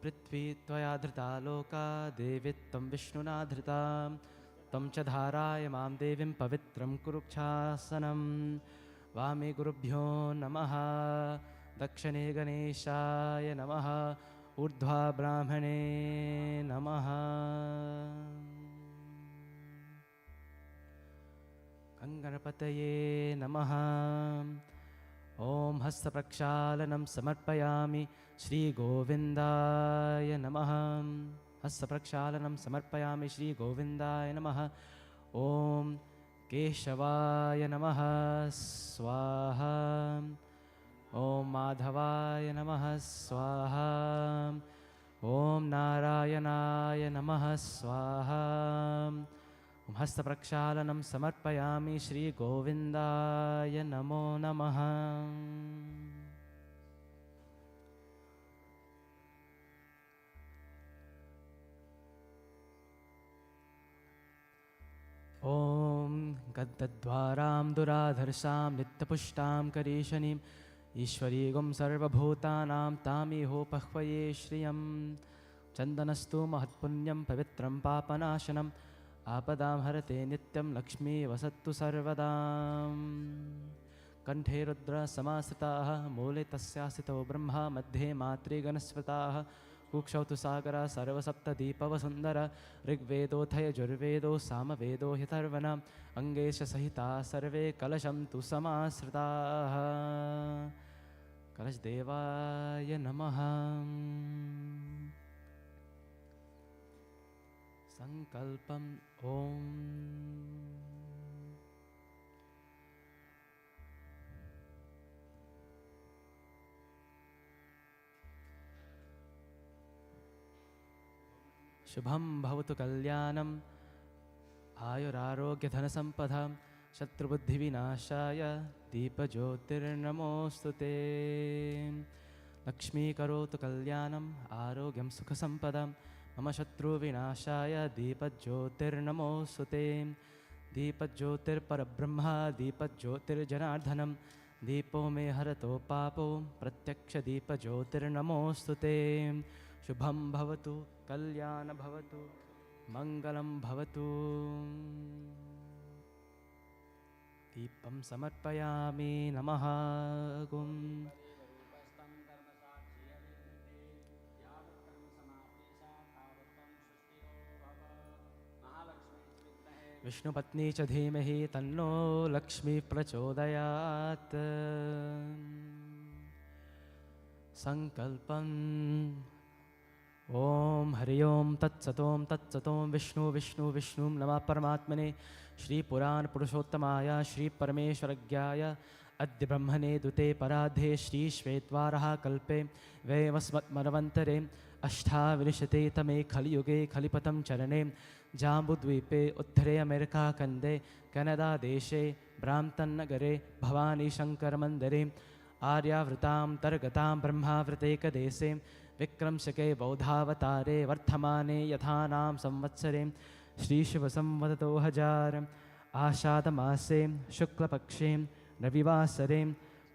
पृथ्वी त्वया धृता लोका देवी त्वं विष्णुना धृता त्वं च धाराय मां देवीं पवित्रं कुरुक्षासनं वामे गुरुभ्यो नमः दक्षिणे गणेशाय नमः ऊर्ध्वा ब्राह्मणे नमः गणपतये नमः ॐ हस्तप्रक्षालनं समर्पयामि श्रीगोविन्दाय नमः हस्तप्रक्षालनं समर्पयामि श्रीगोविन्दाय नमः ॐ केशवाय नमः स्वाहा ॐ माधवाय नमः स्वाहा ॐ नारायणाय नमः स्वाहा हस्तप्रक्षालनं समर्पयामि श्रीगोविन्दाय नमो नमः ॐ गद्द्वारां दुराधर्षां नित्यपुष्टां करीशनीम् ईश्वरीगुं सर्वभूतानां तामिहोपह्वये श्रियं चन्दनस्तु महत्पुण्यं पवित्रं पापनाशनम् आपदां हरते नित्यं लक्ष्मी वसत्तु सर्वदा कंठे रुद्रसमाश्रिताः मूले तस्यास्थितो ब्रह्मा मध्ये मातृगणस्मृताः कुक्षौ तु सागरा सर्वसप्तदीपवसुन्दर ऋग्वेदोऽथ यजुर्वेदो सामवेदो ह्यथर्वणः अङ्गेश सहिताः सर्वे कलशं तु समाश्रिताः कलशदेवाय नमः संकल्पम् ॐ शुभं भवतु कल्याणम् आयुरारोग्यधनसम्पदा शत्रुबुद्धिविनाशाय दीपज्योतिर्नमोऽस्तु ते लक्ष्मी करोतु कल्याणम् आरोग्यं सुखसम्पदां मम शत्रुविनाशाय दीपज्योतिर्नमोऽस्तु ते दीपज्योतिर्परब्रह्म दीपज्योतिर्जनार्दनं दीपो मे हरतो पापो प्रत्यक्षदीपज्योतिर्नमोऽस्तु ते शुभं भवतु कल्याण भवतु मङ्गलं भवतु दीपं समर्पयामि नमः गुं विष्णुपत्नी च धीमहि तन्नो लक्ष्मी प्रचोदयात् संकल्पम् ओम हरि ओम तत्सतों विष्णु नमः परमात्मने श्री पुराण पुरुषोत्तमाय श्री परमेश्वरज्ञाय अद्य ब्रह्मणे दुते पराधे श्री श्वेतवारः कल्पे वैवस्मत्मनवन्तरे अष्टाविंशते तमे खलियुगे खलिपतं चरणे जाम्बुद्वीपे उत्तरे अमेरिका खण्डे कनाडा देशे ब्राम्टन् नगरे भवानी शंकर मंदिरे आर्यावृतां तरगतां ब्रह्मावृतेकदेशे विक्रमशके बौद्धावतारे वर्धमाने यथानां संवत्सरे श्रीशिवसंवदतो 1000 आषाढमासे शुक्लपक्षे रविवासरे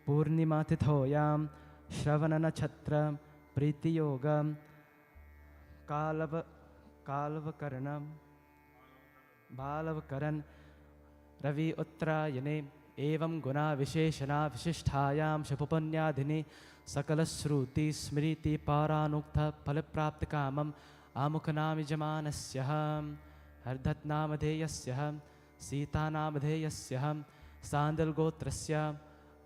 पूर्णिमातिथोयां श्रवणनक्षत्र प्रीतियोग बालवकरण रवि उत्तरायणे एवं गुणा विशेषणा विशिष्टायां शुभपुण्यादिने सकलश्रुति स्मृति पारानुक्त फलप्राप्तकामम् आमुखनामयजमानस्य हर्धत्नामधेयस्य सीतानामधेयस्य सान्दलगोत्रस्य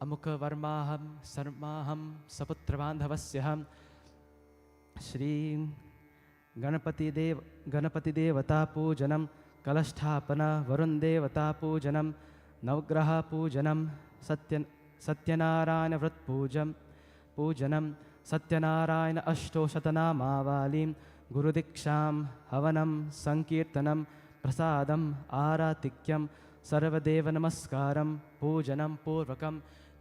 अमुकवर्माहं शर्माहं सपुत्रबान्धवस्य श्री गणपतिदेवतापूजनं कलस्थापना वरुणदेवतापूजनं नवग्रहपूजनं सत्यनारायणव्रतपूजनं सत्यनारायण अष्टोशतनामावलीं गुरुदीक्षां हवनं संकीर्तनं प्रसादम् आरातिक्यं सर्वदेवनमस्कारं पूजनं पूर्वकं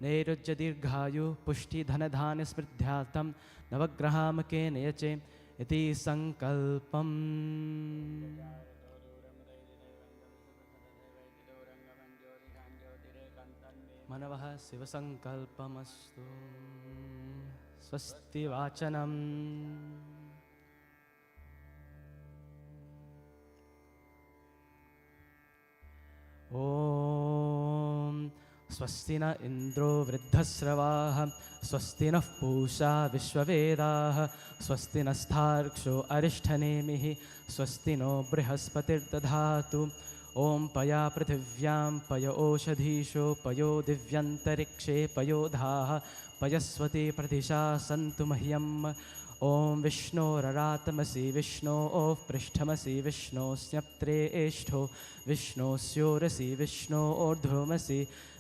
नैरुज्य दीर्घायु पुष्टि धनधान्य स्मृद्ध्यार्थं नवग्रहामकेन यचे इति संकल्पम् मनवः शिवसंकल्पमस्तु स्वस्ति वाचनम् ॐ स्वस्ति न इन्द्रो वृद्धस्रवाः स्वस्ति नः पूषा विश्ववेदाः स्वस्ति नस्तार्क्ष्यो अरिष्ठनेमिः स्वस्ति नो बृहस्पतिर्दधातु ॐ पया पृथिव्यां पय ओषधीषु पयो दिव्यन्तरिक्षे पयोधाः पयस्वती प्रतिशा सन्तु मह्यम् ॐ विष्णोररातमसि विष्णोः पृष्ठमसि विष्णोस्न्यप्त्रे एष्ठो विष्णोस्योरसि विष्णोर्ध्वमसि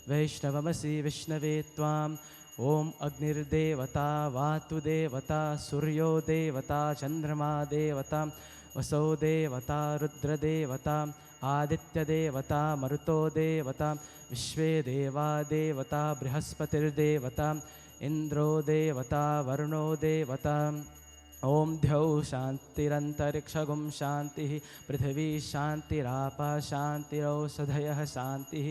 वैष्णवमसि विष्णवे त्वाम् ॐ अग्निर्देवता वातुदेवता सूर्यो देवता चन्द्रमा देवता वसो देवता रुद्रदेवता आदित्यदेवता मरुतो देवता विश्वे देवा देवता बृहस्पतिर्देवता इन्द्रो देवता वरुणो देवता ॐ द्यौ शान्तिरन्तरिक्षगुं शान्तिः पृथिवी शान्तिरापा शान्तिरौषधयः शान्तिः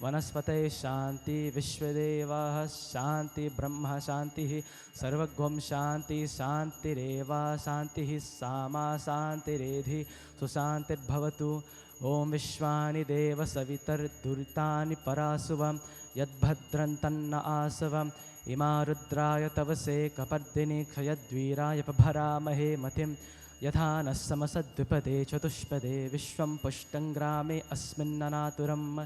वनस्पतयः शान्ति विश्वदेवाः शान्ति ब्रह्म शान्तिः सर्वगुं शान्ति शान्तिरेव शान्तिः सामा शान्तिरेधि सुशान्तिर्भवतु ॐ विश्वानि देव सवितर्दुरितानि परासुवं यद्भद्रन्तन्न आसवम् इमा रुद्राय तवसे कपर्दिनि क्षयद्वीराय पभरामहे मतिं यथा नः समसद्विपदे चतुष्पदे विश्वं पुष्टं ग्रामे अस्मिन्ननातुरम्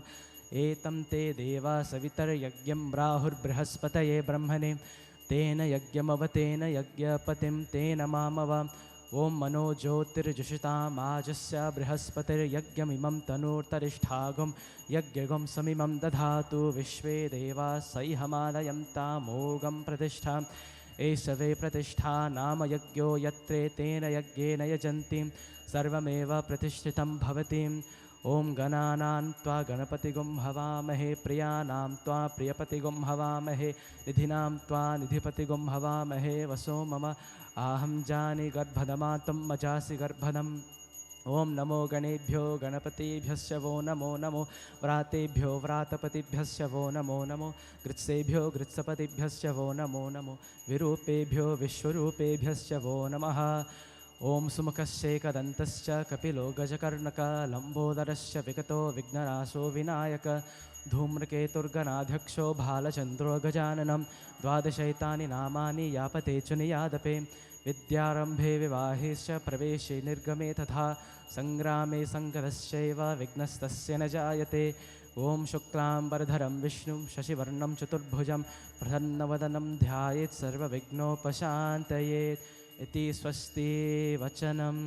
एतं ते देवा सवितर्यज्ञं राहुर्बृहस्पतये ब्रह्मणे तेन यज्ञमवतेन यज्ञपतिं तेन मामव ॐ मनो ज्योतिर्जुषितामाजस्य बृहस्पतिर्यज्ञमिमं तनूर्तरिष्ठागुं यज्ञगुं समिमं दधातु विश्वे देवा सैहमालयं तामोगं प्रतिष्ठा एष वै प्रतिष्ठा नाम यज्ञो यत्रे तेन यज्ञेन यजन्ति सर्वमेव प्रतिष्ठितं भवति ॐ गणानां त्वा गणपतिगुं हवामहे प्रियाणां त्वा प्रियपतिगुं हवामहे निधिनां त्वा निधिपतिगुं हवामहे वसो मम आहं जानि गर्भदमातुं मजासि गर्भदम् ॐ नमो गणेभ्यो गणपतिभ्यश्च वो नमो नमो व्रातेभ्यो व्रातपतिभ्यश्च वो नमो नमो गृत्सेभ्यो गृत्सपतिभ्यश्च वो नमो नमो विरूपेभ्यो विश्वरूपेभ्यश्च वो नमः ॐ सुमुखश्चैकदन्तश्च कपिलो गजकर्णकः लम्बोदरश्च विगतो विघ्ननाशो विनायक धूम्रकेतुर्गणाध्यक्षो भालचन्द्रो गजाननं द्वादशैतानि नामानि यापते च नियादपे विद्यारम्भे विवाहेश्च प्रवेशे निर्गमे तथा सङ्ग्रामे सङ्कटश्चैव विघ्नस्तस्य न जायते ॐ शुक्लाम्बरधरं विष्णुं शशिवर्णं चतुर्भुजं प्रसन्नवदनं ध्यायेत् सर्वविघ्नोपशान्तयेत् इति स्वस्ति वचनम्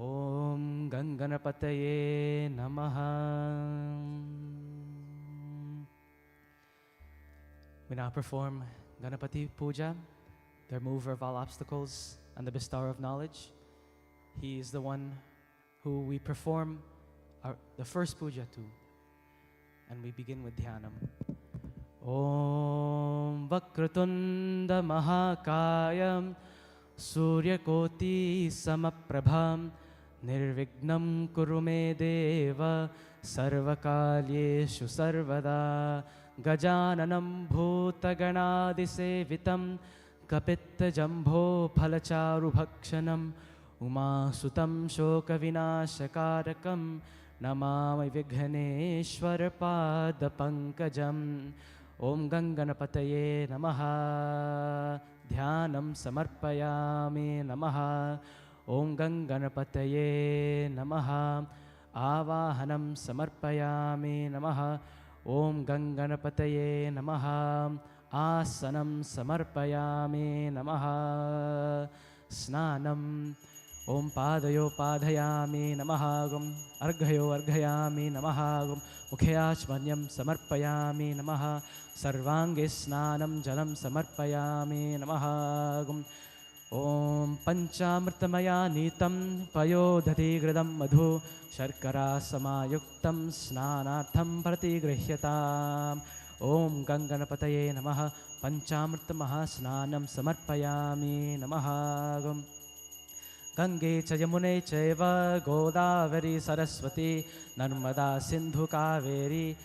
ॐ गणपतये नमः। We now perform Ganapati Puja, the remover of all obstacles and the bestower of knowledge. He is the one who we perform the first puja to, and we begin with Dhyanam. Om Vakratunda Mahakayam Suryakoti Samaprabham Nirvignam Kurume Deva Sarvakalyeshu Sarvada Gajananam Bhutaganadisevitam Kapittajambho Phalacharu Bhakshanam Umasutam Shokavinashakarakam Namami Vighaneshwar Padapankajam Om Ganganapataye Namaha Dhyanam Samarpayami Namaha Om Ganganapataye Namaha Avahanam Samarpayami Namaha Om Ganganapataye Namaha Asanam Samarpayami Namaha Snanam Om Padayo Padayami Namaha Gum Arghayo Arghayami Namaha Gum Mukhayachmanyam Samarpayami Namaha Sarvange Snanam Jalam Samarpayami Namaha Gum Om Panchamritamaya Nitam Payodhati Gradam Madhu Sharkara Samayuktam Snanatham Pratigrihyatam Om Ganganapataye Namaha Panchamritamaha Snanam Samarpayami Namaha Gum Gange Chayamune Chaiva Godavari Saraswati Narmada Sindhu Kaveri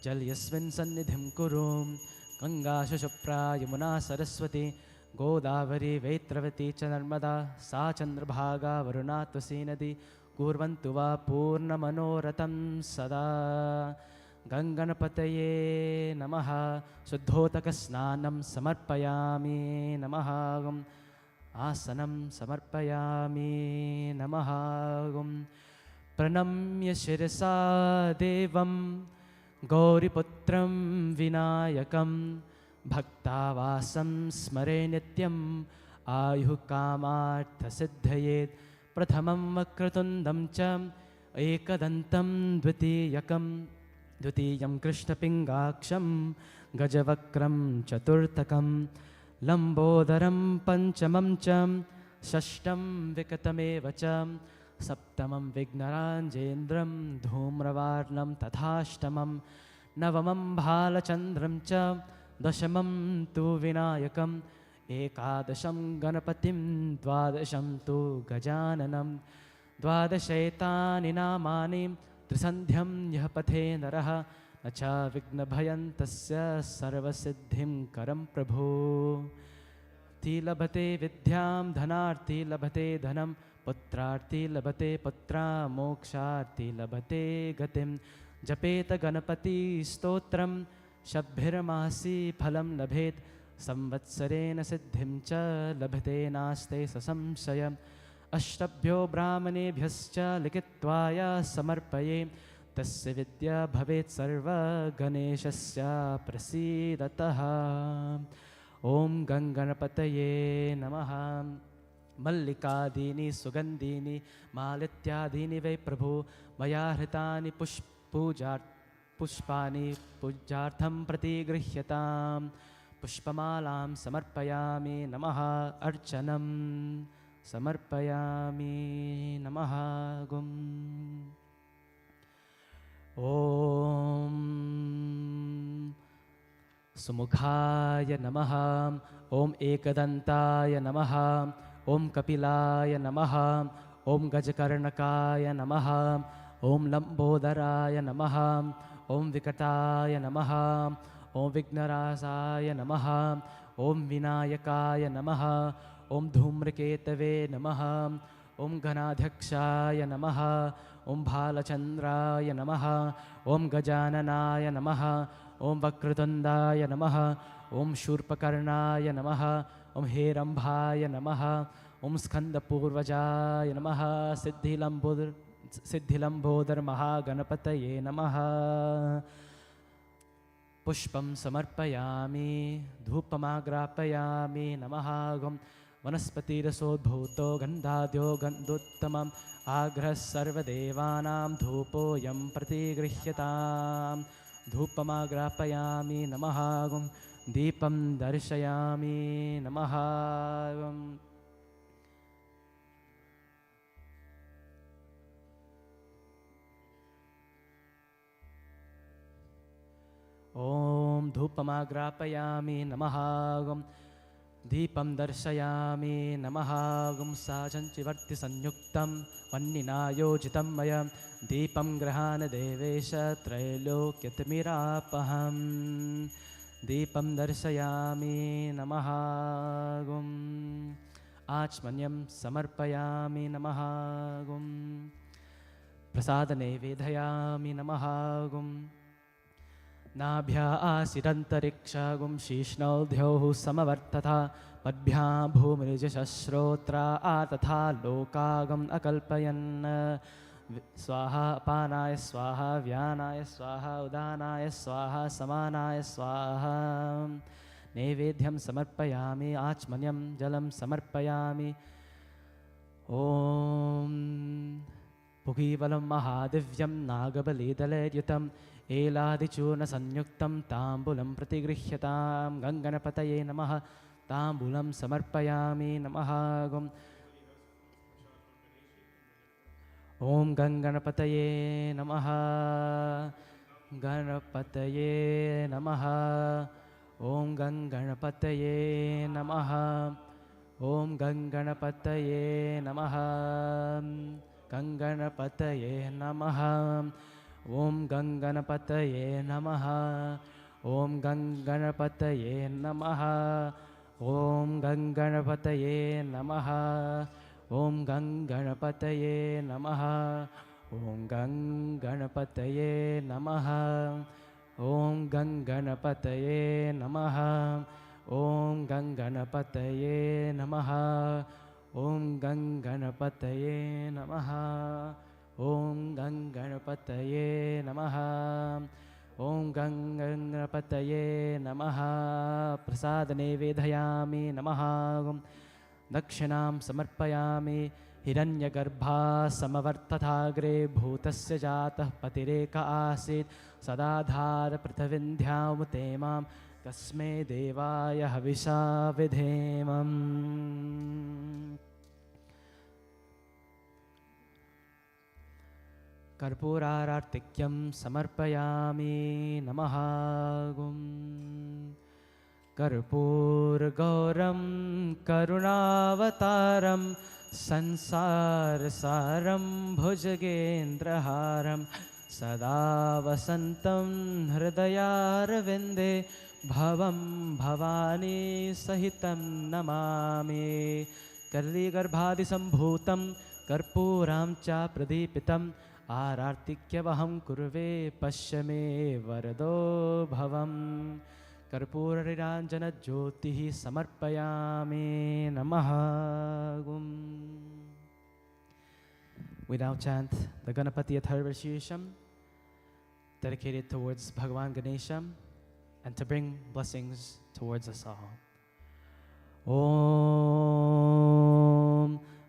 Jal Yasmin Sannidhim Kurum Ganga Shashupra Yamuna Saraswati Godavari Vetravati Chanarmada Sa Chandrabhaga Varuna Tusi Nadi कुर्वन्तु वा पूर्णमनोरथं सदा। गङ्गणपतये नमः। शुद्धोदकस्नानं समर्पयामि नमः। आसनं समर्पयामि नमः। प्रणम्य शिरसा देवं गौरीपुत्रं विनायकं भक्तावासं स्मरे नित्यं आयुः कामार्थसिद्धये। प्रथमं वक्रतुण्डं च एकदन्तं द्वितीयं कृष्णपिङ्गाक्षं गजवक्त्रं चतुर्थकं लम्बोदरं पञ्चमं च षष्ठं विकटमेव च सप्तमं विघ्नराजेन्द्रं धूम्रवर्णं तथाष्टमं नवमं भालचन्द्रं च दशमं तु विनायकम् एकादशं गणपतिं द्वादशं तु गजाननं द्वादशैतानि नामानि त्रिसन्ध्यं यः पठे नरः न च विघ्नभयं तस्य सर्वसिद्धिं करं प्रभो। लभते विद्यां धनार्थी लभते धनं पुत्रार्थी लभते पुत्रा मोक्षार्थी लभते गतिं। जपेत गणपति स्तोत्रं शब्भिर्मासी फलं लभेत् संवत्सरेण सिद्धिं च लभते नास्ते संशयम्। अष्टभ्यो ब्राह्मणेभ्यश्च लिखित्वाय समर्पये तस्य विद्या भवेत् सर्वगणेशस्य प्रसीदतः। ॐ गङ्गणपतये नमः। मल्लिकादीनि सुगन्धीनि मालित्यादीनि वै प्रभो मया हृतानि पुष्पाणि पूजार्थं प्रतिगृह्यताम्। पुष्पमालां समर्पयामि नमः। अर्चनं समर्पयामि नमः। ॐ सुमुखाय नमः। ॐ एकदन्ताय नमः। ॐ कपिलाय नमः। ॐ गजकर्णकाय नमः। ॐ लम्बोदराय नमः। ॐ विकटाय नमः। ॐ विघ्नराजाय नमः। ॐ विनायकाय नमः। ॐ धूम्रकेतवे नमः। ॐ गणाध्यक्षाय नमः। ॐ भालचन्द्राय नमः। ॐ गजाननाय नमः। ॐ वक्रतुण्डाय नमः। ॐ शूर्पकर्णाय नमः। ॐ हेरम्भाय नमः। ॐ स्कन्दपूर्वजाय नमः। सिद्धिलम्बोदर महागणपतये नमः। पुष्पं समर्पयामि धूपमाग्रापयामि नमः। वनस्पतिरसोद्भूतो गन्धाद्यो गन्धोत्तमम् आग्रह सर्वदेवानां धूपोऽयं प्रतिगृह्यताम्। धूपमाग्रापयामि नमः। दीपं दर्शयामि नमः। ॐ धूपमाग्रापयामि नमः। दीपं दर्शयामि नमः। साचञ्चिवर्ति संयुक्तं वह्निना योजितं मया दीपं गृहाण देवेश त्रैलोक्यतिमिरापहम्। दीपं दर्शयामि नमः। आचमन्यं समर्पयामि नमः। प्रसादनैवेदयामि नमः। नाभ्या आसिरन्तरिक्षागुं शीष्णौद्योः समवर्तथा पद्भ्यां भूमिर्जश्रोत्रा तथा लोकागम् अकल्पयन्। स्वाहा अपानाय स्वाहा व्यानाय स्वाहा उदानाय स्वाहा समानाय स्वाहा। नैवेद्यं समर्पयामि आचमन्यं जलं समर्पयामि। ॐ पुगीबलं महादिव्यं नागबलिदलयुतं एलादिचूर्णसंयुक्तं ताम्बूलं प्रतिगृह्यतां। गङ्गणपतये नमः। ताम्बूलं समर्पयामि नमः। ॐ गङ्गणपतये नमः। गणपतये नमः। ॐ गङ्गणपतये नमः। ॐ गङ्गणपतये नमः। गङ्गणपतये नमः। ॐ गङ्गणपतये नमः। ॐ गङ्गणपतये नमः। ॐ गङ्गणपतये नमः। Om Gang Ganapataye Namaha. Om Gang Ganapataye Namaha. Om Gang Ganapataye Namaha. Om Gang Ganapataye Namaha. Om Gang Ganapataye Namaha. Om Gang Ganapataye Namaha. Om Gang Ganapataye Namaha. Prasadane Vedhayami Namaha. Dakshinam Samarpayami. Hiranyagarbha Samavartathagre Bhutasya Jatah Patireka Asit Sadadhara Prathavindhyam Temam Kasme Devaya Havisa Vidhemam. Karpurarartikyam Samarpayami Namahagum. Karpur Gauram Karunavataram Sansar Saram Bhujagendraharam Sada Vasantam Hridayarvinde Bhavam Bhavani Sahitam Namami. Karli Garbhadi Sambhutam Karpuram Cha Pradipitam Arartikyavaham Kurve Pashyame Varado Bhavam. Karpurariranjana Jyotihi Samarpayami Namahagum. We now chant the Ganapati Atharvashisham, dedicated towards Bhagavan Ganesha and to bring blessings towards us all. Om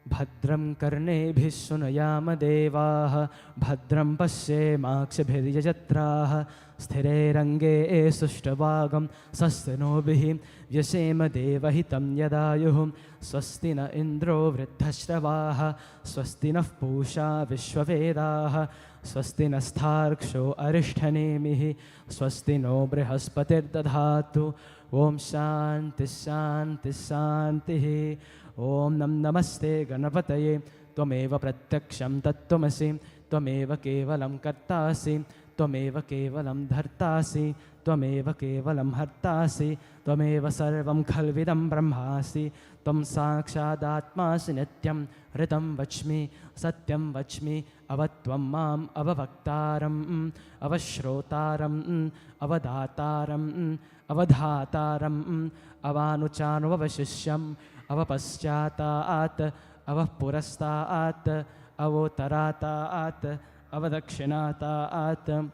Bhadram Karnebhih Shunayama Devaha Bhadram Pashyemakshabhiryajatraha Sthire Range Sushtavagam Sastanobhih Vyasema Devahitam Yadayuhum Swastina Indro Vriddhashravaha Swastina Pusha Vishwavedaha Swastina Stharksho Arishthanemihi Swastino Brihaspatir Dadhatu. Om Shanti Shanti Shantihi. Om Nam Namaste Ganapataye. Tvameva Pratyaksham Tattvamasi. Tvameva Kevalam Kartasi. Tvameva Kevalam Dhartasi. Tvameva Kevalam Hartasi. Tvameva Sarvam Khalvidam Brahmasi. Tvam Sakshadatmasi Nityam Ritam Vachmi Satyam Vachmi. Avatvam Mam Avavaktaram Avashrotaram Avadataram Avadhataram Avanuchanuvavashishyam Avapaschataat Avapurastaat Avotaratat Avadakshinatat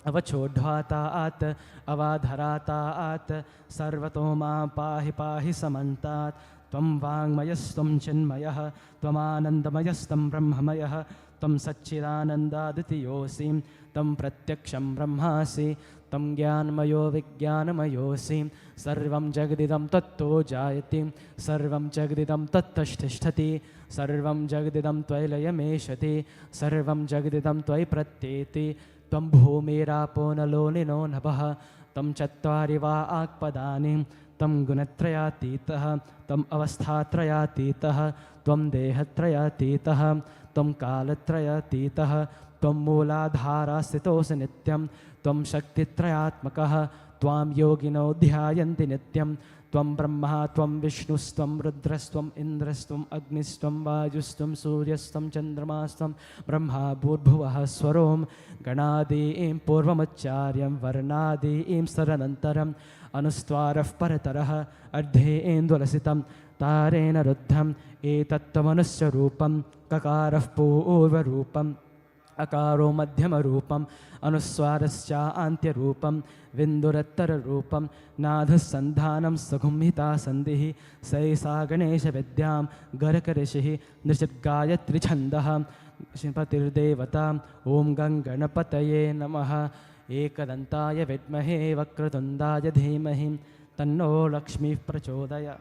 Avachodhvataat Avadharataat Sarvatoma Pahi Pahi Samantat. Tvam Vangmayastam Chinmayah Tvam Anandamayastam Brahmamayah Tvam Satchidanandaditiyosim Tam Pratyaksham Brahmasi Tam Gyanmayo Vijnanamayosim Sarvam Jagadidam Tatto Jayati Sarvam Jagadidam Tattashtishtati Sarvam Jagadidam Tvailayameshati Sarvam Jagadidam Tvai Pratyeti Tvam Bhumirapo Nalonino Nabha Tam Chattvari Va Akpadani Tam Gunatrayatitaha Tam Avasthatrayatitaha Tvam Dehatrayatitaha Tvam Kalatrayatitaha Tvam Mooladhara Sthitose Nityam Tvam Shaktitrayatmakaha Tvam Yogino Dhyayanti Nityam Tvam Brahma Tvam Vishnustvam Rudrastvam Indrastvam Agnistvam Vajustvam Suryastvam Chandramastam Brahma Bhurбhuvah Swarom Ganadiim Purvamacharyam Varnadiim Saranantaram Anustvarah Paratarah Ardheendulasitam Tarena Ruddham Etattvamanusya Rupam Kakarah Purva Rupam Akaro Madhyama Rupam Anuswarascha Antya Rupam Vindurattara Rupam Nadha Sandhanam Saghumhita Sandhihi Saisa Ganesha Vidyam Garakarishihi Nishit Gayatri Chandaha Shimpatir Devatam Om Ganapataye Namaha Ekadantaya Vidmahe Vakratundaya Dhimahi Tanno Lakshmi Prachodaya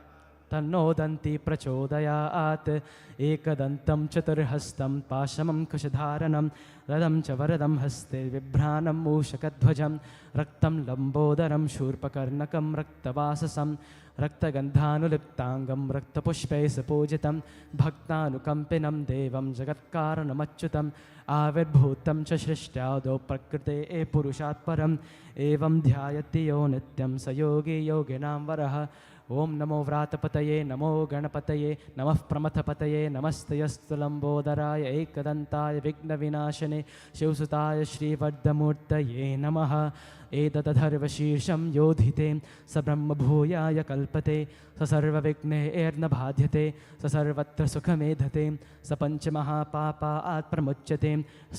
Tanno Danti Prachodayat Ekadantam Chaturhastam Pashamam Kushadharanam Radam Chavaradam Haste Vibhranam Mushakadhvajam Raktam Lambodaram Shurpakarnakam Raktavasasam Raktagandhanuliptangam Raktapushpe Sapujitam Bhaktanukampinam Devam Jagatkaranamachyutam Avirbhutam cha Shrishtyado Prakrite Purushat Param Evam Dhyayati Yo Nityam Sayogi Yoginam Varaha ॐ नमो व्रातपतये नमो गणपतये नमः प्रमथपतये नमस्तयस्तु लम्बोदराय एकदन्ताय विघ्नविनाशने शिवसुताय श्रीवर्धमूर्तये नमः। एतदथर्वशीर्षं योधिते स ब्रह्मभूयाय कल्पते स सर्वविघ्नैर्न बाध्यते स सर्वत्र सुखमेधते स पञ्चमहापापात् प्रमुच्यते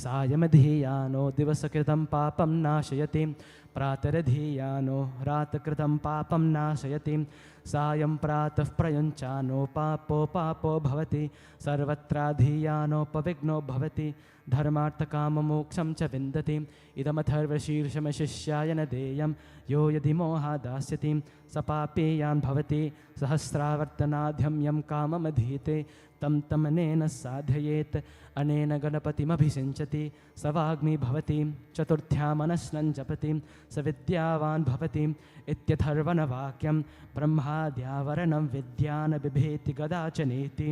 सायमधीयानो दिवसकृतं पापं नाशयति प्रातरधीयानो रातकृतं पापं नाशयति सायं प्रातः प्रयुञ्चानो पापो भवति सर्वत्राधीयानोपविघ्नो भवति धर्मार्थकाममोक्षं च विन्दति इदमथर्वशीर्षमशिष्याय न देयं यो यदि मोहादास्यति स पापेयान् भवति सहस्रावर्तनाद्यं यं काममधीते तं तमनेन साधयेत् अनेन गणपतिमभिषिञ्चति स वाग्मी भवति चतुर्थ्यामनश्नं जपति स विद्यावान् भवति इत्यथर्वणवाक्यं ब्रह्माद्यावरणं विद्यान् बिभेति कदाचनेति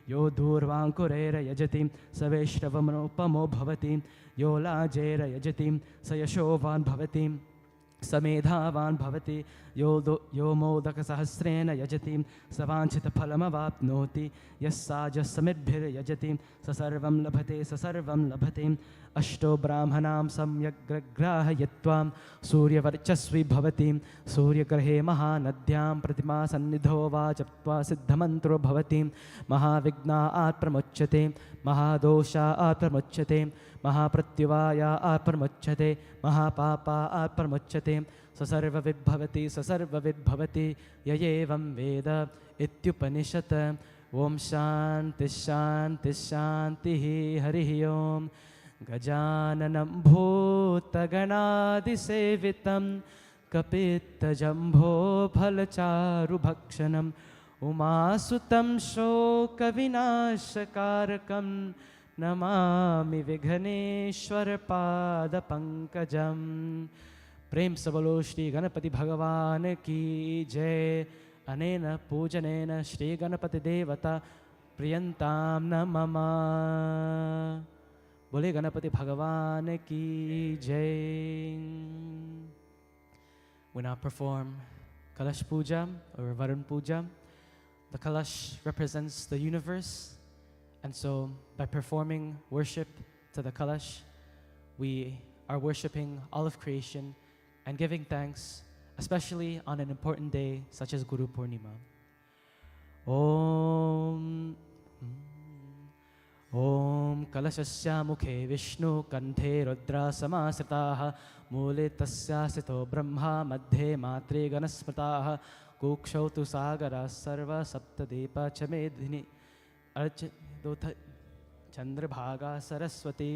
यो दूर्वाङ्कुरैर्यजति स वैष्णवमनोपमो भवति यो लाजैर्यजति स यशोवान् भवति स मेधावान् भवति यो मोदकसहस्रेण यजति स वाञ्छितफलमवाप्नोति यस्साजसमिद्भिर्यजति स सर्वं लभते अष्टो ब्राह्मणां सम्यक् ग्राहयित्वा सूर्यवर्चस्वी भवति सूर्यग्रहे महानद्यां प्रतिमासन्निधो वा जप्त्वा सिद्धमन्त्रो भवति महाविघ्नात् प्रमुच्यते महादोषात् प्रमुच्यते महाप्रत्युवायात् प्रमुच्यते महापापात् प्रमुच्यते स सर्वविद्भवति य एवं वेद इत्युपनिषत्। ॐ शान्तिः शान्तिः शान्तिः हरिः ओं। गजाननं भूतगणादिसेवितं कपित्तजम्भोफलचारुभक्षणम् उमासुतं शोकविनाशकारकं नमामि विघ्नेश्वरपादपङ्कजम्। प्रेम से बोलो श्री गणपति भगवान की जय। अनेन पूजनेन श्री गणपति देवता प्रियंताम न मम। बोले गणपति भगवान की जय। We now perform Kalash Puja or Varun Puja. The Kalash represents the universe, and so by performing worship to the Kalash, we are worshipping all of creation and giving thanks, especially on an important day such as Guru Purnima. Om Kalashasya mukhe Vishnu kanthe Rudra samasritaha मूले तस्यासितो ब्रह्मा मध्ये मात्रे गणस्मृताः कुक्षौ तु सागराः सर्वा सप्तदीपा च मेधिनी अर्चिदोथ चंद्रभागा सरस्वती।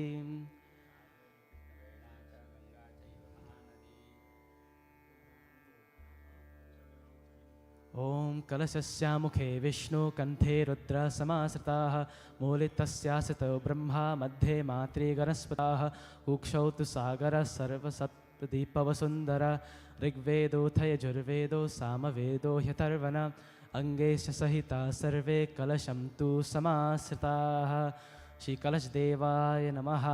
ओम कलशस्यामुखे विष्णु कंठे रुद्र समाश्रिताः मूले तस्यासितो ब्रह्मा मध्ये मात्रे गणस्पताः कुक्षौ तु सागरः सर्वसप्तदीपवसुन्धर ऋग्वेदोऽथ यजुर्वेदो सामवेदो ह्यथर्वण अंगेश सहिता सर्वे कलशं तु समाश्रिताः। श्री कलश देवाय नमः।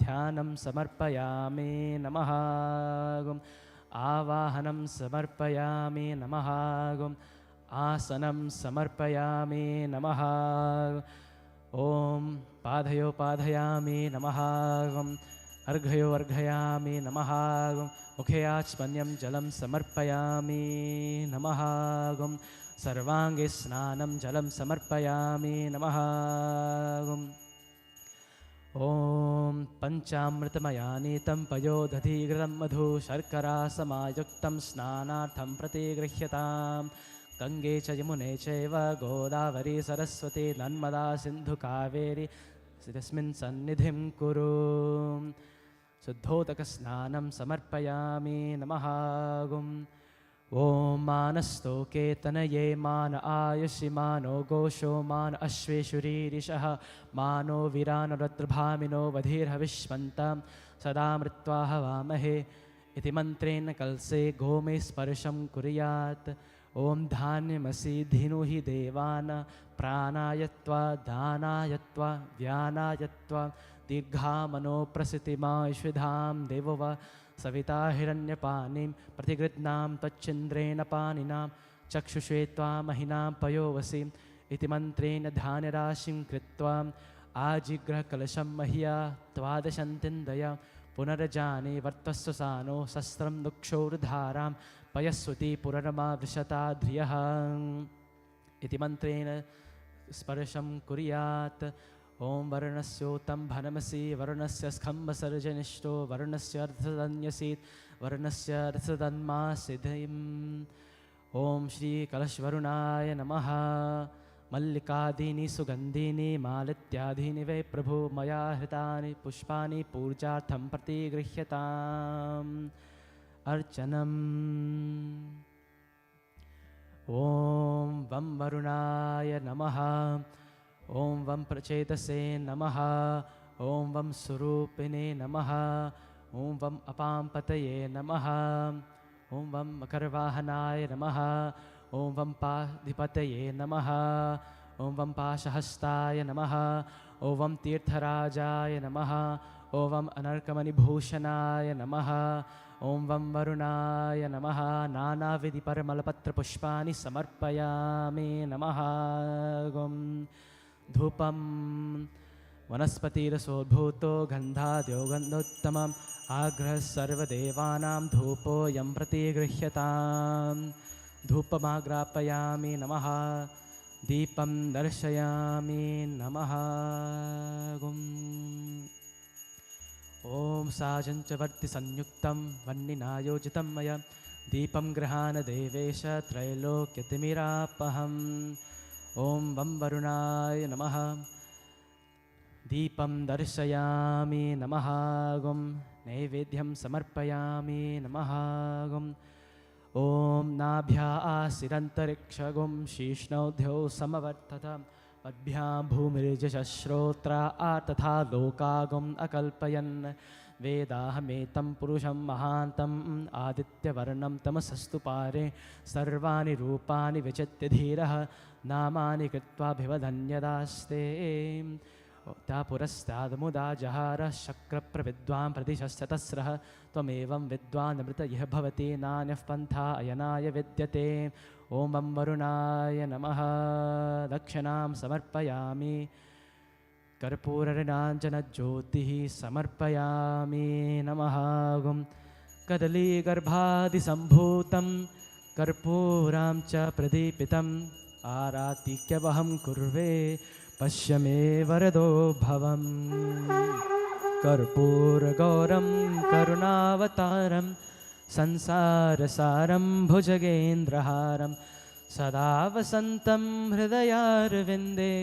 ध्यानं समर्पयामि नमः। आवाहनं समर्पयामि नमः। आसनं समर्पयामि नमः। ओम पादयो पादयामि नमः। अर्घयो अर्घयामि नमः। मुखे आचमन्यं जलं समर्पयामि नमः। सर्वांगे स्नानं जलं समर्पयामि नमः। ओम पंचामृतमयानीतं पयोदधिघृतं मधु शर्करा समायुक्तं स्नानार्थं प्रतिगृह्यतां। गंगे च यमुने चैव गोदावरी सरस्वती नर्मदा सिन्धु कावेरी तस्मिन् सन्निधिं कुरु। शुद्धोदकस्नानं समर्पयामि नमः। ओम मानस्तोके तनये मान आयुषि मानो गोषो मान अश्वेशुरीरिषः मानो वीरानरुद्रभामिनो वधीर्हविष्मन्तं सदा मृत्वा हवामहे इति मन्त्रेण कलसे गोमे स्पर्शं कुर्यात्। ओम धान्यमसि धिनुहि देवान् प्राणायत्वा दानायत्वा व्यानायत्वा दीर्घामनो प्रसिद्धिमायुष्विधां देवो वा सविता हिरण्यपाणिं प्रतिगृह्णां तच्चिन्द्रेण पाणिना चक्षुषे त्वामहिनां पयोवसि इति मन्त्रेण ध्यानराशिं कृत्वा आजिग्रहकलशं मह्या त्वादशन्तिन्दय पुनर्जाने वर्तस्व सानो शस्त्रं दुक्षोर्धारां पयस्वती पुनरमा वृषता ध्रियः इति मन्त्रेण स्पर्शं कुर्यात्। ॐ वर्णस्योतं भनमसि वर्णस्य स्कम्भसर्जनिष्ठो वर्णस्य अर्थदन्यसीत् वर्णस्य अर्थदन्मासिधिम्। ॐ श्री कलशवरुणाय नमः। मल्लिकादीनि सुगन्धीनि मालित्यादीनि वै प्रभो मया हृतानि पुष्पाणि पूजार्थं प्रतिगृह्यताम् अर्चनम्। ॐ वं वरुणाय नमः। ॐ वं प्रचेतसे नमः। ॐ वं स्वरूपिणे नमः। ॐ वं अपांपतये नमः। ॐ वं मकरवाहनाय नमः। ॐ वं पाधिपतये नमः। ॐ वं पाशहस्ताय नमः। ॐ वं तीर्थराजाय नमः। ॐ वं अनर्कमणिभूषणाय नमः। ॐ वं वरुणाय नमः। नानाविधिपरिमलपत्रपुष्पाणि समर्पयामि नमः। धूपं वनस्पतिरसोद्भूतो गन्धाद्यो गन्धोत्तमम् आग्रह सर्वदेवानां धूपोऽयं प्रतिगृह्यताम्। धूपमाग्रापयामि नमः। दीपं दर्शयामि नमः। ॐ साजञ्चवर्तिसंयुक्तं वह्निनायोजितं मया दीपं गृहाण देवेश त्रैलोक्यतिमिरापहम्। ॐ वं वरुणाय नमः। दीपं दर्शयामि नमः। नैवेद्यं समर्पयामि नमः। ॐ नाभ्या आसिरन्तरिक्षगुं शीष्णौध्यो समवर्तत पद्भ्यां भूमिर्जश्रोत्रा तथा लोकागुम् अकल्पयन् वेदाहमेतं पुरुषं महान्तम् आदित्यवर्णं तमसस्तु पारे सर्वाणि रूपाणि विचित्य धीरः नामानि कृत्वाभिवदन्यदास्ते त्या पुरस्तादमुदा जहार शक्रप्रविद्वां प्रतिशस्ततस्रः त्वमेवं विद्वानमृत इह भवति नान्यः पन्था अयनाय विद्यते। ॐ वं वरुणाय नमः। दक्षिणां समर्पयामि कर्पूरऋणाञ्जनज्योतिः समर्पयामि नमः। कदलीगर्भादिसम्भूतं कर्पूरां च प्रदीपितम् आरातिक्यवहं कुर्वे पश्य मे वरदो भवम्। कर्पूरगौरं करुणावतारं संसारसारं भुजगेन्द्रहारं सदा वसन्तं हृदयारविन्दे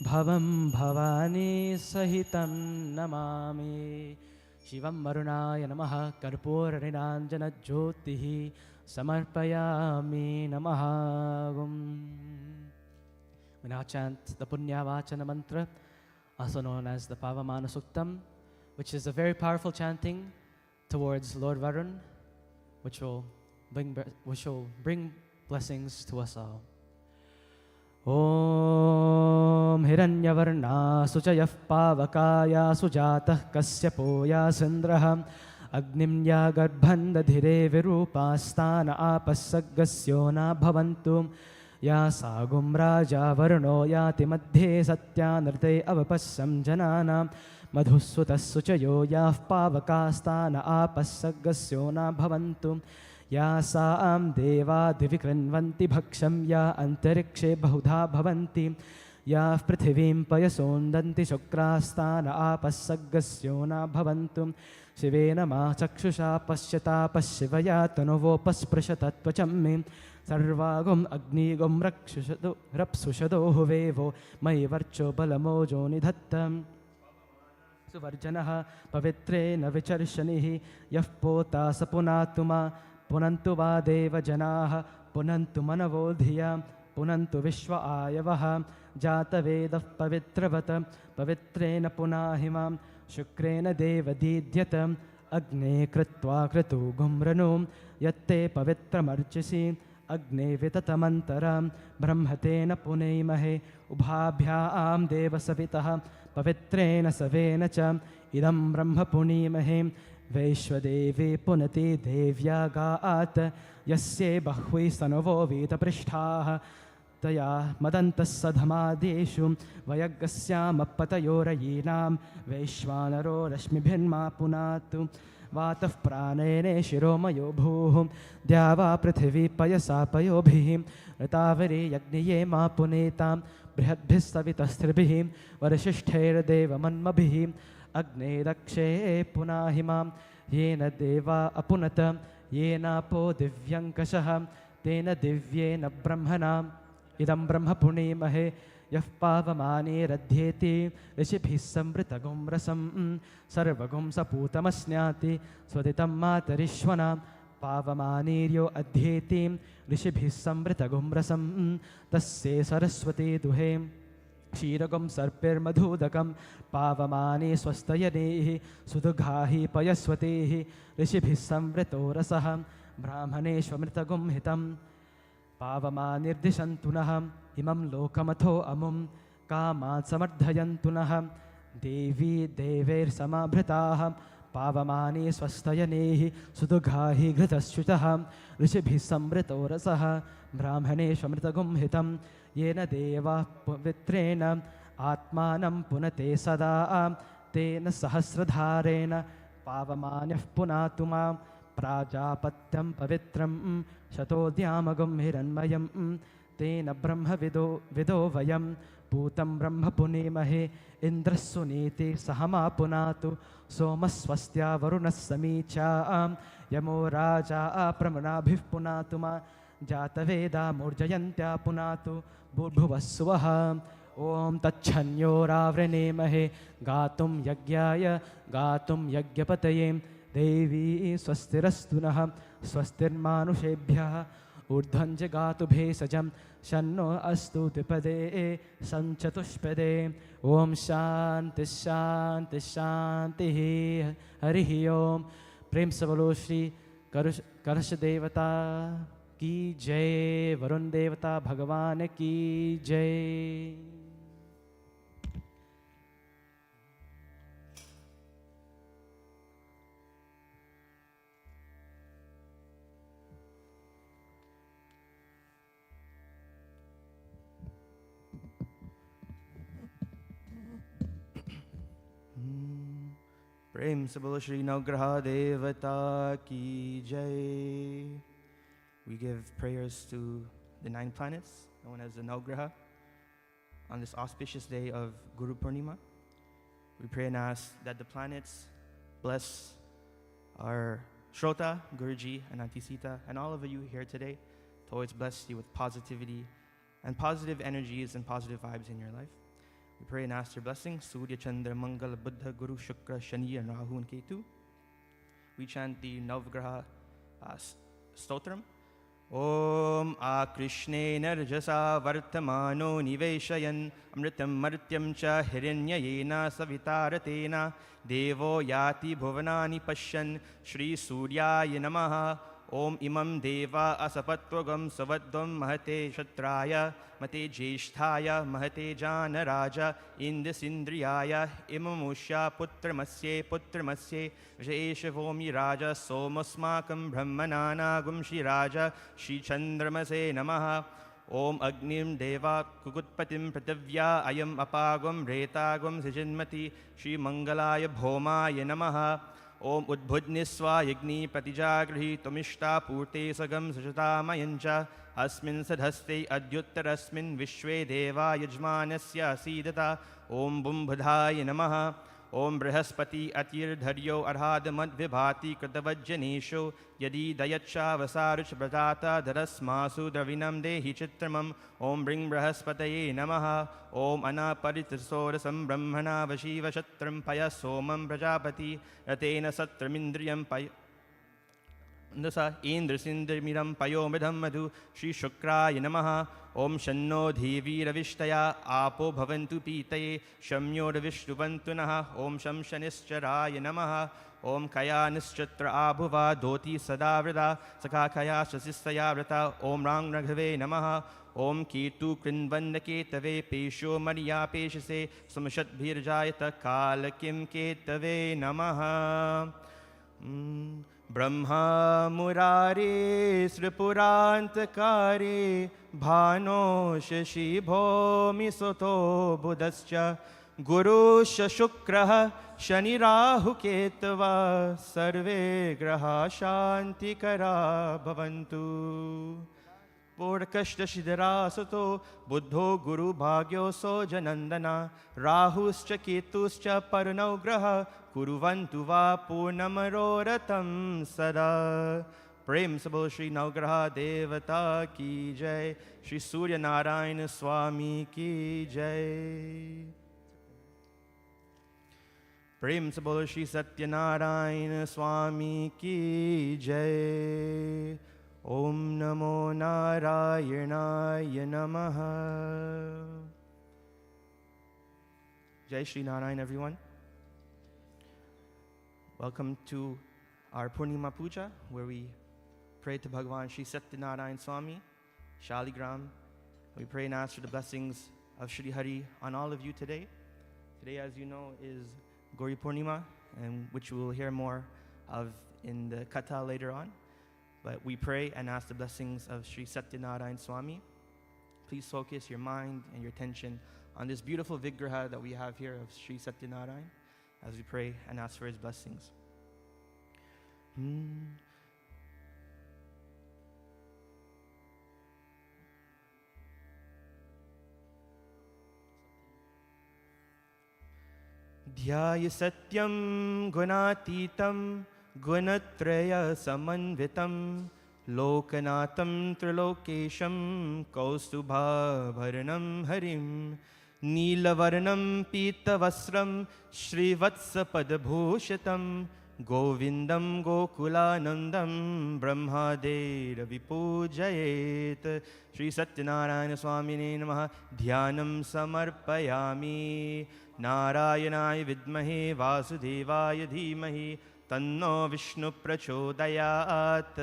भवं भवानी सहितं नमामि। शिवं वरुणाय नमः। कर्पूरनीराञ्जनज्योतिः समर्पयामि नमः। We now chant the Punyavachana mantra, also known as the Pavaman Suktam, which is a very powerful chanting towards Lord Varun, which will bring blessings to us all. Om Hiranyavarna Suchayah Pavakaya Sujatah Kasyapoya Sindraha Agnim Yagarbhanda Dhire Virupastana Apasagasyona Bhavantum Ya Sagum Raja Varno Yati Madhye Satyanarte Avapassam Janana Madhusutas Suchayo Yah Pavakastana Apasagasyona Bhavantum Ya Saam Deva Divikranvanti Bhaksham Ya Antarikshe Bahudha Bhavanti Ya Prithivim Payasondanti Shukrastana Apasagasyona Bhavantum Shivena Ma Chakshusha Pashyata Pashyavaya Tanuvopasprishatattvacham Sarvagum Agnigum Rapsushado Huvevo Mai Varcho Balamojo Nidhattam Suvarjanaha Pavitre Navicharshanihi Yafpota Sapunatuma Punantu Vadeva Janaha Punantu Manavodhiya Punantu Vishwa Ayavaha Jata Veda Pavitravata Pavitrena Punahimam Shukrena Deva Didyatam Agne Kritva Kritu Gumranum Yatte Pavitramarchisi Agne Vitatamantaram Brahmatena Puneimahe Ubhabhyam Deva Savitaha Pavitrena Savena Cham Idam Brahma Punimahe वैश्वदेवी पुनति देव्यागात् यस्ये बह्वी स्तनवो वीतपृष्ठाः तया मदन्तः सधमादेषु वयग्स्यामपतयोरयीनां वैश्वानरो रश्मिभिर्मा पुनातु वातः प्राणेने शिरोमयो भूः द्यावा पृथिवी पयसा पयोभिः ऋतावरे यज्ञये मा पुनेतां बृहद्भिः सवितस्त्रिभिः वरशिष्ठैर्देवमन्मभिः अग्ने दक्षे पुनाहिमां येन देवा अपुनत येनापो दिव्यङ्कषः तेन दिव्येन ब्रह्मणाम् इदं ब्रह्म पुणीमहे यः पावमानेरध्येति ऋषिभिः संवृतगुं रसं सर्वगुं सपूतमस्नाति स्वदितं मातरिश्वनां पावमानीर्यो अध्येति ऋषिभिः संवृतगुं रसं तस्ये सरस्वती दुहे क्षीरगुं सर्पिर्मधूदकं पावमाने स्वस्तयनेः सुदुघाहि पयस्वतेः ऋषिभिः संवृतो रसः ब्राह्मणेष्वमृतगुं हितं पावमानिर्दिशन्तु नः इमं लोकमथो अमुं कामात् समर्थयन्तु नः देवी देवैर्समाभृताः पावमाने स्वस्तयनेः सुदुघाहि घृतश्रुतः ऋषिभिः संवृतो रसः ब्राह्मणेष्वमृतगुं हितं येन देवाः पवित्रेण आत्मानं पुनते सदा तेन सहस्रधारेण पावमान्यः पुनातु मां प्राजापत्यं पवित्रं शतोद्यामगुं हिरण्मयं तेन ब्रह्मविदो वयं पूतं ब्रह्म पुनीमहे इन्द्रः सुनीति सह मा पुनातु सोमस्वस्त्या वरुणः समीचा यमो राजा प्रमणाभिः पुनातु मा जातवेदा मूर्जयन्त्या पुनातु भूर्भुवः सुवः ॐ तच्छन्योरावृणेमहे गातुं यज्ञाय गातुं यज्ञपतये देवी स्वस्तिरस्तु नः स्वस्तिर्मानुषेभ्यः ऊर्ध्वं जगातु भेषजं शन्नो अस्तु द्विपदे सञ्चतुष्पदे ॐ शान्ति शान्ति शान्तिः हरिः ओम। प्रेम से बोलो श्री कलश देवता की जय, वरुण देवता भगवान की जय। प्रेम से बोलो श्री नवग्रह देवता की जय। We give prayers to the 9 planets, known as the Navgraha, on this auspicious day of Guru Purnima. We pray and ask that the planets bless our Shrota, Guruji, and Auntie Sita, and all of you here today, to always bless you with positivity and positive energies and positive vibes in your life. We pray and ask your blessings, Surya, Chandra, Mangala, Buddha, Guru, Shukra, Shani, and Rahu, and Ketu. We chant the Navgraha Stotram. Om Akrishne Narjasa Vartamano Niveshayan Amritam Martyam Cha Hiranyayena Savitaratena Devo Yati Bhuvanani Pashyan Shri Suryaya Namaha. Om Imam Deva Asapatvagam Savadvam Mahate Shatraya Mate Jeshtaya Mahate Jana Raja Indasindriyaya Imamusha Putramasye Vaishavomi Raja Somasmakam Brahmanana Gumshi Raja Shri Chandramase Namaha. Om Agnim Deva Kukutpatim Pratavya Ayam Apagam Retagam Sijinmati Shri Mangalaya Bhomaya Namaha. Om Udbhudniswa Yagni Patijagrahi Tomishta Purte Sagam Sajatamayancha Asmin Sadhaste Adyuttarasmin Vishwe Deva Yajmanasya Sidata. Om Bumbhadhaya Namaha. Om Brihaspati Atir Dharyo Arhadamad Vibhati Kritavajjanesho Yadi Dayatsha Vasaruch Bratata Dharasmasu Dravinam Dehi Chitramam. Om Bring Brihaspataye Namaha. Om Anaparitsorasam Brahmana Vashiva Shatram Paya Somam Prajapati Ratena Satramindriyam Paya Nasa Indrasindrimiram Payomidham Madhu Shri Shukraya Namaha. Om Shanno Devi Ravishtaya Apo Bhavantu Pitaye Shamyo Ravishtuvantu Naha. Om Sham Shanischaraya Namaha. Om Kaya Nischatra Abhuva Doti Sadavrada Saka Kaya Shasistaya Vrata. Om Rang Raghave Namaha. Om Ketu Krinvanda Ketave Pesho Maria Peshase Sumashat Bhirjayata Kalakim Ketave Namaha. Brahma मुरारे श्रीपुरान्तकारे भानो शशि भौमि सुतो बुधश्च गुरुश्च शुक्रः शनिराहुकेतवा सर्वे ग्रहा शान्तिकरा भवन्तु। पूर्णकष्टशिधरासुतो बुद्धो गुरुभाग्योऽसौ जनन्दना राहुश्च केतुश्च पर्णौ ग्रह कुर्वन्तु वा पूर्णमनोरथं सदा। प्रेम से बोल श्री नवग्रह देवता की जय, श्री सूर्य नारायण स्वामी की जय। प्रेम से बोल श्री सत्यनारायण स्वामी की जय। ओम नमो नारायणाय नमः। Jai Shri Narayan, everyone. Welcome to our Purnima Puja, where we pray to Bhagavan Shri Satyanarayan Swami, Shaligram. We pray and ask for the blessings of Shri Hari on all of you today. Today, as you know, is Gauri Purnima, and which we will hear more of in the Katha later on. But we pray and ask the blessings of Shri Satyanarayan Swami. Please focus your mind and your attention on this beautiful Vigraha that we have here of Shri Satyanarayan as we pray and ask for his blessings. Dhyaya Satyam Gunatitam Gunatraya Samanvitam Lokanatam Trilokesham Kaustubha Bharanam Harim Neelavarnam Pitavasram Srivatsa Padabhushatam Govindam Gokulanandam Brahmadev Vipujayet. Shri Satyanarayana Swamine Namaha. Dhyanam Samarpayami. Narayanaya Vidmahe Vasudevaya Dhimahi Tanno Vishnu Prachodayat.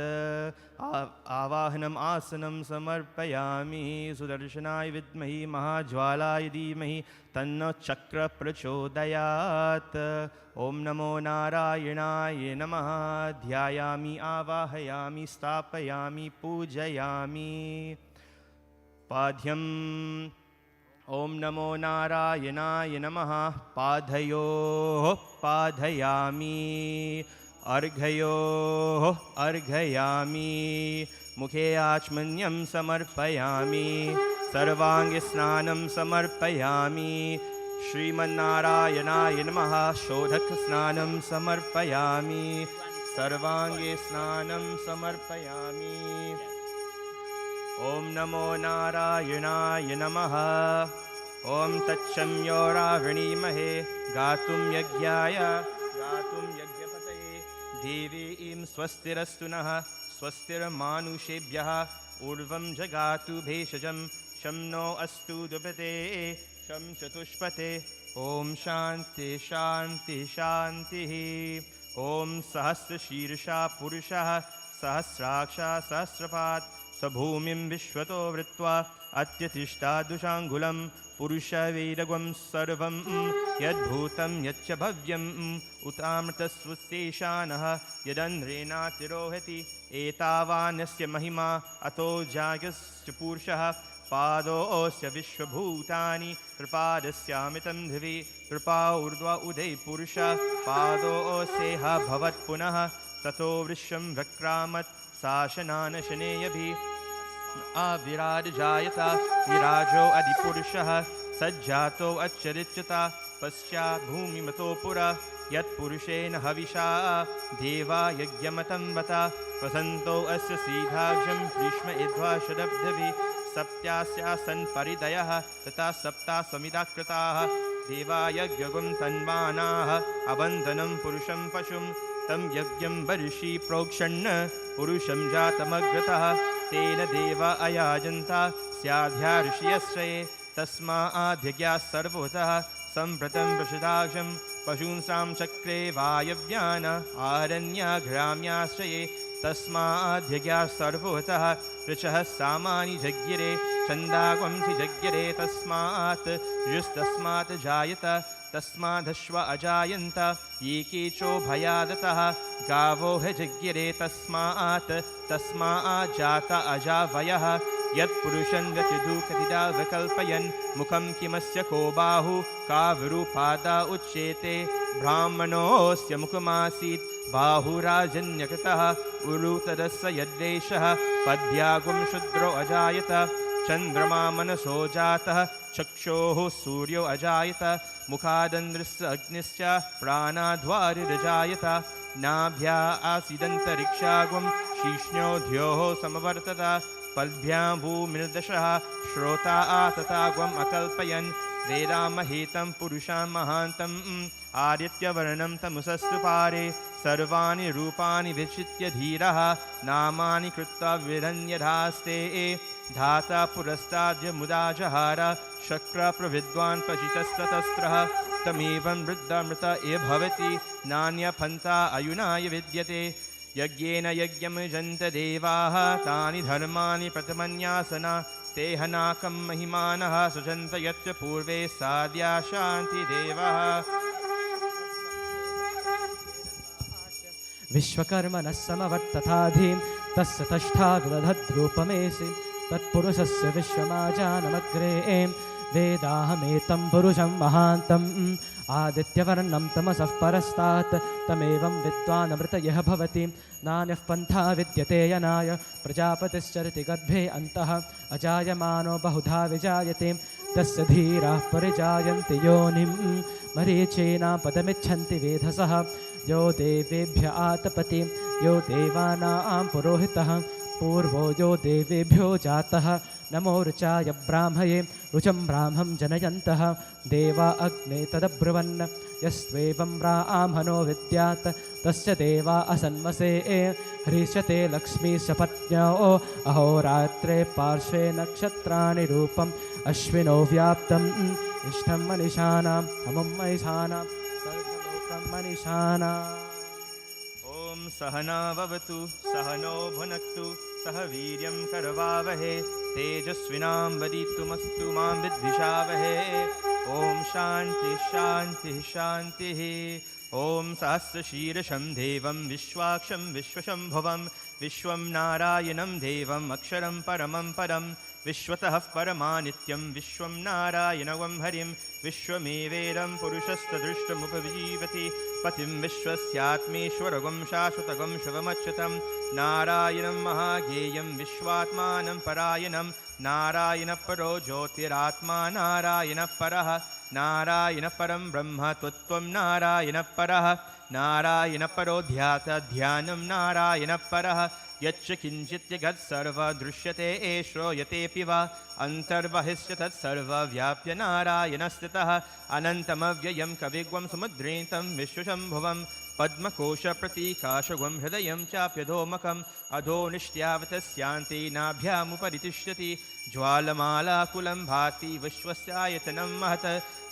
Avahanam Asanam Samarpayami. Sudarshanaya Vidmahi Mahajwalaya Dhimahi Tanno Chakra Prachodayat. Om Namo Narayanaya Namaha. Dhyayami Avahayami Stapayami Pujayami. Padhyam. Om Namo Narayanaya Namaha. Padhayo Padhayami. Arghayo Arghayami. Mukhe Achmanyam Samarpayami. Sarvangi Snanam Samarpayami. Srimannarayanaya Namaha. Shodhak Snanam Samarpayami. Sarvangi Snanam Samarpayami. Om Namo Narayanaya Namaha. Om Tachamyo Ravanimahe Gatum Yagyaya Gatum Yagyapataye Devi Im Swastirastunaha Swastir Manushebhyaha Urvam Jagatu Bheshajam Shamno Astu Dupate Sham Chatushpate. Om Shanti Shanti Shanti. Om Sahasra Shirsha Purusha Sahasraksha Sahasrapat Sabhumim Vishwato Vritva Atyatishta Dushangulam Purusha Vedagvam Sarvam Yadbhutam Yatcha Bhavyam Utamrta Swaseshanaha Yadanrena Tirohati Etavanasya Mahima Ato Jagasya Purushaha Pado Osya Vishwabhutani Tripadasya Dhivi Tripa Urdva Uday Purusha Pado Oseha Bhavat Punaha Tato Vrisham Vakramat Sashanana Shaneyabhi Avirad Jayata Virajo Adipurushaha Sajjato Acharichata Pascha Bhumi Matopura Yat Purushena Havisha Deva Yagyamatam Vata Prasanto Asya Siddhajam Krishma Idva Shadabdhavi Saptyasya San Paridayaha Tata Sapta Samidakrataha Deva Yagyagum Tanmanaha Abandhanam Purusham Pashum Tam Yagyam Barishi Prokshanna Purusham Jatamagrataha Tena Deva Ayajanta Syadhya Rishiyasraye Tasma Adhyagya Sarvotah Sampratam Prashadaksham Pashunsam Chakre Vayavyana Aranya Gramyasraye Tasma Adhyagya Sarvotah Richah Samani Jagyare Chandagvamsi Jagyare Tasmat Justasmat Jayata तस्मादश्व अजायन्त ये केचो भयादतः गावो ह जज्ञिरे तस्मात् जाता अजावयः यत्पुरुषं व्यतिदुःखतिदा विकल्पयन् मुखं किमस्य को बाहु का विरूपादा उच्येते ब्राह्मणोऽस्य मुखमासीत् बाहुराजन्यकृतः उरुतरस्य यद्वेषः पद्भ्यागुं शूद्रो अजायत चन्द्रमा मनसो जातः चक्षोः सूर्यो अजायत मुखादन्द्रस्य अग्निश्च प्राणाद्वारिरजायत नाभ्या आसीदन्तरिक्षागुं शीर्ष्ण्योऽध्योः समवर्तत पद्भ्यां भूमिर्दशः श्रोता आतताग्वम् अकल्पयन् वेदामहेतं पुरुषां महान्तम् आदित्यवर्णं तमुसस्तु पारे सर्वाणि रूपाणि विचित्य धीरः नामानि कृत्वा विरन्यधास्ते धाता पुरस्ताद्य मुदा जहार शक्र प्रविद्वान् पचितस्ततस्त्रः तमेवं वृद्धमृत ए भवति नान्यपन्था अयुनाय विद्यते यज्ञेन यज्ञं यजन्त देवाः तानि धर्माणि प्रथमन्यासना ते हनाकं महिमानः सृजन्त यत्र पूर्वे साद्या शान्तिदेवः विश्वकर्मणः समवर्तथाधीं तस्य तष्ठागदधद्रूपमेसि तत्पुरुषस्य विश्वमाजानमग्रे वेदाहमेतं पुरुषं महान्तम् आदित्यवर्णं तमसः परस्तात् तमेवं विद्वानमृत यः भवति नान्यः पन्था विद्यते यनाय प्रजापतिश्चरति गर्भे अन्तः अजायमानो बहुधा विजायते तस्य धीराः परिजायन्ति योनिं मरीचीनां पदमिच्छन्ति वेधसः यो देवेभ्य आतपति यो देवानां पुरोहितः पूर्वो यो देवेभ्यो जातः नमो ऋचाय ब्राह्मये ऋचं ब्राह्मं जनयन्तः देवा अग्ने तदब्रुवन् यस्त्वेवं ब्राह्मणो विद्यात् तस्य देवा असन्मसे ह्रीष्यते लक्ष्मीश्च पत्न्यो अहोरात्रे पार्श्वे नक्षत्राणि रूपम् अश्विनो व्याप्तम् इष्टं मनीषाणाम् अमुं महिषाणां सर्वलोकं मनीषाणाम् ॐ सहना भवतु सहनो भुनक्तु सह वीर्यं करवावहे तेजस्विनां वदितुमस्तु मां विद्विषावहे ॐ शान्तिः शान्तिः शान्तिः ॐ सहस्रशीर्षं देवं विश्वाक्षं विश्वशम्भुवं विश्वं नारायणं देवम् अक्षरं परमं पदं विश्वतः परमानित्यं विश्वं नारायणं हरिं विश्वमेवेदं पुरुषस्तदृष्टमुपजीवति पतिं विश्वस्यात्मेश्वरगं शाश्वतगं शिवमच्युतं नारायणं महागेयं विश्वात्मानं परायणं नारायणपरो ज्योतिरात्मा नारायणपरः नारायणपरं ब्रह्म त्वं नारायणपरः नारायणपरो ध्यानं नारायणपरः यच्च किञ्चित् जगत्सर्वदृश्यते श्रूयतेऽपि वा अन्तर्बहिश्च तत्सर्वव्याप्य नारायणस्थितः अनन्तमव्ययं कविग्वं समुद्रेन्तं विश्वशम्भुवं पद्मकोशप्रतीकाशगुं हृदयं चाप्यधोमकम् अधो निष्ट्यावतस्यान्ते नाभ्यामुपरि तिष्ठति ज्वालमालाकुलं भाति विश्वस्यायतनं महत्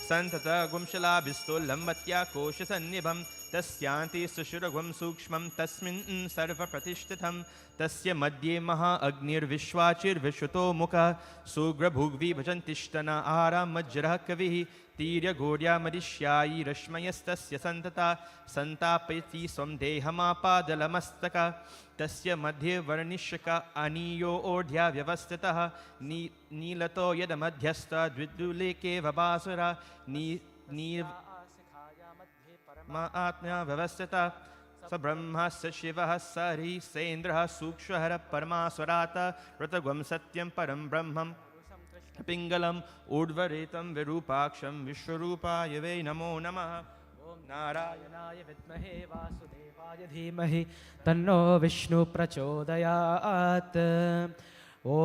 सन्ततगुंशलाभिस्तोल्लम्बत्या कोशसन्निभं तस्यान्ते सुशिरगुं सूक्ष्मं तस्मिन् सर्वप्रतिष्ठितं तस्य मध्ये महा अग्निर्विश्वाचिर्विश्वतो मुखः सुग्रभुग्वि भजन्तिष्ठन आरामज्रः कविः तीर्यगौर्यामरिष्यायि रश्मयस्तस्य सन्तता सन्तापयति स्वं देहमापादलमस्तक तस्य मध्ये वर्णिष्यक अनीयो ओढ्या व्यवस्थितः नीलतो यदमध्यस्थ द्विदुलेके वबासुरा आत्मा व्यवस्थितः स ब्रह्मा स शिवः स हरिसेन्द्रः सूक्ष्महरः परमास्वरात् ऋतगुं सत्यं परं ब्रह्मं पिङ्गलम् ऊर्ध्वरेतं विरूपाक्षं विश्वरूपाय वै नमो नमः ॐ नारायणाय विद्महे वासुदेवाय धीमहि तन्नो विष्णु प्रचोदयात् ॐ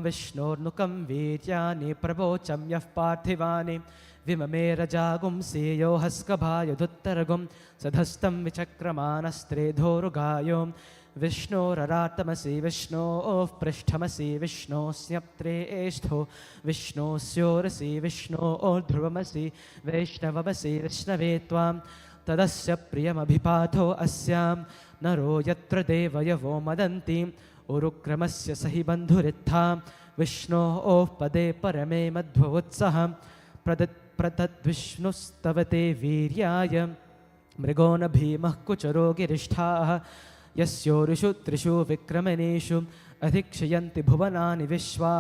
विष्णोर्नुकं वीर्याणि प्रवोचं यः पार्थिवानि विममे रजागुंसि यो हस्कभायुधुत्तरगुं सधस्तं विचक्रमानस्त्रेधोरुगायो विष्णोररातमसि विष्णोः पृष्ठमसि विष्णोस्न्यप्त्रेष्ठो विष्णोस्योरसि विष्णोर्ध्रुवमसि वैष्णवमसि विष्णवे त्वां तदस्य प्रियमभिपाथो अस्यां नरो यत्र देवयवो मदन्ति उरुक्रमस्य सहि बन्धुरित्थां विष्णोः पदे परमे मध्वोत्सहं प्रतद्विष्णुस्तवते वीर्याय मृगो न भीमः कुचरो गिरिष्ठाः यस्योरुषु त्रिषु विक्रमणेषु अधिक्षयन्ति भुवनानि विश्वा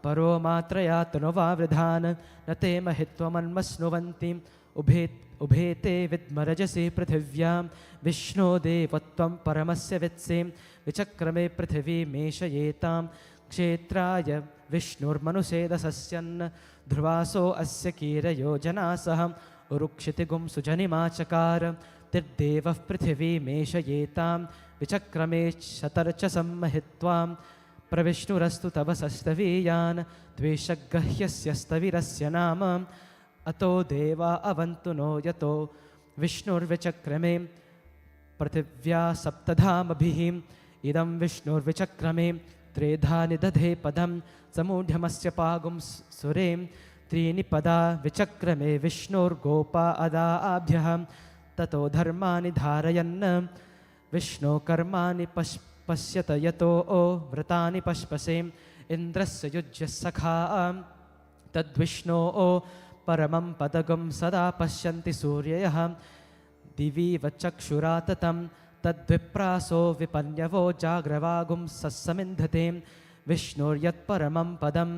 परो मात्रया तनुवावृधान् न ते महित्वमन्मस्नुवन्ति उभे ते विद्मरजसि पृथिव्यां विष्णो देवत्वं परमस्य वित्से विचक्रमे पृथिवीमेषयेतां क्षेत्राय विष्णुर्मनुषेदसस्यन् ध्रुवासो अस्य कीरयो जनासः उरुक्षितिगुं सुजनिमाचकार तिर्देवः पृथिवीमेषयेतां विचक्रमे शतर्चसं महित्वां प्रविष्णुरस्तु तव सस्तवीयान् द्वेषग्रह्यस्य स्तविरस्य नाम अतो देवा अवन्तु नो यतो विष्णुर्विचक्रमे पृथिव्या सप्तधामभिः इदं विष्णुर्विचक्रमे त्रेधा निदधे पदं समूढ्यमस्य पागुं सुरे त्रीणि पदा विचक्रमे विष्णुर्गोपा अदाभ्यः ततो धर्माणि धारयन् विष्णो कर्माणि पश्यत यतो व्रतानि पश्पसे इन्द्रस्य युज्यः सखा तद्विष्णो परमं पदगं सदा पश्यन्ति सूर्यः दिवीव चक्षुराततं तद्विप्रासो विपन्यवो जाग्रवागुं सस्समिन्धते विष्णुर्यत्परमं पदं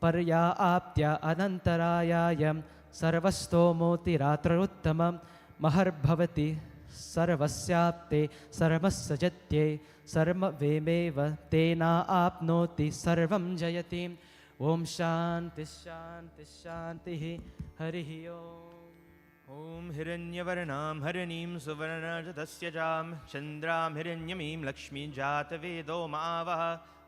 पर्याप्त्य अनन्तरायाय सर्वस्तोमोतिरात्ररुत्तमं महर्भवति सर्वस्याप्ते सर्वस्सजत्ये सर्वमेव तेनाप्नोति सर्वं जयति ओम शांति शांति शांति हरिः ओम हिरण्यवर्णां हरिणीं सुवर्णरजतस्य जां चन्द्रां हिरण्यमीं लक्ष्मीं जातवेदो मावः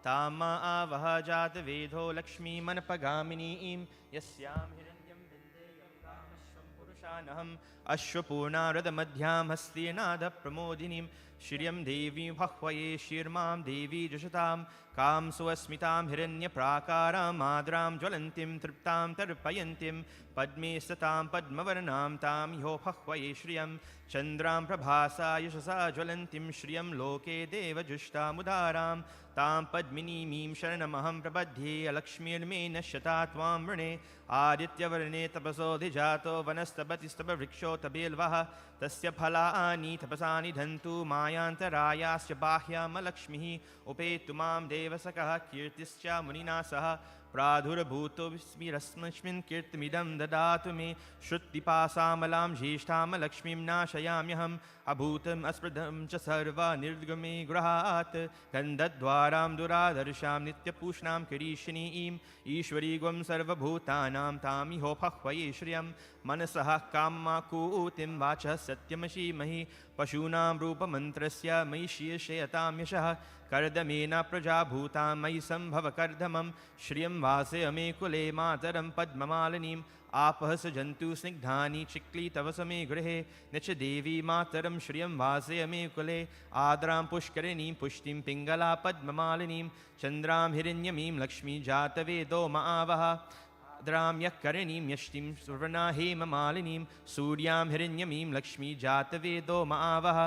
तां मा आवह जातवेदो लक्ष्मीमनपगामिनीं यस्यां हिरण्यं विन्देयं कामश्वं पुरुषानहम् अश्वपूर्णारदमध्यां हस्तीनादप्रमोदिनीं श्रियं देवीं बह्वये शीर्मां देवी जुषतां कां सुस्मितां हिरण्यप्राकारां माद्रां ज्वलन्तीं तृप्तां तर्पयन्तीं पद्मे सतां पद्मवर्णां तां ह्यो बह्वये श्रियं चन्द्रां प्रभासा यशसा ज्वलन्तीं श्रियं लोके देवजुष्टामुदारां तां पद्मिनीमीं शरणमहं प्रपद्ये अलक्ष्मीर्मे नश्यता त्वां वृणे आदित्यवर्णे तपसोऽधिजातो वनस्तपतिस्तपवृक्षोतबेल्वः तस्य फलानि तपसा निधन्तु मायान्तरायास्य बाह्यामलक्ष्मीः उपेतु मां देवसकः कीर्तिश्च मुनिना सह प्रादुर्भूतोऽस्मिरस्मस्मिन् कीर्तिमिदं ददातु मे श्रुतिपासामलां ज्येष्ठामलक्ष्मीं नाशयाम्यहम् अभूतम् अस्पृधं च सर्वनिर्गमे गृहात् गन्धद्वारां दुरादर्शां नित्यपूष्णां किरीशिनीं ईश्वरीगुं सर्वभूतानां तामिहो बह्वये श्रियं मनसः कामाकूतिं वाचः सत्यमशीमहि पशूनां रूपमन्त्रस्य मयि शीर्षयतां यशः कर्दमेन प्रजाभूतां मयि सम्भव कर्दमं श्रियं वासय मे कुले मातरं पद्ममालिनीम् आपः सजन्तु स्निग्धानि चिक्ली तव समे गृहे न च देवी मातरं श्रियं वासय मे कुले आद्रां पुष्करिणीं पुष्टिं पिङ्गला पद्ममालिनीं चन्द्रां हिरण्यमीं लक्ष्मी जातवेदो मावः आद्रां यःकरिणीं यष्टिं सुवर्णा हेममालिनीं सूर्यां हिरण्यमीं लक्ष्मी जातवेदो मावः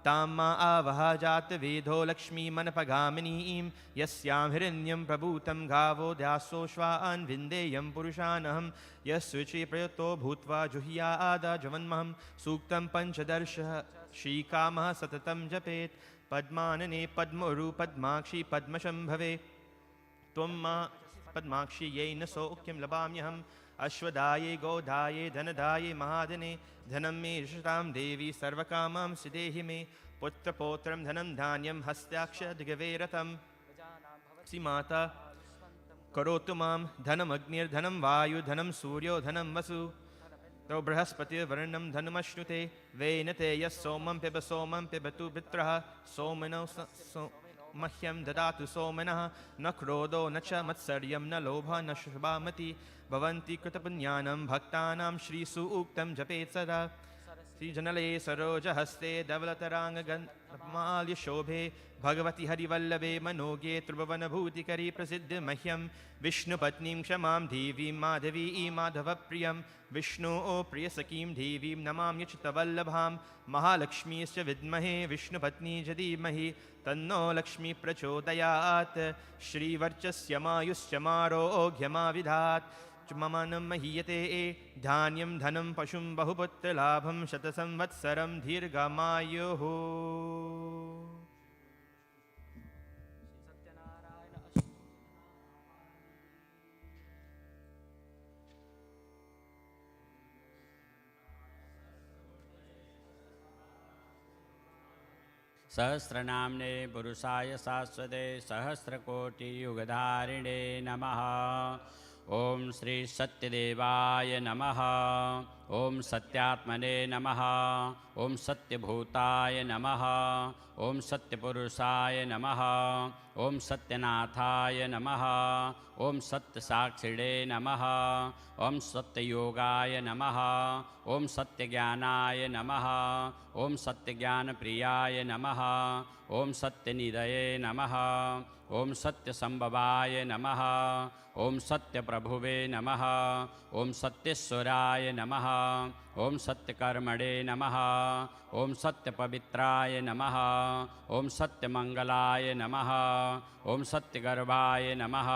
तां मा आवह जातवेदो लक्ष्मीमनपगामिनीं यस्यां हिरण्यं प्रभूतं गावो दासोऽश्वान् विन्देयं पुरुषानहं यस्विचे प्रयतो भूत्वा जुह्यादाजवन्महं सूक्तं पञ्चदर्शः श्रीकामः सततं जपेत् पद्मानने पद्मोरु पद्माक्षी पद्मशम्भवे त्वं मा पद्माक्षी यै न सौख्यं लभाम्यहम् अश्वदाये गोदाये धनदाये महाधने धनं मे यशतां देवी सर्वकामां सिदेहि मे पुत्रपौत्रं धनं धान्यं हस्ताक्षदिगवे रतं माता करोतु मां धनमग्निर्धनं वायु धनं सूर्यो धनं वसु तौ बृहस्पतिर्वर्णं धनमश्नुते वेनते यः सोमं पिबतु पित्रः सोमनौ मह्यं ददातु सोमनः न क्रोधो न च मत्सर्यं न लोभः न शुभामति भवन्ति कृतपुण्यानां भक्तानां श्रीसूक्तं जपेत् सदा श्रीजनले सरोजहस्ते धवलतराङ्गमाल्यशोभे भगवति हरिवल्लभे मनोगे त्रिभुवनभूतिकरी प्रसिद्धि मह्यं विष्णुपत्नीं क्षमां देवीं माधवी माधवप्रियं विष्णोः प्रियसखीं देवीं नमाम्यच्युतवल्लभां महालक्ष्मीश्च विद्महे विष्णुपत्नी च धीमहि तन्नो लक्ष्मी प्रचोदयात् श्रीवर्चस्य मायुश्च मारोग्यमाविधात् ममनं महीयते धान्यं धनं पशुं बहुपुत्रलाभं शतसंवत्सरं दीर्घमायुः। सहस्रनाम्ने पुरुषाय शाश्वते सहस्रकोटियुगधारिणे नमः। ओम श्री सत्यदेवाय नमः। ओम सत्यात्मने नमः। ओम सत्यभूताय नमः। ओम सत्यपुरुषाय नमः। ओम सत्यनाथाय नमः। ओम सत्यसाक्षिणे नमः। ओम सत्ययोगाय नमः। ओम सत्यज्ञानाय नमः। ओम सत्यज्ञानप्रियाय नमः। ओम सत्यनिधये नमः। ओम सत्यसंभवाय नमः। ओम सत्यप्रभुवे नमः। ओम सत्येश्वराय नमः। ओम सत्यकर्मणे नमः। ओम सत्यपवित्राय नमः। ओम सत्यमंगलाय नमः। ओम सत्यगर्भाय नमः।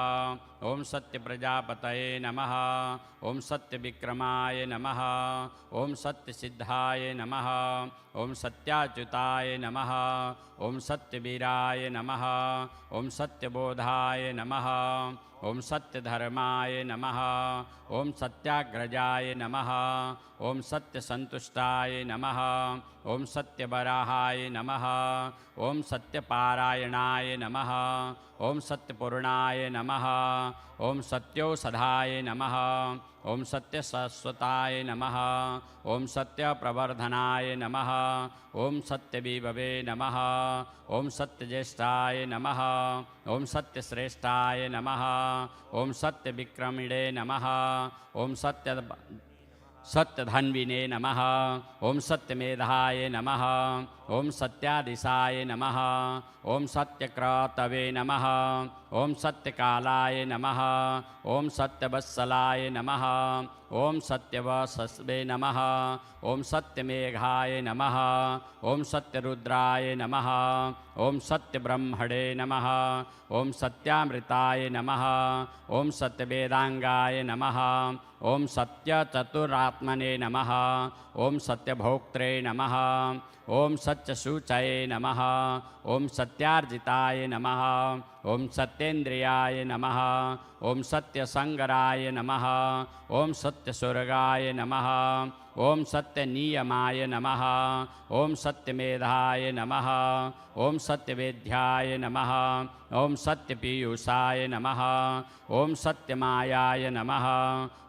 ओम सत्यप्रजापतये नमः। ओम सत्यविक्रमाय नमः। ओम सत्यसिद्धाय नमः। ओम सत्याच्युताय नमः। ओम सत्यवीराय नमः। ओम सत्यबोधाय नमः। ओम सत्यधर्माय नमः। ओम सत्याग्रजाय नमः। ओम सत्यसंतुष्टाय नमः। ओम सत्यवराहाय नमः। ओम सत्यपारायणाय नमः। ओम सत्यपूर्णाय नमः। ओम सत्योषधाय नमः। ओम सत्यशाश्वताय नमः। ओम सत्यप्रवर्धनाय नमः। ओम सत्यविभवे नमः। ओम सत्यज्येष्ठाय नमः। ओम सत्यश्रेष्ठाय नमः। ओम सत्यविक्रमिणे नमः। ओम सत्यधन्विने नमः। ओम सत्यमेधाय नमः। ओम सत्यादिशाय नमः। ओम सत्यक्रतवे नमः। ओम सत्यकालाय नमः। ओम सत्यवत्सलाय नमः। ओम सत्यवसवे नमः। ओम सत्यमेघाय नमः। ओम सत्यरुद्राय नमः। ओम सत्यब्रह्मणे नमः। ओम सत्यामृताय नमः। ओम सत्यवेदांगाय नमः। ओम सत्यचतुरात्मने नमः। ओम सत्यभोक्त्रे नमः। ओम सत्यशुचये नमः। ओम सत्यार्जिताय नमः। ओम सत्येन्द्रियाय नमः। ओम सत्यसंगराय नमः। ओम सत्यस्वर्गाय नमः। ओम सत्यनियमाय नमः। ओम सत्यमेधाय नमः। ओम सत्यवेद्याय नमः। ओम सत्यपीयूषाय नमः। ओम सत्यमायाय नमः।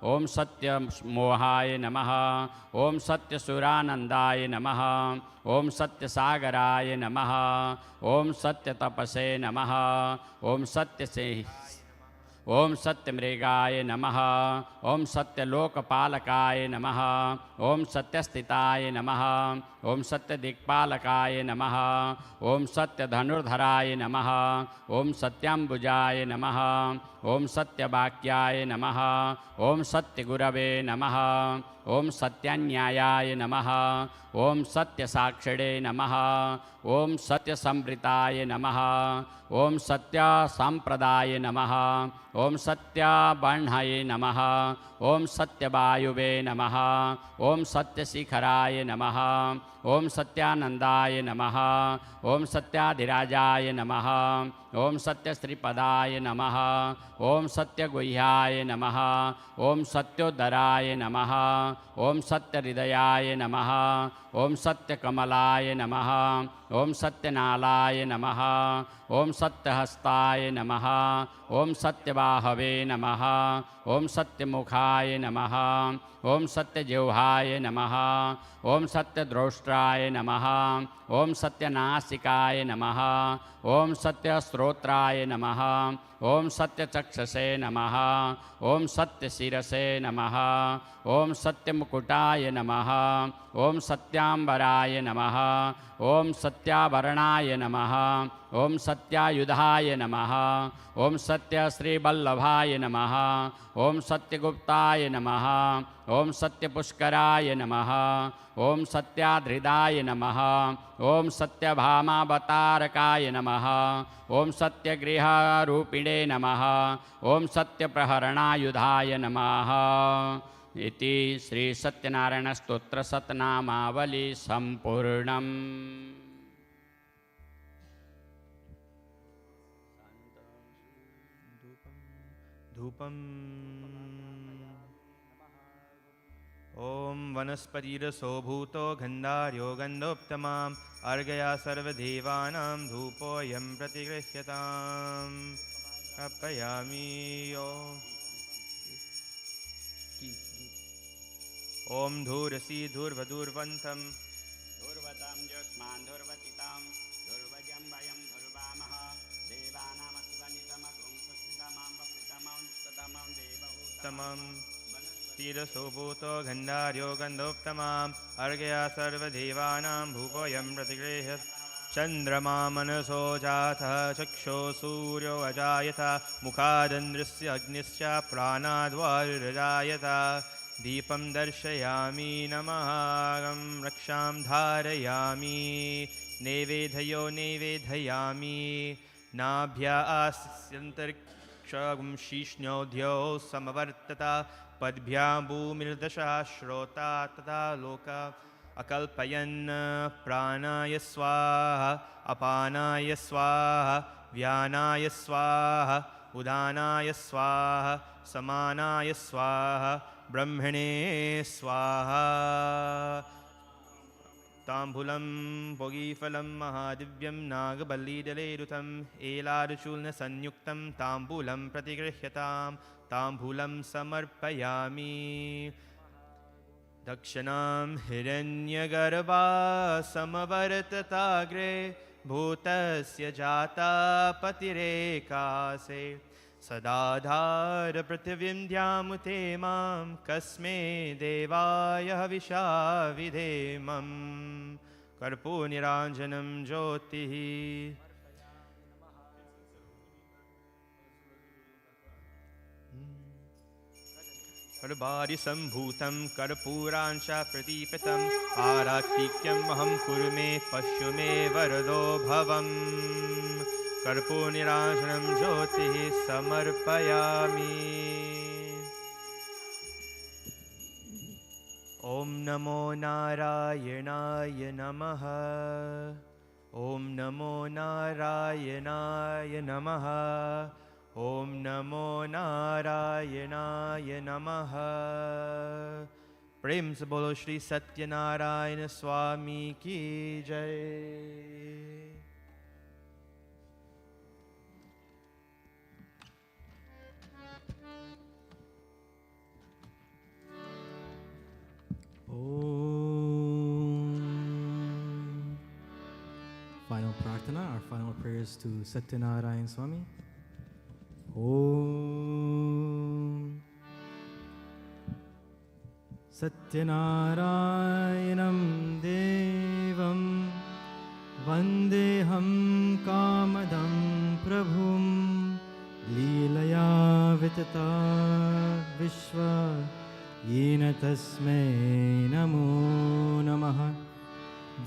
ओम सत्यमोहाय नमः। ओम सत्यसुरानंदाय नमः। ओम सत्यसागराय नमः। ओम सत्यतपसे नमः। ओम सत्यसे ओम सत्यमृगाय नमः। ओम सत्यलोकपालकाय नमः। ओम सत्यस्थिताय नमः। ओम सत्यदिक्पालकाय नमः। ओम सत्यधनुर्धराय नमः। ओम सत्याम्बुजाय नमः। ओम सत्यवाक्याय नमः। ओम सत्यगुरवे नमः। ओम सत्यान्यायाय नमः। ओम सत्यसाक्षिणे नमः। ओम सत्यसंवृताय नमः। ओम सत्यसंप्रदाय नमः। ओम सत्यबर्हये नमः। ओम सत्यवायुवे नमः। ओम सत्यशिखराय नमः। ओम सत्यानंदाय नमः। ओम सत्याधिराजाय नमः। ओम सत्यश्रीपदाय नमः। ओम सत्यगुह्याय नमः। ओम सत्योदराय नमः। ओम सत्यहृदयाय नमः। ओम सत्यकमलाय नमः। ओम सत्यनालाय नमः। ओम सत्यहस्ताय नमः। ओम सत्यबाहवे नमः। ओम सत्यमुखाय नमः। ओम सत्यजिह्वाय नमः। ओम सत्यद्रष्टाय नमः। ओम सत्यनासिकाय नमः। ओम सत्यश्रोत्राय नमः। ओम सत्यचक्षसे नमः। ओम सत्यशिरसे नमः। ओम सत्यमुकुटाय नमः। ओम सत्य सत्यांबराय नमः ओम सत्याभरणाय नमः ओम सत्यायुधाय नमः ओम सत्यश्रीवल्लभाय नमः ओम सत्यगुप्ताय नमः ओम सत्यपुष्कराय नमः ओम सत्याधृदाय नमः ओम सत्यभामावतारकाय नमः ओम सत्यगृहरूपिणे नमः ओम सत्यप्रहरणायुधाय नमः इति श्री सत्यनारायण स्तोत्र सतनामावली संपूर्णम्। धूपम ओम वनस्पतिरसोभूतो गंधार्यो गंधोत्तमाम् अर्घया सर्वदेवानां धूपोऽयं प्रतिगृह्यताम्। अर्पयामि ओम धूरसी धूर्वधूर्वन्तं धूर्वतां ज्योत्स्मान् धूर्वतितां धूर्वजं वयं धूर्वामः देवानामस्वनितमगुं सुस्मितमां वपितमां सतमां देवहूतमं तीरसोभूतो गन्धार्यो गन्धोत्तमाम् अर्घया सर्वदेवानां भूपोऽयं प्रतिगृह्य चन्द्रमा मनसो जातः चक्षो सूर्यो अजायत मुखादिन्द्रस्य अग्निश्च प्राणाद्वायुरजायत दीपं दर्शयामि नमः रक्षां धारयामि नैवेद्यो नैवेदयामि नाभ्यास्यन्तरिक्षं शीष्णोद्यो समवर्तत पद्भ्यां भूमिर्दशः श्रोता तथा लोक अकल्पयन् प्राणाय स्वाहा अपानाय स्वाहा व्यानाय स्वाहा उदानाय स्वाहा समानाय स्वाहा ब्रह्मणे स्वाहा। ताम्बूलं भोगीफलं महादिव्यं नागबल्लीदलेरुतम् एलारुचूर्णसंयुक्तं ताम्बूलं प्रतिगृह्यताम्। ताम्बूलं समर्पयामि दक्षिणां हिरण्यगर्भा समवर्तताग्रे भूतस्य जाता पतिरेकासे सदाधार पृथिवीं ध्यामुते मां कस्मै देवाय हविषा विधेमं कर्पूरनीराजनं ज्योतिः कर्बारिसम्भूतं कर्पूराञ्च प्रदीपितम् आरात्तिक्यम् अहं कुरु मे पश्य मे वरदो भवम् कर्पूरनीराजनं ज्योतिः समर्पयामि। ॐ नमो नारायणाय नमः ॐ नमो नारायणाय नमः ॐ नमो नारायणाय नमः। प्रेम से बोलो श्री सत्यनारायण स्वामी की जय। Final prarthana, our final prayers to Satyanarayan Swami. Om Satyanarayanam Devam Vandeham Kamadam Prabhum Leelaya Vitata Vishwa Yena Tasmai Namo Namaha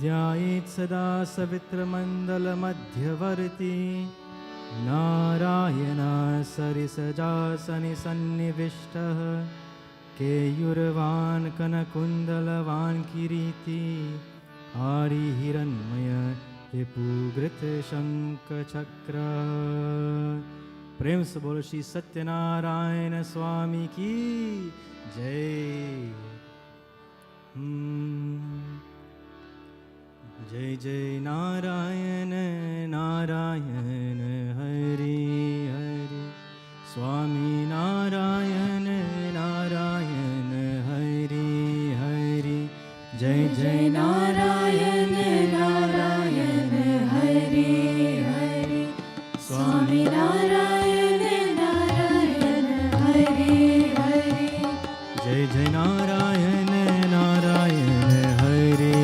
ध्यायेत् सदा सवित्रमण्डलमध्यवर्ती नारायणः सरिसजासनि सन्निविष्टः केयूरवान् कनकुण्डलवान् किरीटी हरिहिरण्मय विपुगृतशङ्खचक्र। प्रेम से बोलो श्री सत्यनारायण स्वामी की जय। जय जय नारायण नारायण हरि हरि स्वामी नारायण नारायण हरि हरि जय जय नारायण नारायण हरि हरि स्वामी नारायण नारायण हरि हरि जय जय नारायण नारायण हरि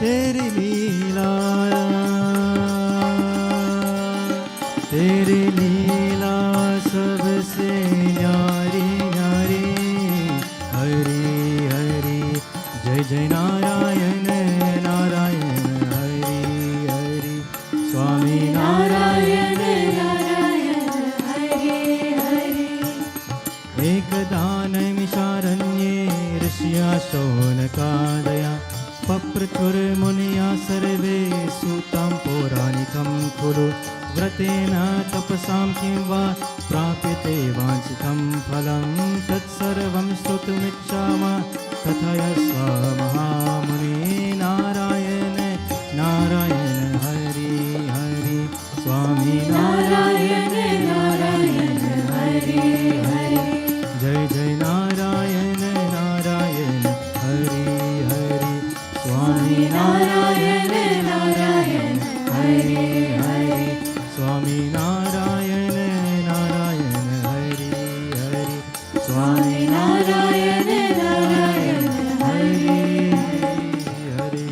तेरी लीला तेरी लीला सबसे न्यारी न्यारी हरि हरि जय जय नारायण नारायण हरि हरि स्वामी नारायण नारायण हरि हरि एकदा नैमिषारण्ये ऋषिया शौनकादया पप्रचुर्मुनिया सर्वे सूतां पौराणिकं कुरु व्रतेन तपसां किं वा प्राप्यते वाञ्छितं फलं तत्सर्वं श्रोतुमिच्छामः कथयस्व महामुने नारायण नारायण हरि हरि स्वामी नारायण नारायण हरि हरि जय जय नारायण नारायण हरि हरि स्वामी नारायण नारायण हरि हरि स्वामी नारायण नारायण हरि हरि स्वामी नारायण नारायण हरि हरि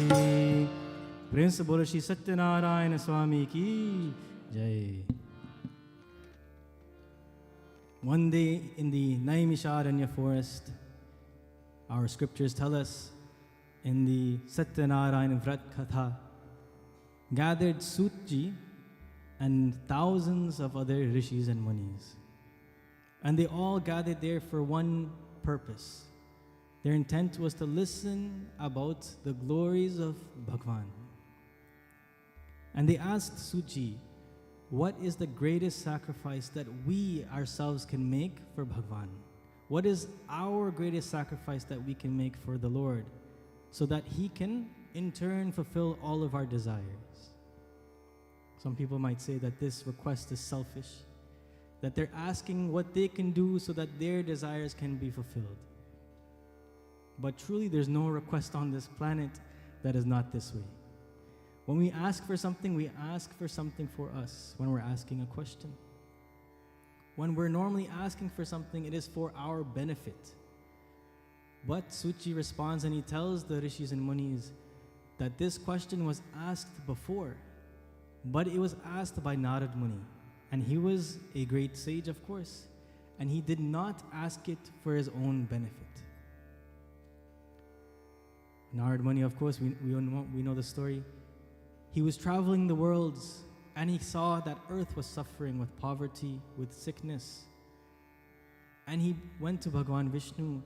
प्रेम से बोलो श्री सत्यनारायण स्वामी की जय. One day in the Naimisharanya forest, our scriptures tell us in the Satyanarayana Vrat Katha, gathered Sutji and thousands of other rishis and munis. And they all gathered there for one purpose. Their intent was to listen about the glories of Bhagwan. And they asked Sutji, what is the greatest sacrifice that we ourselves can make for Bhagwan? What is our greatest sacrifice that we can make for the Lord so that He can in turn fulfill all of our desires? Some people might say that this request is selfish, that they're asking what they can do so that their desires can be fulfilled. But truly, there's no request on this planet that is not this way. When we ask for something, we ask for something for us when we're asking a question. When we're normally asking for something, it is for our benefit. But Suchi responds and he tells the rishis and munis that this question was asked before, but it was asked by Narad Muni. And he was a great sage, of course, and he did not ask it for his own benefit. Narad Muni, of course, we know the story. He was traveling the worlds and he saw that earth was suffering with poverty, with sickness. And he went to Bhagwan Vishnu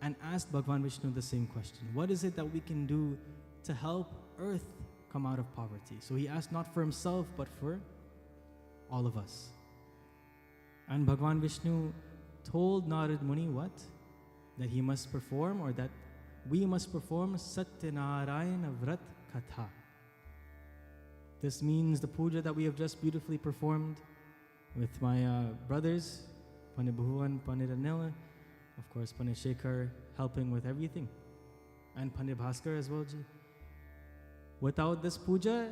and asked Bhagwan Vishnu the same question. What is it that we can do to help earth come out of poverty? So he asked not for himself, but for all of us. And Bhagwan Vishnu told Narad Muni what? That he must perform, or that we must perform Satyanarayana Vrat Katha. This means the puja that we have just beautifully performed with my brothers, Pandit Bhuvan, Pandit Anil, of course Pandit Shekhar helping with everything, and Pandit Bhaskar as well, Ji. Without this puja,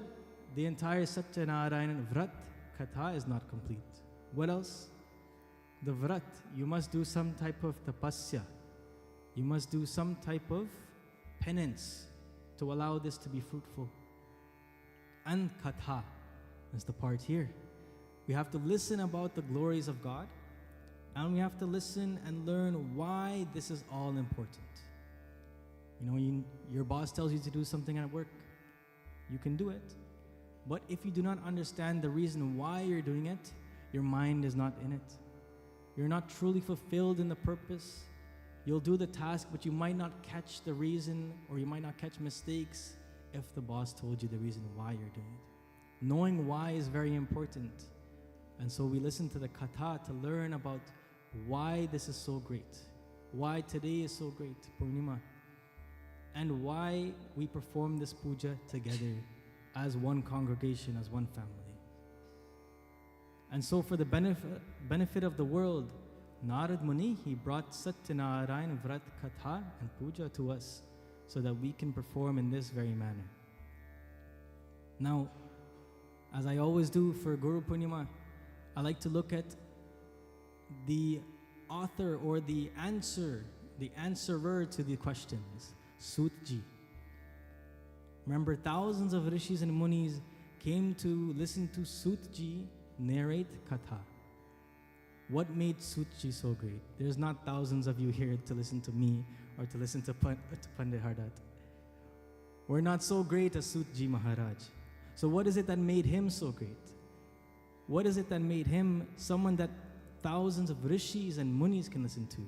the entire Satyanarayana Vrat Katha is not complete. What else? The Vrat, you must do some type of tapasya. You must do some type of penance to allow this to be fruitful. And Katha is the part here. We have to listen about the glories of God, and we have to listen and learn why this is all important. You know, your boss tells you to do something at work. You can do it. But if you do not understand the reason why you're doing it, your mind is not in it. You're not truly fulfilled in the purpose. You'll do the task, but you might not catch the reason, or you might not catch mistakes if the boss told you the reason why you're doing it. Knowing why is very important. And so we listen to the katha to learn about why this is so great, why today is so great, Purnima, and why we perform this puja together as one congregation, as one family. And so for the benefit of the world, Narad Muni, he brought Satyanarayana Vrat Katha and Puja to us so that we can perform in this very manner. Now, as I always do for Guru Purnima, I like to look at the author or the answerer to the questions, Sutji. Remember, thousands of rishis and munis came to listen to Sutji narrate Katha. What made Sutji so great? There's not thousands of you here to listen to me or to listen to Pandit Hardat. We're not so great as Sutji Maharaj. So what is it that made him so great? What is it that made him someone that thousands of rishis and munis can listen to?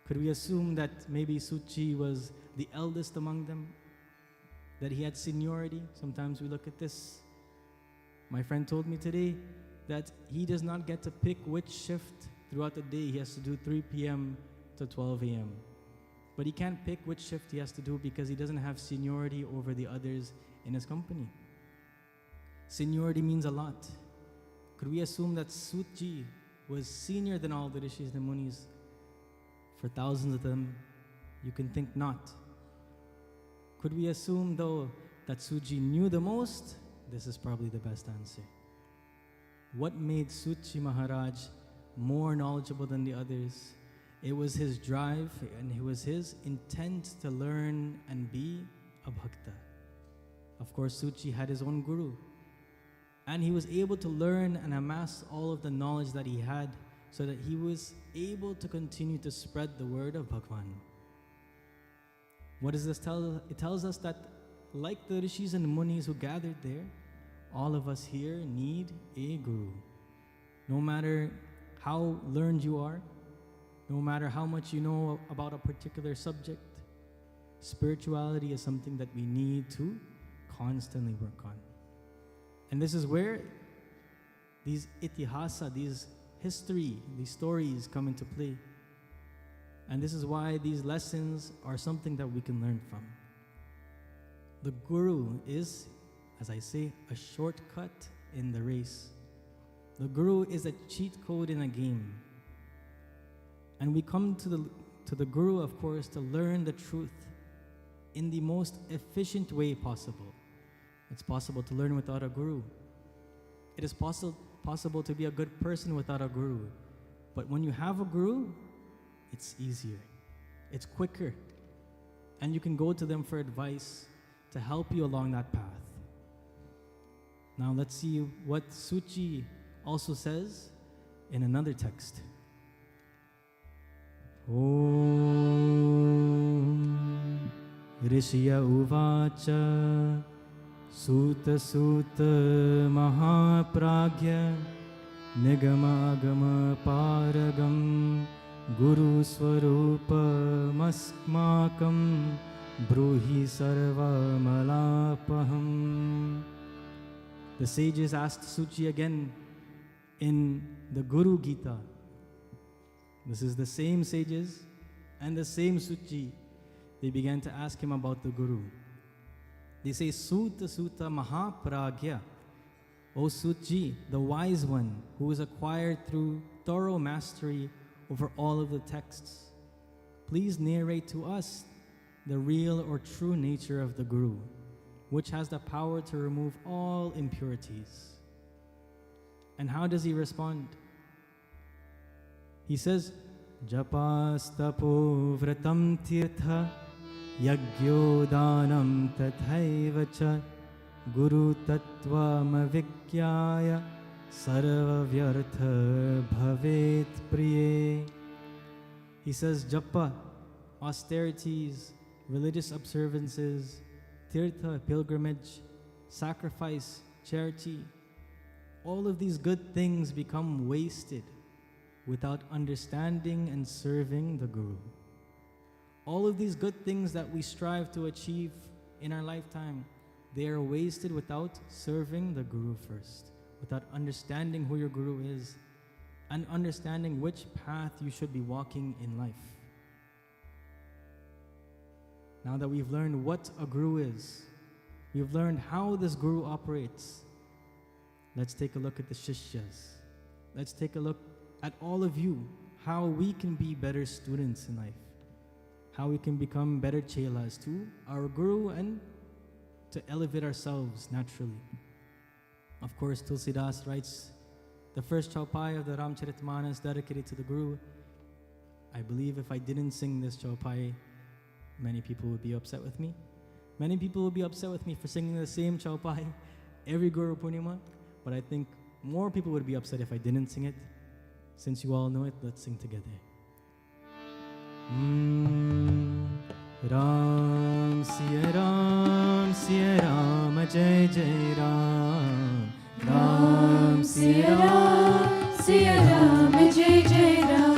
Could we assume that maybe Sutji was the eldest among them? That he had seniority? Sometimes we look at this. My friend told me today that he does not get to pick which shift throughout the day. He has to do 3 p.m. to 12 a.m. But he can't pick which shift he has to do because he doesn't have seniority over the others in his company. Seniority means a lot. Could we assume that Sutji was senior than all the rishis and munis? For thousands of them, you can think not. Could we assume, though, that Sutji knew the most? This is probably the best answer. What made Sutji Maharaj more knowledgeable than the others? It was his drive and it was his intent to learn and be a bhakta. Of course, Sutji had his own guru. And he was able to learn and amass all of the knowledge that he had so that he was able to continue to spread the word of Bhagwan. What does this tell? It tells us that like the rishis and munis who gathered there, all of us here need a guru. No matter how learned you are, no matter how much you know about a particular subject, spirituality is something that we need to constantly work on. And this is where these itihasa, these history, these stories come into play. And this is why these lessons are something that we can learn from. The guru is, as I say, a shortcut in the race. The guru is a cheat code in a game. And we come to the guru, of course, to learn the truth in the most efficient way possible. It's possible to learn without a guru. It is possible to be a good person without a guru. But when you have a guru, it's easier. It's quicker. And you can go to them for advice to help you along that path. Now let's see what Sutji also says in another text. Om Rishya Uvacha Suta Suta Mahapragya Nigama Agama Paragam Guru Swarupa Maskmakam Bruhi Sarva Malapaham. The sages asked Sutji again in the Guru Gita. This is the same sages and the same Sutji. They began to ask him about the Guru. They say, Suta Suta Mahapragya. O Sutji, the wise one who is acquired through thorough mastery over all of the texts, please narrate to us the real or true nature of the Guru, which has the power to remove all impurities. And how does he respond? He says, Japastapo vratam tirtha yagyo danam tathaivacha guru tattvam avikyaya sarva vyartha bhavet priye. He says, Japa, austerities, religious observances, tirtha, pilgrimage, sacrifice, charity, all of these good things become wasted without understanding and serving the Guru. All of these good things that we strive to achieve in our lifetime, they are wasted without serving the Guru first, without understanding who your Guru is and understanding which path you should be walking in life. Now that we've learned what a Guru is, we've learned how this Guru operates, let's take a look at the Shishyas. Let's take a look at all of you, how we can be better students in life, how we can become better chelas to our Guru and to elevate ourselves naturally. Of course, Tulsidas writes the first chaupai of the Ramcharitmanas dedicated to the Guru. I believe if I didn't sing this chaupai, many people would be upset with me. Many people will be upset with me for singing the same Chaupai every Guru Purnima, but I think more people would be upset if I didn't sing it. Since you all know it, let's sing together. Ram, Siya Ram, Siya Ram, Jai Jai Ram. Ram, Siya Ram, Siya Ram, Jai Jai Ram.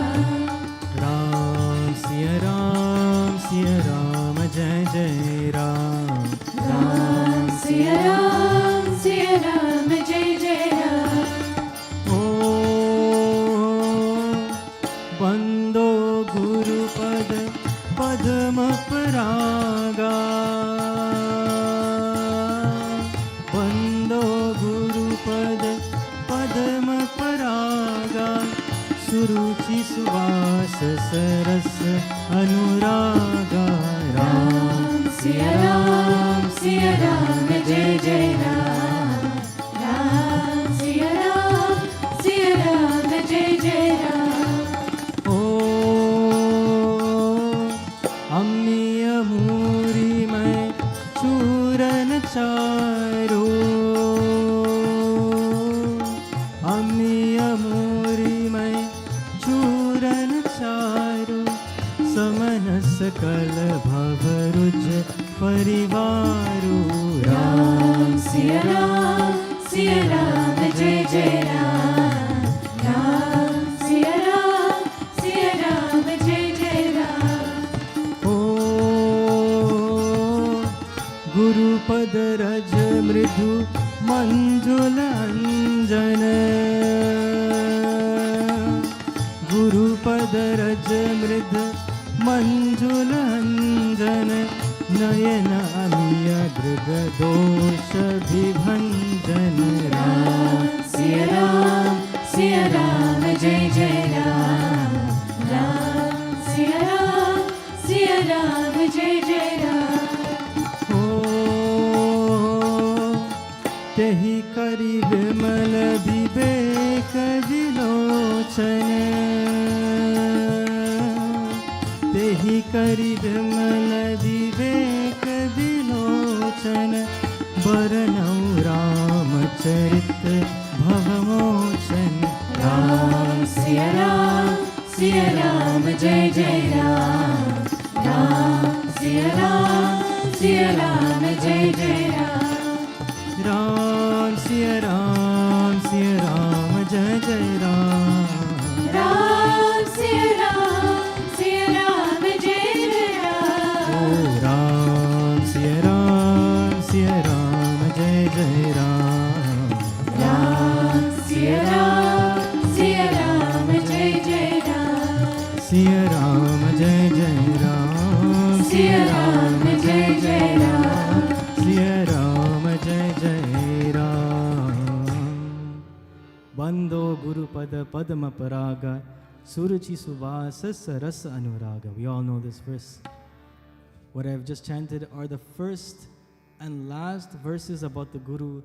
Ram, Siya Ram, Siya Ram, Jai Jai Ram. Ram, Siya Ram, Siya Ram, Jai Jai Ram. Bando Guru Pad Padma Paraga. Bando Guru Pad Padma Paraga. Suruchi Suvas Saras Anuraga. Ram, Siya Ram, Siya Ram, Jai Jai Ram. Ram, Siya Ram, Siya Ram, Jai Jai Ram. Ammiya Muri Mai Churan Charu. Ammiya Muri Mai Churan Charu. Samanas Kal Bhavaruj Parivaru. Ram, Siya Ram, Siya Ram, Jai Jai Ram. Ram, Siya Ram, Siya Ram, Jai Jai Ram. Guru Pad Raj Mridu Manjula Anjana. Guru Pad Raj Mridu Manjula Anjana. Nayana Amiya Driga Dosha Vibhanjana. Ram, Siya Ram, Siya Ram, Jai Jai Ram. Ram, Siya Ram, Siya Ram, Jai Jai Ram. Tehi kari vimal vivek vilochana. Tehi kari vimal vivek vilochana. Baranau Ramacharit bhavamochan. Ram, Siya Ram, Siya Ram, Jai Jai Ram. Ram, Siya Ram, Siya Ram, Jai Jai Ram. Ram, Siya Ram, Siya Ram, Jai Jai Ram. Ram, Siya Ram, Siya Ram, Jai Jai Ram. Oh Ram, Siya Ram, Siya Ram, Jai Jai Ram. Ram, Siya Ram, Siya Ram, Jai Jai Ram. Siya Ram, Jai Jai Ram. Siya Ram, Jai Jai Ram. Siya Ram, Jai Jai Ram. Bando Guru Pada Padma Paraga. Suruchi Suvasa Sarasa Anuraga. We all know this verse. What I've just chanted are the first and last verses about the Guru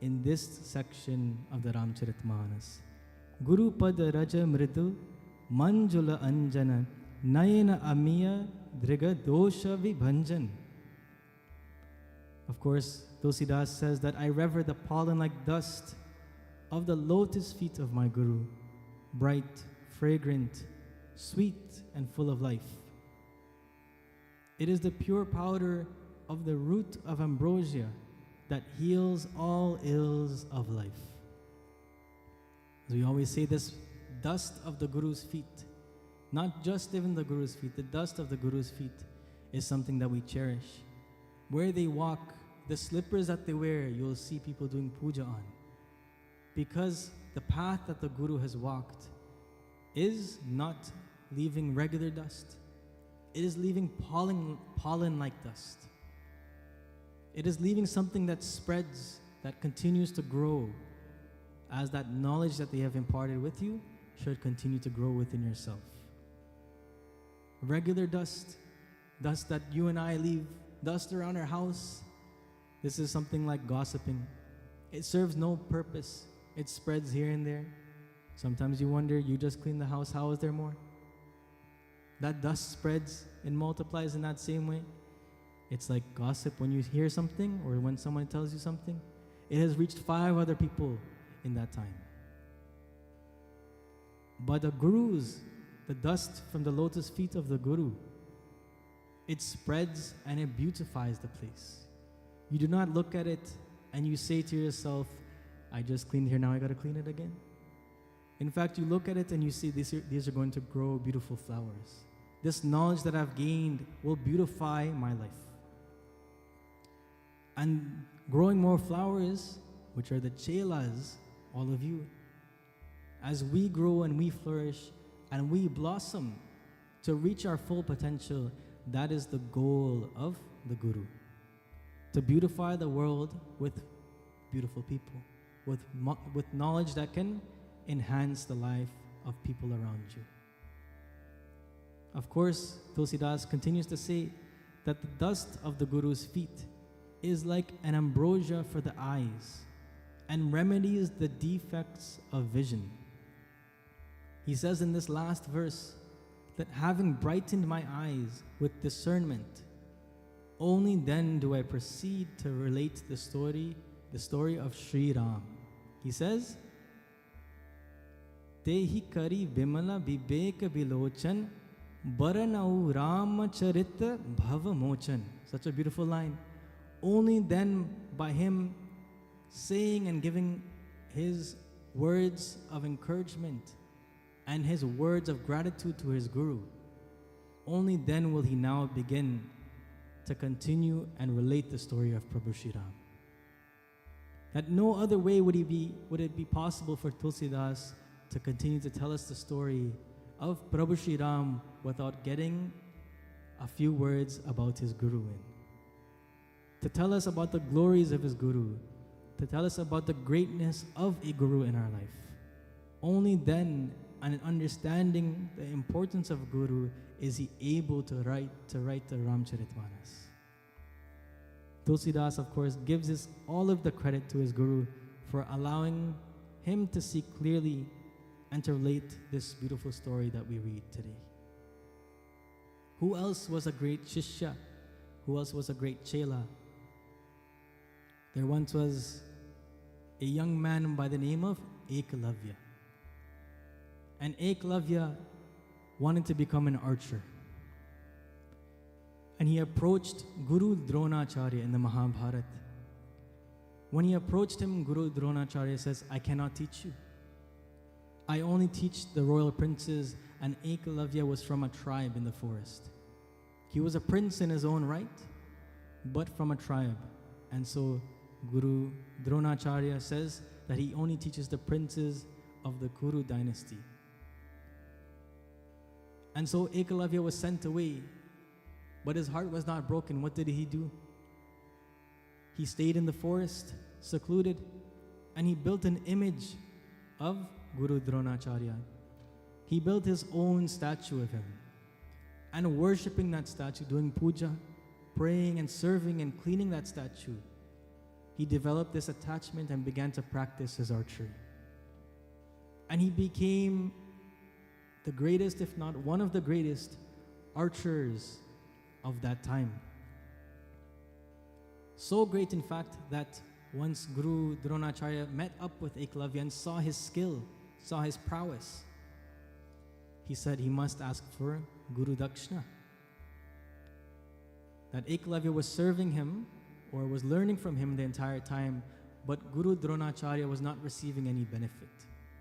in this section of the Ramcharitmanas. Guru Pada Raja Mridu Manjula Anjana Nayana Amiya Driga Dosha Vibhanjan. Of course, Tulsidas says that I rever the pollen like dust of the lotus feet of my Guru, bright, fragrant, sweet, and full of life. It is the pure powder of the root of ambrosia that heals all ills of life. As we always say, this dust of the Guru's feet, not just even the Guru's feet, the dust of the Guru's feet is something that we cherish. Where they walk, the slippers that they wear, you'll see people doing puja on. Because the path that the Guru has walked is not leaving regular dust. It is leaving pollen-like dust. It is leaving something that spreads, that continues to grow, as that knowledge that they have imparted with you should continue to grow within yourself. Regular dust, dust that you and I leave, dust around our house, this is something like gossiping. It serves no purpose. It spreads here and there. Sometimes you wonder, you just clean the house, how is there more? That dust spreads and multiplies in that same way. It's like gossip when you hear something or when someone tells you something. It has reached 5 other people in that time. But the gurus, the dust from the lotus feet of the guru, it spreads and it beautifies the place. You do not look at it and you say to yourself, I just cleaned here, now I got to clean it again. In fact, you look at it and you see these are going to grow beautiful flowers. This knowledge that I've gained will beautify my life. And growing more flowers, which are the chelas, all of you, as we grow and we flourish and we blossom to reach our full potential, that is the goal of the Guru. To beautify the world with beautiful people, with knowledge that can enhance the life of people around you. Of course, Tulsidas continues to say that the dust of the Guru's feet is like an ambrosia for the eyes and remedies the defects of vision. He says in this last verse that having brightened my eyes with discernment, only then do I proceed to relate the story of Sri Ram. He says, Tehi kari bimala vivek bilochan baranau ramacharit bhavamochan. Such a beautiful line. Only then, by him saying and giving his words of encouragement and his words of gratitude to his Guru, only then will he now begin to continue and relate the story of Prabhu Shri Ram. That no other way would it be possible for Tulsidas to continue to tell us the story of Prabhu Shri Ram without getting a few words about his Guru in. To tell us about the glories of his Guru, to tell us about the greatness of a Guru in our life. Only then, and in understanding the importance of Guru, is he able to write the Ramcharitmanas. Tulsidas, of course, gives all of the credit to his Guru for allowing him to see clearly and to relate this beautiful story that we read today. Who else was a great Shishya? Who else was a great Chela? There once was a young man by the name of Ekalavya. And Ekalavya wanted to become an archer. And he approached Guru Dronacharya in the Mahabharata. When he approached him, Guru Dronacharya says, I cannot teach you. I only teach the royal princes, and Ekalavya was from a tribe in the forest. He was a prince in his own right, but from a tribe. And so Guru Dronacharya says that he only teaches the princes of the Kuru dynasty. And so Ekalavya was sent away, but his heart was not broken. What did he do? He stayed in the forest, secluded, and he built an image of Guru Dronacharya. He built his own statue of him. And worshipping that statue, doing puja, praying and serving and cleaning that statue, he developed this attachment and began to practice his archery. And he became the greatest, if not one of the greatest, archers of that time. So great, in fact, that once Guru Dronacharya met up with Ekalavya and saw his skill, saw his prowess, he said he must ask for Guru Dakshina. That Ekalavya was serving him or was learning from him the entire time, but Guru Dronacharya was not receiving any benefit.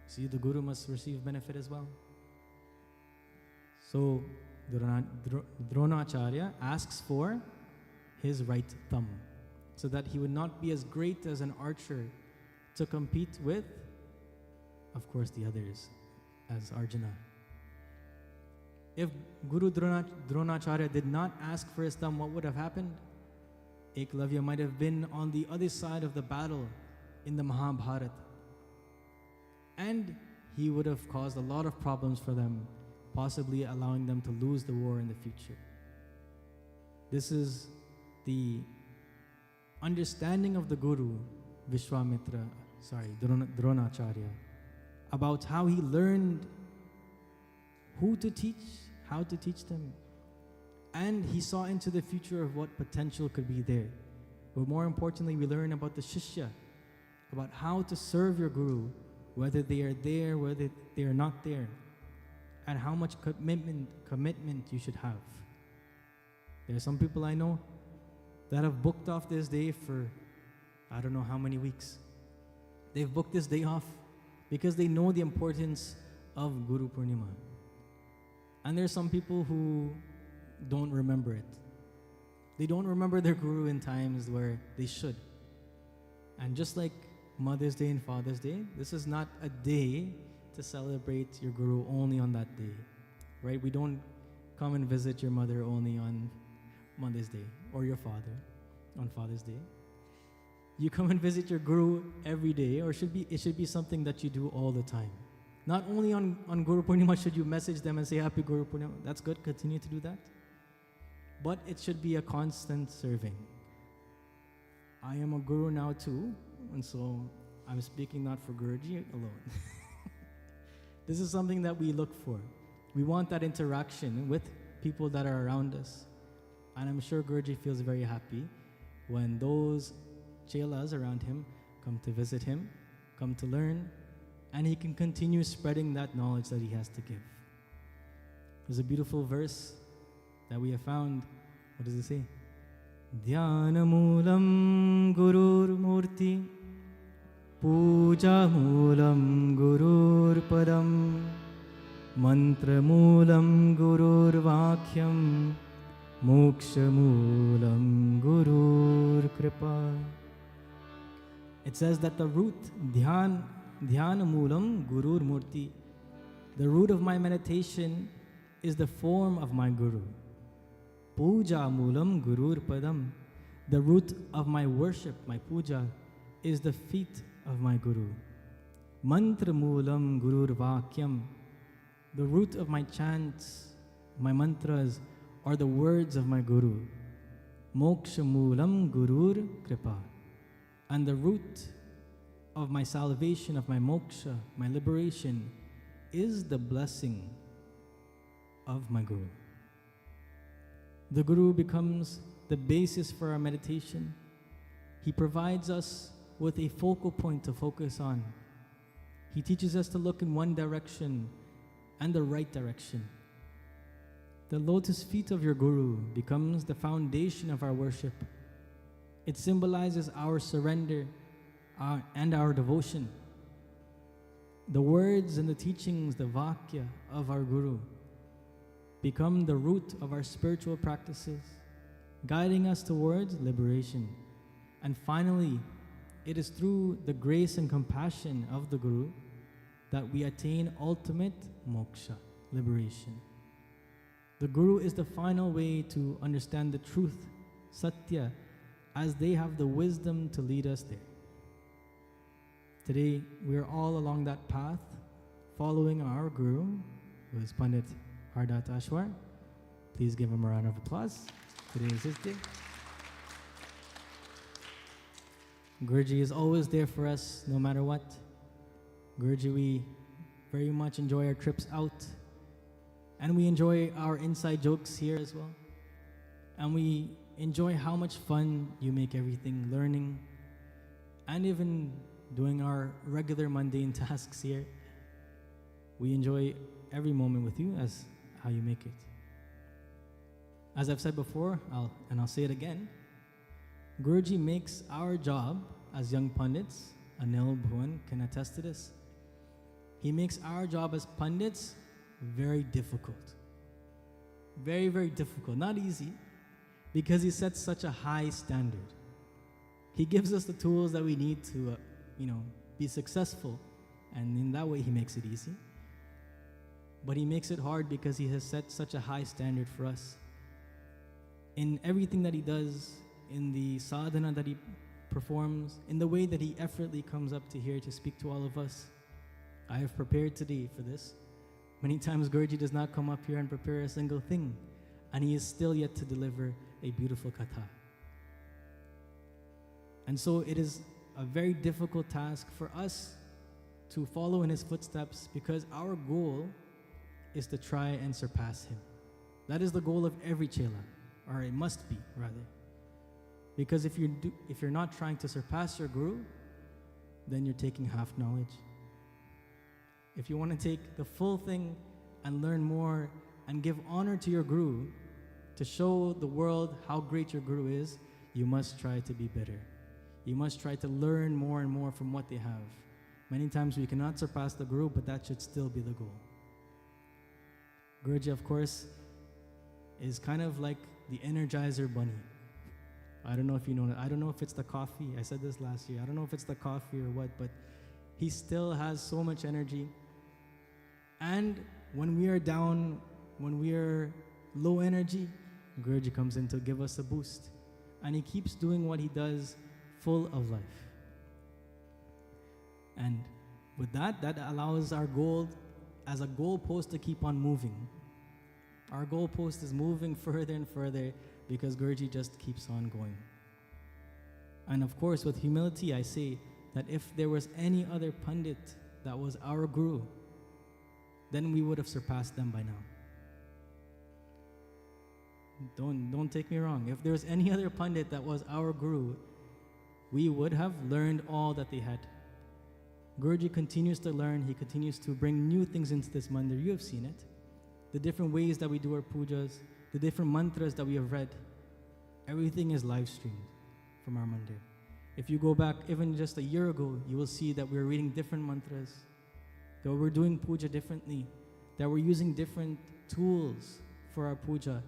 See, the Guru must receive benefit as well. So Dronacharya asks for his right thumb so that he would not be as great as an archer to compete with, of course, the others, as Arjuna. If Guru Dronacharya did not ask for his thumb, what would have happened? Ekalavya might have been on the other side of the battle in the Mahabharata. And he would have caused a lot of problems for them, possibly allowing them to lose the war in the future. This is the understanding of the Guru, Dronacharya, about how he learned who to teach, how to teach them, And he saw into the future of what potential could be there. But more importantly, we learn about the Shishya, about how to serve your Guru, whether they are there, whether they are not there, and how much commitment you should have. There are some people I know that have booked off this day for I don't know how many weeks. They've booked this day off because they know the importance of Guru Purnima. And there's some people who don't remember it. They don't remember their Guru in times where they should. And just like Mother's Day and Father's Day, this is not a day to celebrate your Guru only on that day, right? We don't come and visit your mother only on Mother's Day or your father on Father's Day. You come and visit your Guru every day, or it should be something that you do all the time. Not only on Guru Purnima should you message them and say Happy Guru Purnima. That's good, continue to do that. But it should be a constant serving. I am a Guru now too, and so I'm speaking not for Guruji alone. This is something that we look for. We want that interaction with people that are around us. And I'm sure Guruji feels very happy when those chelas around him come to visit him, come to learn, and he can continue spreading that knowledge that he has to give. There's a beautiful verse that we have found. What does it say? Dhyanamoolam gurur murti puja moolam gurur padam mantra moolam gurur vakyam moksha moolam gurur kripa. It says that the root, dhyana moolam gurur murti, the root of my meditation is the form of my Guru. Puja moolam gurur padam, the root of my worship, my puja, is the feet of my Guru. Mantra moolam gurur vakyam, the root of my chants, my mantras, are the words of my Guru. Moksha moolam gurur kripa, and the root of my salvation, of my moksha, my liberation, is the blessing of my Guru. The Guru becomes the basis for our meditation. He provides us with a focal point to focus on. He teaches us to look in one direction and the right direction. The lotus feet of your Guru becomes the foundation of our worship. It symbolizes our surrender and our devotion. The words and the teachings, the vakya of our Guru, become the root of our spiritual practices, guiding us towards liberation. And finally, it is through the grace and compassion of the Guru that we attain ultimate moksha, liberation. The Guru is the final way to understand the truth, satya, as they have the wisdom to lead us there. Today, we are all along that path, following our Guru, who is Pandit Hardat Ashwar. Please give him a round of applause. Today is his day. Guruji is always there for us, no matter what. Guruji, we very much enjoy our trips out, and we enjoy our inside jokes here as well. And we enjoy how much fun you make everything, learning, and even doing our regular mundane tasks here. We enjoy every moment with you as how you make it. As I've said before, I'll say it again, Guruji makes our job as young Pandits, Anil Bhuvan can attest to this, he makes our job as Pandits very difficult. Very, very difficult. Not easy, because he sets such a high standard. He gives us the tools that we need to, be successful, and in that way he makes it easy. But he makes it hard because he has set such a high standard for us. In everything that he does, in the sadhana that he performs, in the way that he effortlessly comes up to here to speak to all of us. I have prepared today for this. Many times Guruji does not come up here and prepare a single thing, and he is still yet to deliver a beautiful katha. And so it is a very difficult task for us to follow in his footsteps, because our goal is to try and surpass him. That is the goal of every chela, or it must be, rather. Because if you're not trying to surpass your guru, then you're taking half knowledge. If you want to take the full thing and learn more and give honor to your guru, to show the world how great your guru is, you must try to be better. You must try to learn more and more from what they have. Many times we cannot surpass the guru, but that should still be the goal. Guruji, of course, is kind of like the Energizer Bunny. I don't know if you know that. I don't know if it's the coffee. I said this last year. I don't know if it's the coffee or what, but he still has so much energy. And when we are down, when we are low energy, Guruji comes in to give us a boost. And he keeps doing what he does, full of life. And with that allows our goal as a goalpost to keep on moving. Our goalpost is moving further and further because Guruji just keeps on going. And of course, with humility, I say that if there was any other Pandit that was our Guru, then we would have surpassed them by now. Don't take me wrong. If there was any other Pandit that was our Guru, we would have learned all that they had. Guruji continues to learn. He continues to bring new things into this mandir. You have seen it. The different ways that we do our pujas, the different mantras that we have read, everything is live streamed from our mandir. If you go back even just a year ago, you will see that we're reading different mantras, that we're doing puja differently, that we're using different tools for our puja.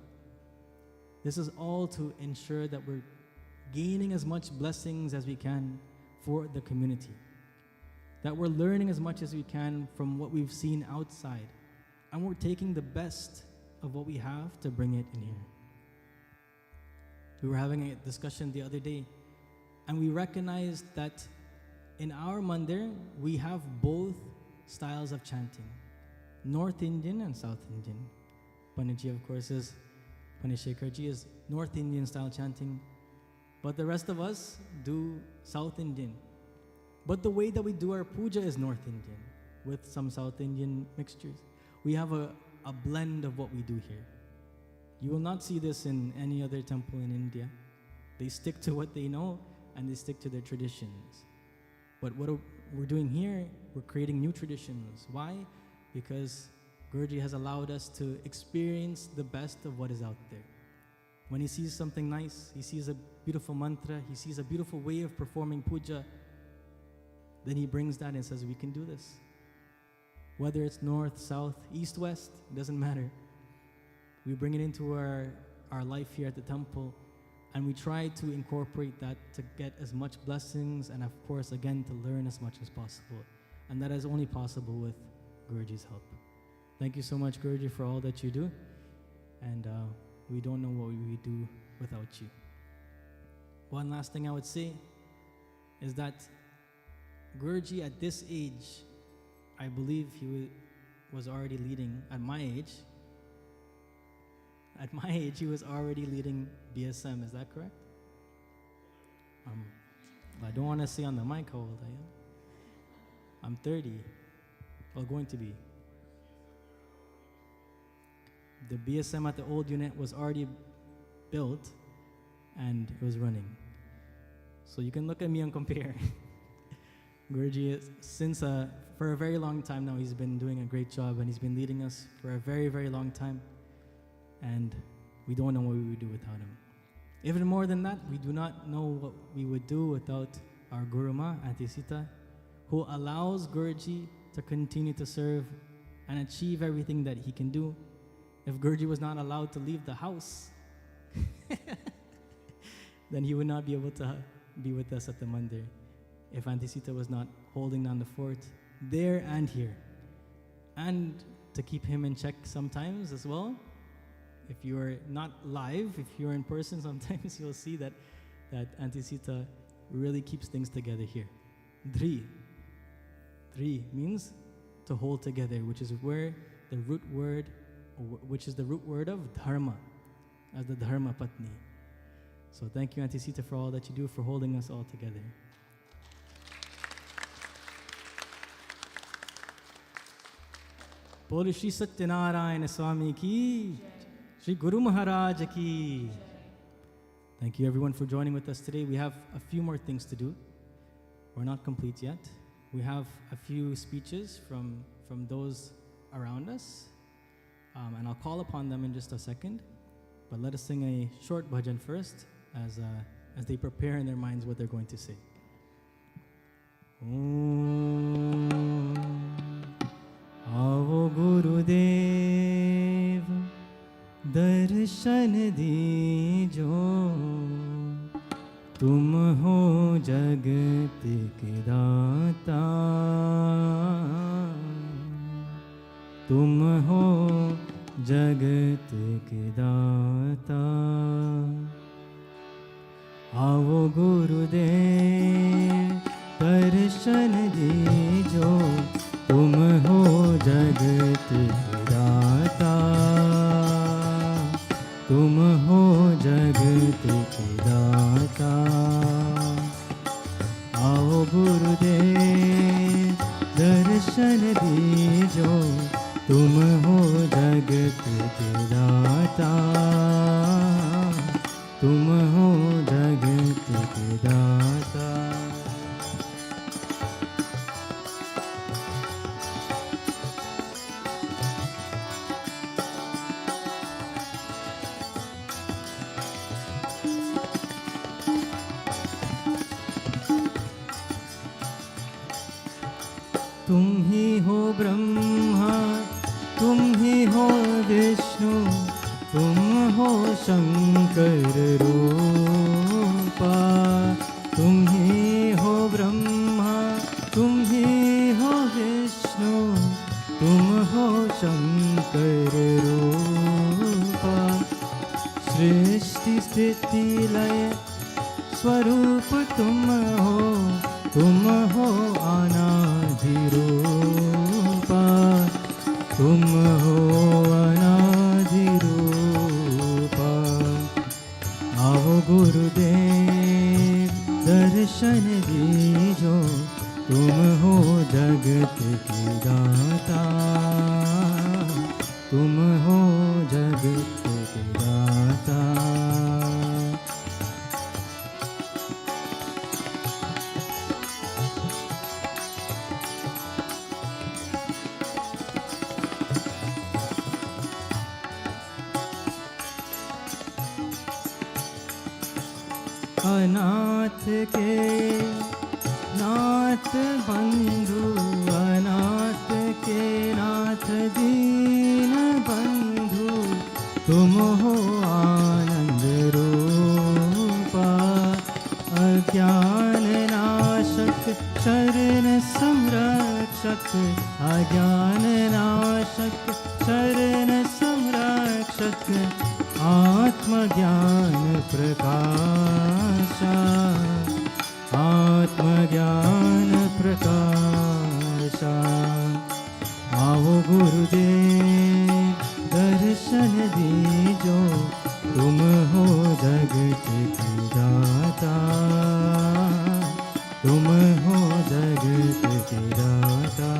This is all to ensure that we're gaining as much blessings as we can for the community, that we're learning as much as we can from what we've seen outside, and we're taking the best of what we have to bring it in here. We were having a discussion the other day, and we recognized that in our mandir, we have both styles of chanting, North Indian and South Indian. Panditji, of course, Pandit is North Indian style chanting, but the rest of us do South Indian. But the way that we do our puja is North Indian with some South Indian mixtures. We have a blend of what we do here. You will not see this in any other temple in India. They stick to what they know and they stick to their traditions. But what we're doing here, we're creating new traditions. Why? Because Guruji has allowed us to experience the best of what is out there. When he sees something nice, he sees a beautiful mantra, he sees a beautiful way of performing puja, then he brings that and says, we can do this. Whether it's north, south, east, west, it doesn't matter. We bring it into our life here at the temple, and we try to incorporate that to get as much blessings and, of course, again, to learn as much as possible. And that is only possible with Guruji's help. Thank you so much, Guruji, for all that you do. And we don't know what we would do without you. One last thing I would say is that Guruji at this age, I believe he was already leading, at my age, he was already leading BSM, is that correct? I don't want to say on the mic how old I am. I'm 30, or going to be. The BSM at the old unit was already built and it was running. So you can look at me and compare. Guruji, for a very long time now, he's been doing a great job and he's been leading us for a very, very long time. And we don't know what we would do without him. Even more than that, we do not know what we would do without our Guru Ma, Auntie Sita, who allows Guruji to continue to serve and achieve everything that he can do. If Guruji was not allowed to leave the house, then he would not be able to be with us at the mandir. If Auntie Sita was not holding down the fort there and here. And to keep him in check sometimes as well. If you're not live, if you're in person, sometimes you'll see that Auntie Sita really keeps things together here. Dri means to hold together, which is where the root word, which is the root word of dharma, as the dharma patni. So thank you, Auntie Sita, for all that you do, for holding us all together. Bolo Shri Satyanarayana Swami ki, Shri Guru Maharaj ki. Thank you everyone for joining with us today. We have a few more things to do. We're not complete yet. We have a few speeches from those around us. And I'll call upon them in just a second. But let us sing a short bhajan first as they prepare in their minds what they're going to say. Om Aavo Gurudev Darshan Dijo Tum ho Jagat ke Data Tum ho Jagat ke Data Aavo Gurudev Darshan Dijo Tum ho Jagat ke Data Tum ho Jagat ke Data Aao Gurudev Darshan Dijo Tum ho Jagat ke Data Tum ho Jagat ke Data तुम ही हो ब्रह्मा तुम ही हो विष्णु तुम हो शंकर रूपा तुम ही हो ब्रह्मा तुम ही हो विष्णु तुम हो शंकर रूपा सृष्टि स्थिति लय स्वरूप तुम हो अनादि रूपा तुम हो अनादि रूपा आओ गुरुदेव दर्शन दीजो तुम हो जगत के दाता तुम हो जगत के दाता अनाथ के नाथ बंधु अनाथ के नाथ दीन बंधु तुम हो आनंद रूपा अज्ञान नाशक शरण संरक्षक अज्ञान नाशक शरण संरक्षक आत्मज्ञान प्रकाशा आत्मज्ञान प्रकाशा आओ गुरुदेव दर्शन दीजो तुम हो जगत के दाता तुम हो जगत के दाता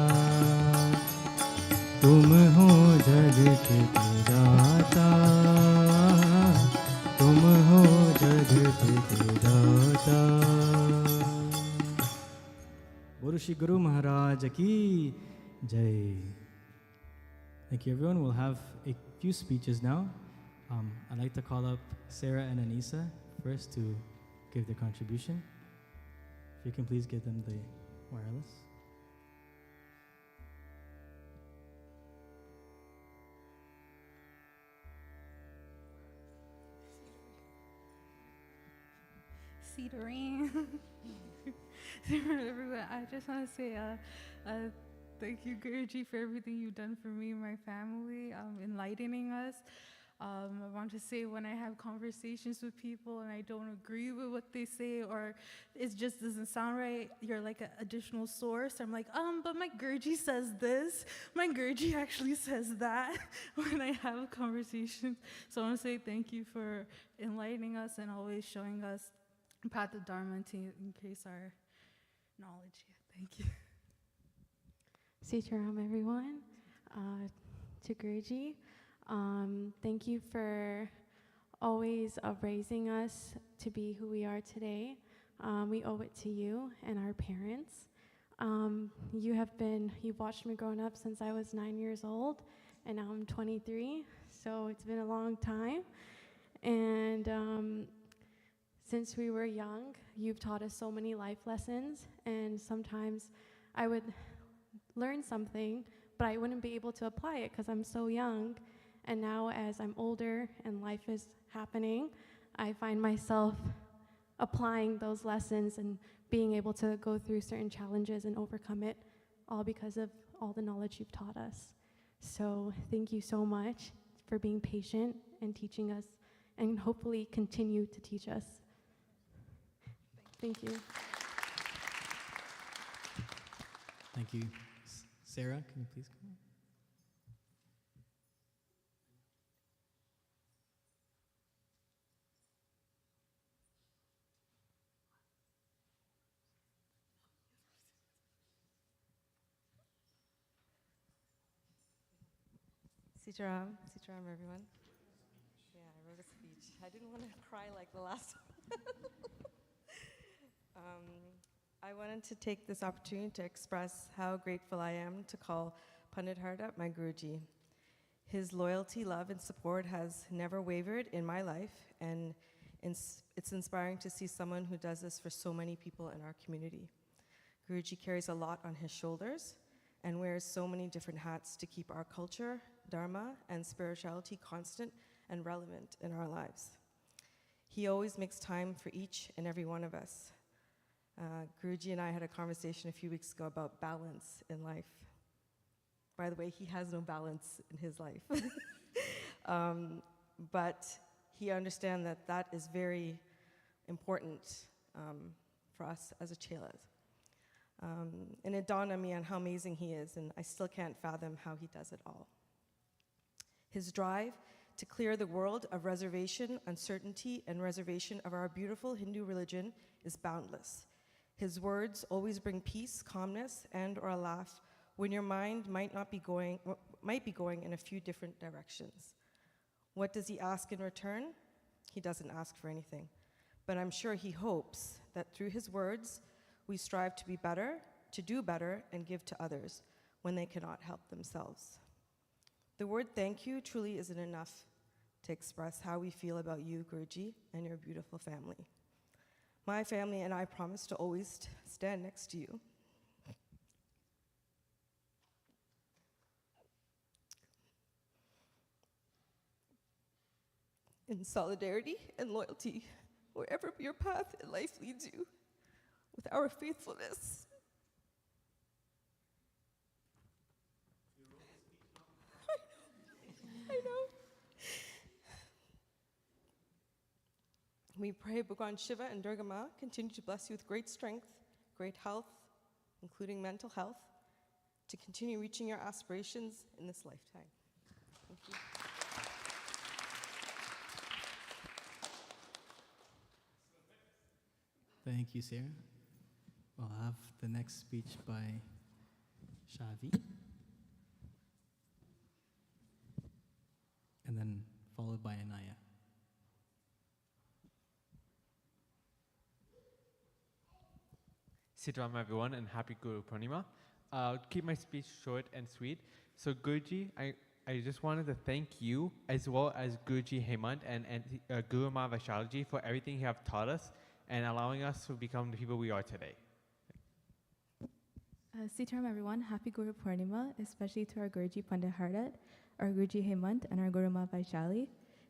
तुम हो जगत के दाता तुम हो जगत के दाता बोलो श्री गुरु महाराज की जय. Thank you everyone. We'll have a few speeches now. I'd like to call up Sarah and Anissa first to give their contribution. If you can please give them the wireless. Cedarine. Everyone, I just want to say thank you, Guruji, for everything you've done for me and my family, enlightening us. I want to say when I have conversations with people and I don't agree with what they say or it just doesn't sound right, you're like an additional source. I'm like, but my Guruji says this. My Guruji actually says that when I have conversations. So I want to say thank you for enlightening us and always showing us the path of Dharma to increase our knowledge. Thank you. Sitaram, everyone. To Guruji, Thank you for always raising us to be who we are today. We owe it to you and our parents. You've watched me growing up since I was 9 years old, and now I'm 23, so it's been a long time. And since we were young, you've taught us so many life lessons, and sometimes I would learn something, but I wouldn't be able to apply it because I'm so young. And now as I'm older and life is happening, I find myself applying those lessons and being able to go through certain challenges and overcome it, all because of all the knowledge you've taught us. So thank you so much for being patient and teaching us, and hopefully continue to teach us. Thank you. Thank you. Sarah, can you please come on? Sitaram, everyone. Yeah, I wrote a speech. I didn't want to cry like the last one. I wanted to take this opportunity to express how grateful I am to call Pandit Harda my Guruji. His loyalty, love, and support has never wavered in my life, and it's inspiring to see someone who does this for so many people in our community. Guruji carries a lot on his shoulders and wears so many different hats to keep our culture, dharma, and spirituality constant and relevant in our lives. He always makes time for each and every one of us. Guruji and I had a conversation a few weeks ago about balance in life. By the way, he has no balance in his life. But he understands that that is very important for us as a chelas. And it dawned on me on how amazing he is, and I still can't fathom how he does it all. His drive to clear the world of reservation, uncertainty, and reservation of our beautiful Hindu religion is boundless. His words always bring peace, calmness, and/or a laugh when your mind might be going in a few different directions. What does he ask in return? He doesn't ask for anything. But I'm sure he hopes that through his words, we strive to be better, to do better, and give to others when they cannot help themselves. The word thank you truly isn't enough to express how we feel about you, Guruji, and your beautiful family. My family and I promise to always stand next to you. In solidarity and loyalty, wherever your path in life leads you, with our faithfulness. I know. We pray Bhagwan Shiva and Durga Ma continue to bless you with great strength, great health, including mental health, to continue reaching your aspirations in this lifetime. Thank you. Thank you, Sarah. We'll have the next speech by Shavi, and then followed by Anaya. Sitaram everyone, and happy Guru Purnima. I'll keep my speech short and sweet. So Guruji, I just wanted to thank you as well as Guruji Hemant and Guru Ma Vaishalaji for everything you have taught us and allowing us to become the people we are today. Sitaram everyone, happy Guru Purnima, especially to our Guruji Pandit Hardat, our Guruji Hemant, and our Guru Ma Vaishali.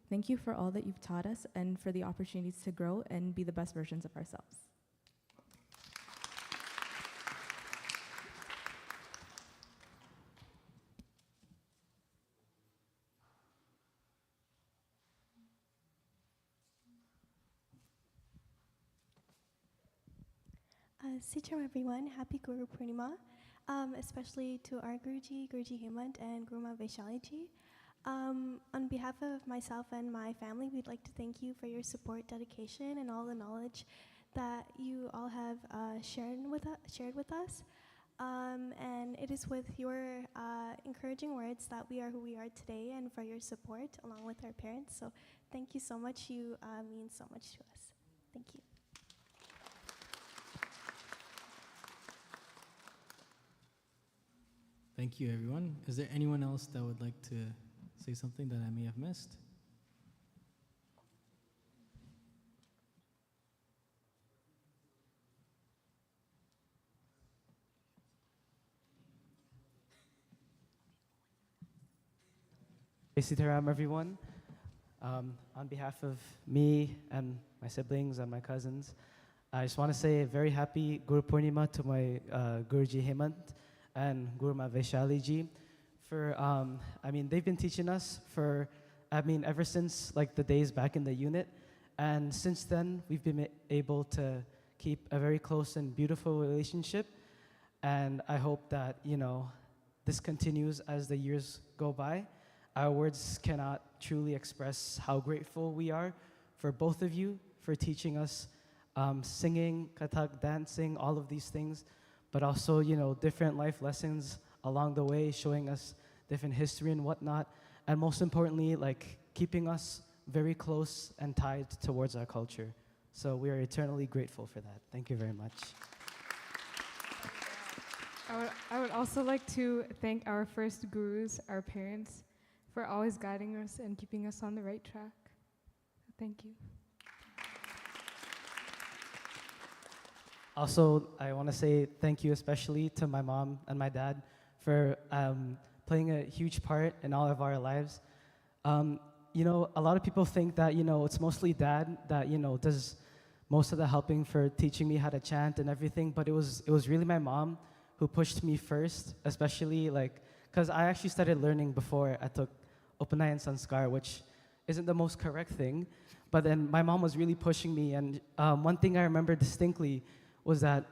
Thank you for all that you've taught us and for the opportunities to grow and be the best versions of ourselves. Sitaram everyone, happy Guru Purnima, especially to our Guruji, Guruji Hemant, and Guru Ma Vaishaliji. On behalf of myself and my family, we'd like to thank you for your support, dedication, and all the knowledge that you all have shared with us. And it is with your encouraging words that we are who we are today, and for your support along with our parents. So thank you so much. You mean so much to us. Thank you. Thank you, everyone. Is there anyone else that would like to say something that I may have missed? Sitaram, everyone. On behalf of me and my siblings and my cousins, I just want to say a very happy Guru Purnima to my Guruji Hemant and Guru Ma Vaishali ji. For, they've been teaching us for, ever since like the days back in the unit. And since then, we've been able to keep a very close and beautiful relationship. And I hope that, this continues as the years go by. Our words cannot truly express how grateful we are for both of you for teaching us singing, kathak, dancing, all of these things, but also, different life lessons along the way, showing us different history and whatnot, and most importantly, like keeping us very close and tied towards our culture. So we are eternally grateful for that. Thank you very much. I would also like to thank our first gurus, our parents, for always guiding us and keeping us on the right track. Thank you. Also, I want to say thank you especially to my mom and my dad for playing a huge part in all of our lives. A lot of people think that, it's mostly dad that, does most of the helping for teaching me how to chant and everything, but it was really my mom who pushed me first, especially because I actually started learning before I took Upanayan Sanskar, which isn't the most correct thing, but then my mom was really pushing me, and one thing I remember distinctly was that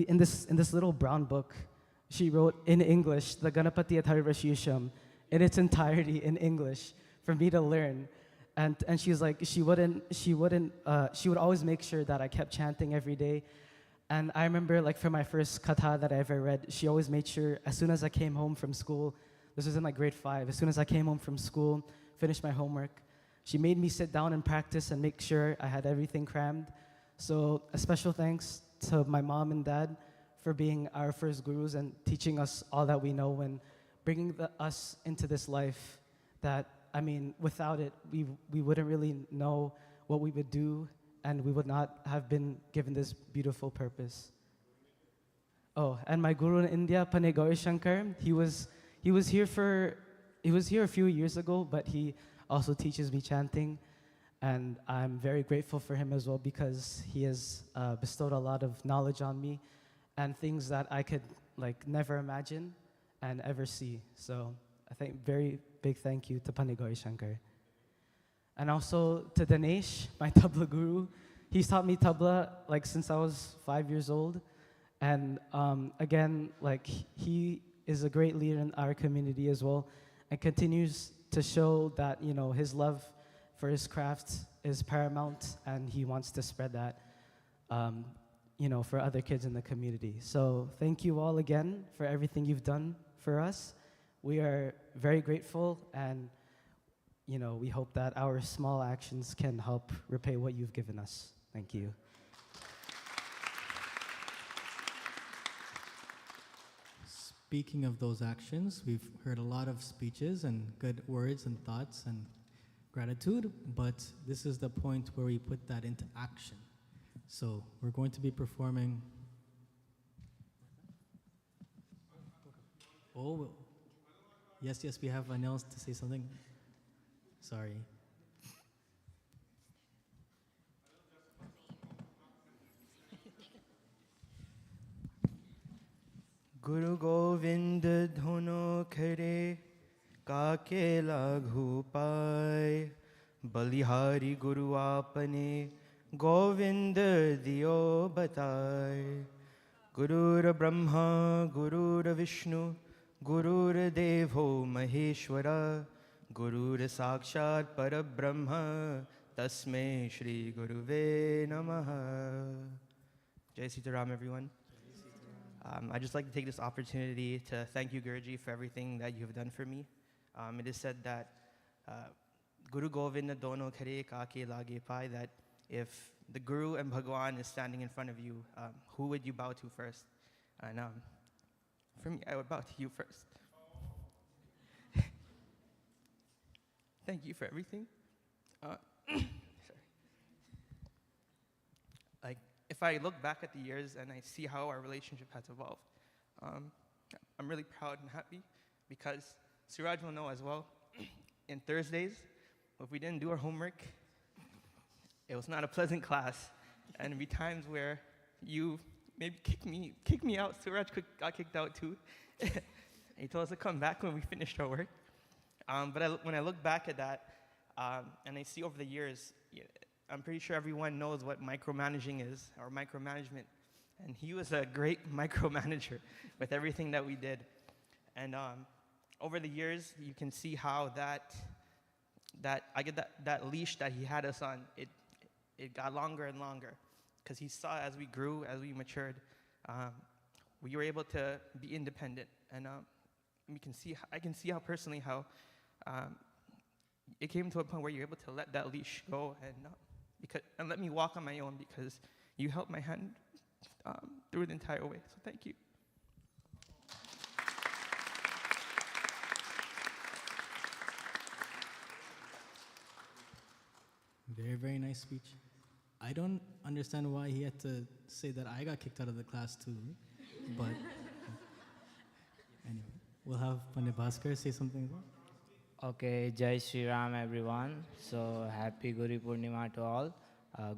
in this little brown book, she wrote in English the Ganapati Atharvashisham in its entirety in English for me to learn, and she's like she would always make sure that I kept chanting every day. And I remember for my first katha that I ever read, she always made sure as soon as I came home from school, this was in grade 5, as soon as I came home from school, finished my homework, she made me sit down and practice and make sure I had everything crammed. So a special thanks to my mom and dad for being our first gurus and teaching us all that we know and bringing us into this life that, without it, we wouldn't really know what we would do, and we would not have been given this beautiful purpose. Oh, and my guru in India, Pane Gauri Shankar, he was here a few years ago, but he also teaches me chanting, and I'm very grateful for him as well because he has bestowed a lot of knowledge on me and things that I could never imagine and ever see. So I think very big thank you to Pane Gauri Shankar. And also to Dinesh, my tabla guru. He's taught me tabla since I was 5 years old. And again, he is a great leader in our community as well and continues to show that, his love for his craft is paramount and he wants to spread that, for other kids in the community. So thank you all again for everything you've done for us. We are very grateful, and we hope that our small actions can help repay what you've given us. Thank you. Speaking of those actions, we've heard a lot of speeches and good words and thoughts and gratitude, but this is the point where we put that into action. So we're going to be performing. Oh, yes, we have Anil to say something. Sorry. Guru Govind Dhono Khare Kake Laghu Pai Balihari Guru Apane Govind Diyo Batai Gurur Brahma Gurur Vishnu Gurur Devo Maheshwara Gurur Sakshat Parabrahma Tasme Shri Guruve Namaha. Jai Sitaram, everyone. I'd just like to take this opportunity to thank you, Guruji, for everything that you have done for me. It is said that Guru Govinda dono khare kaake lage pai, that if the Guru and Bhagwan is standing in front of you, who would you bow to first? And for me, I would bow to you first. Thank you for everything. Sorry. Like, if I look back at the years and I see how our relationship has evolved, I'm really proud and happy because Suraj will know as well, in Thursdays, if we didn't do our homework, it was not a pleasant class. And there'd be times where you maybe kick me out. Suraj got kicked out too. He told us to come back when we finished our work. But when I look back at that, and I see over the years, I'm pretty sure everyone knows what micromanaging is, or micromanagement. And he was a great micromanager with everything that we did. And over the years, you can see how that leash that he had us on, it got longer and longer. Because he saw as we grew, as we matured, we were able to be independent. And I can see how personally how it came to a point where you're able to let that leash go and let me walk on my own because you held my hand through the entire way. So thank you. Very, very nice speech. I don't understand why he had to say that I got kicked out of the class too, but anyway, we'll have Pandit Bhaskar say something as well. Okay, Jai Shri Ram everyone. So happy Guru Purnima to all.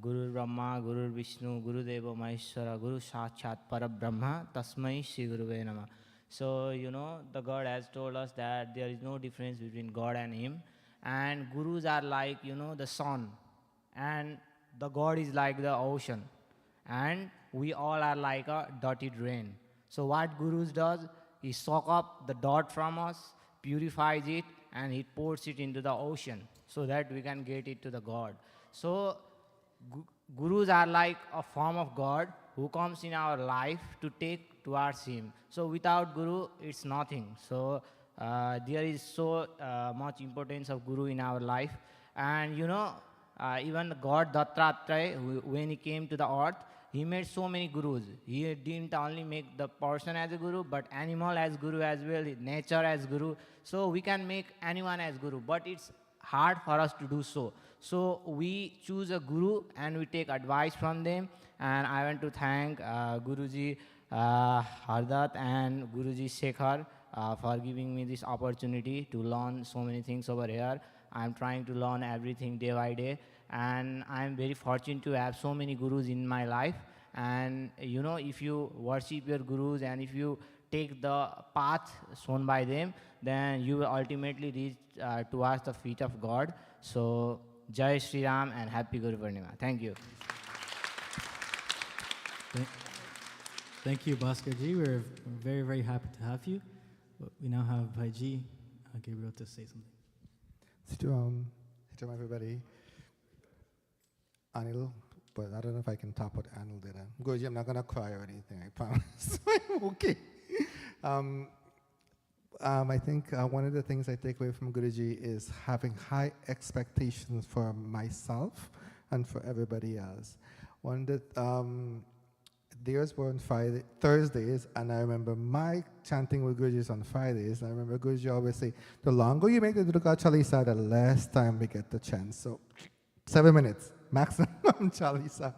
Guru Brahma, Guru Vishnu, Guru Deva Maheshwara, Guru Sakshat Parabrahma, Tasmai Shri Guruve Namah. So, the God has told us that there is no difference between God and Him. And Gurus are like, the sun. And the God is like the ocean. And we all are like a dotted rain. So what Gurus does, He soak up the dot from us, purifies it, and He pours it into the ocean so that we can get it to the God. So Gurus are like a form of God who comes in our life to take towards Him. So without Guru, it's nothing. So there is so much importance of Guru in our life. And even God Dattatreya, when He came to the earth, He made so many Gurus. He didn't only make the person as a Guru, but animal as Guru as well, nature as Guru. So we can make anyone as Guru, but it's hard for us to do so. So we choose a Guru and we take advice from them. And I want to thank Guruji Hardat and Guruji Shekhar for giving me this opportunity to learn so many things over here. I'm trying to learn everything day by day. And I'm very fortunate to have so many Gurus in my life. And if you worship your Gurus and if you take the path shown by them, then you will ultimately reach towards the feet of God. So, Jai Shri Ram and Happy Guru Purnima. Thank you. Thank you, Bhaskar Ji. We're very, very happy to have you. We now have Bhaiji Gabriel to say something. Shalom everybody. Anil, but I don't know if I can top what Anil did. Guruji, I'm not going to cry or anything, I promise. I'm okay. I think one of the things I take away from Guruji is having high expectations for myself and for everybody else. One that theirs were on Thursdays, and I remember my chanting with Guruji is on Fridays. I remember Guruji always say, the longer you make the Durga Chalisa, the less time we get the chant. So 7 minutes maximum Chalisa.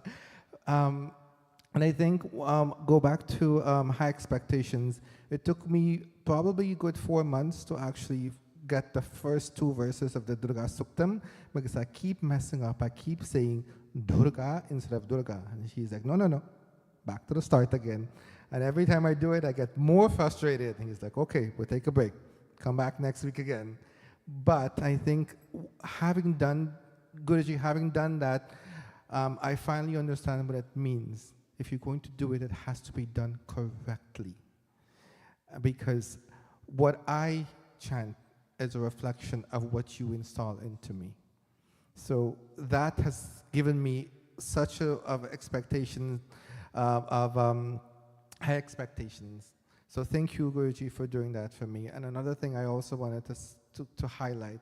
And I think, go back to high expectations. It took me probably a good 4 months to actually get the first 2 verses of the Durga Suktam, because I keep messing up. I keep saying Durga instead of Durga. And she's like, no, back to the start again. And every time I do it, I get more frustrated. And he's like, okay, we'll take a break. Come back next week again. But I think Guruji, having done that, I finally understand what it means. If you're going to do it, it has to be done correctly. Because what I chant is a reflection of what you install into me. So that has given me such of expectation of high expectations. So thank you, Guruji, for doing that for me. And another thing I also wanted to highlight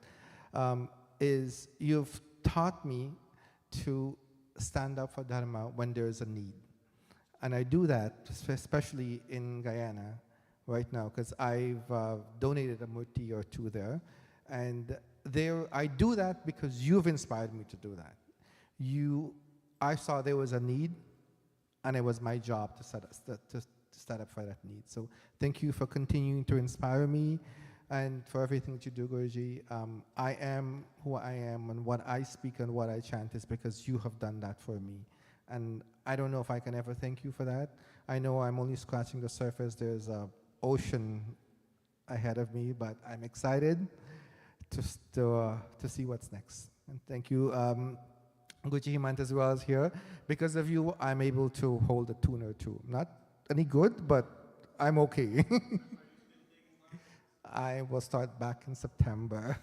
is you've taught me to stand up for Dharma when there is a need. And I do that, especially in Guyana right now, because I've donated a murti or two there. And I do that because you've inspired me to do that. I saw there was a need, and it was my job to stand up for that need. So thank you for continuing to inspire me and for everything that you do, Guruji. I am who I am, and what I speak and what I chant is because you have done that for me. And I don't know if I can ever thank you for that. I know I'm only scratching the surface. There's an ocean ahead of me, but I'm excited to see what's next. And thank you. Guruji Hemant as well is here. Because of you, I'm able to hold a tune or two. Not any good, but I'm okay. I will start back in September.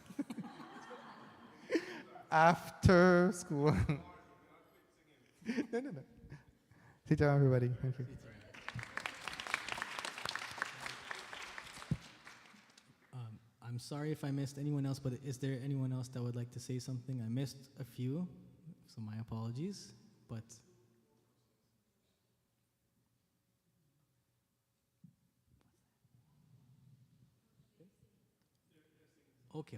After school. No. Sit down, everybody. Thank you. I'm sorry if I missed anyone else, but is there anyone else that would like to say something? I missed a few, so my apologies. But okay.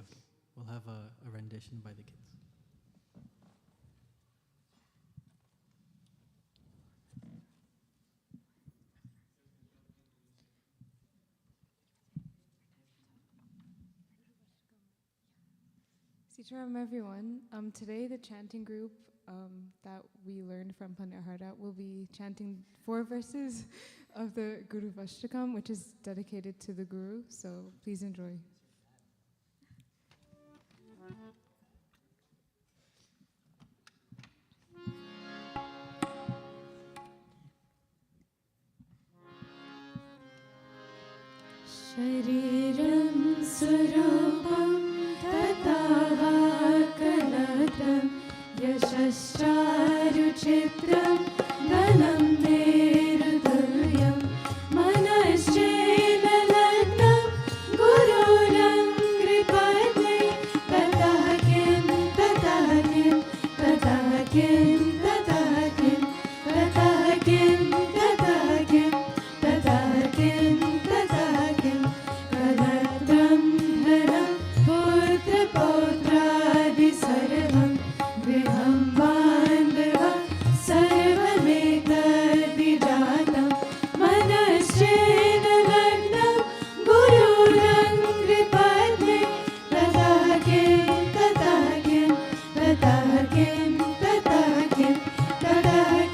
We'll have a rendition by the kids. Sitaram, everyone. Today, the chanting group that we learned from Pandit Harda will be chanting 4 verses of the Guru Vashtakam, which is dedicated to the Guru. So please enjoy. Shariram Surupam Tataha Kalatam Yashascharu Chitram Dhanam Neruduryam Manaschena Lagnam Gururam Kripate Tatah Kim Tatah Kim Tatah Kim Tatah Kim Tatah Kim Tatah Kim Tatah Kim Tatah Kim Kalatram Dharam Putra Pautradi Sarvam Griham Bandhava Sarvametadi Jatam Manaschena Lagnam Gururam Kripate Tatah Kim Tatah Kim Tatah Kim Tatah Kim Tatah Kim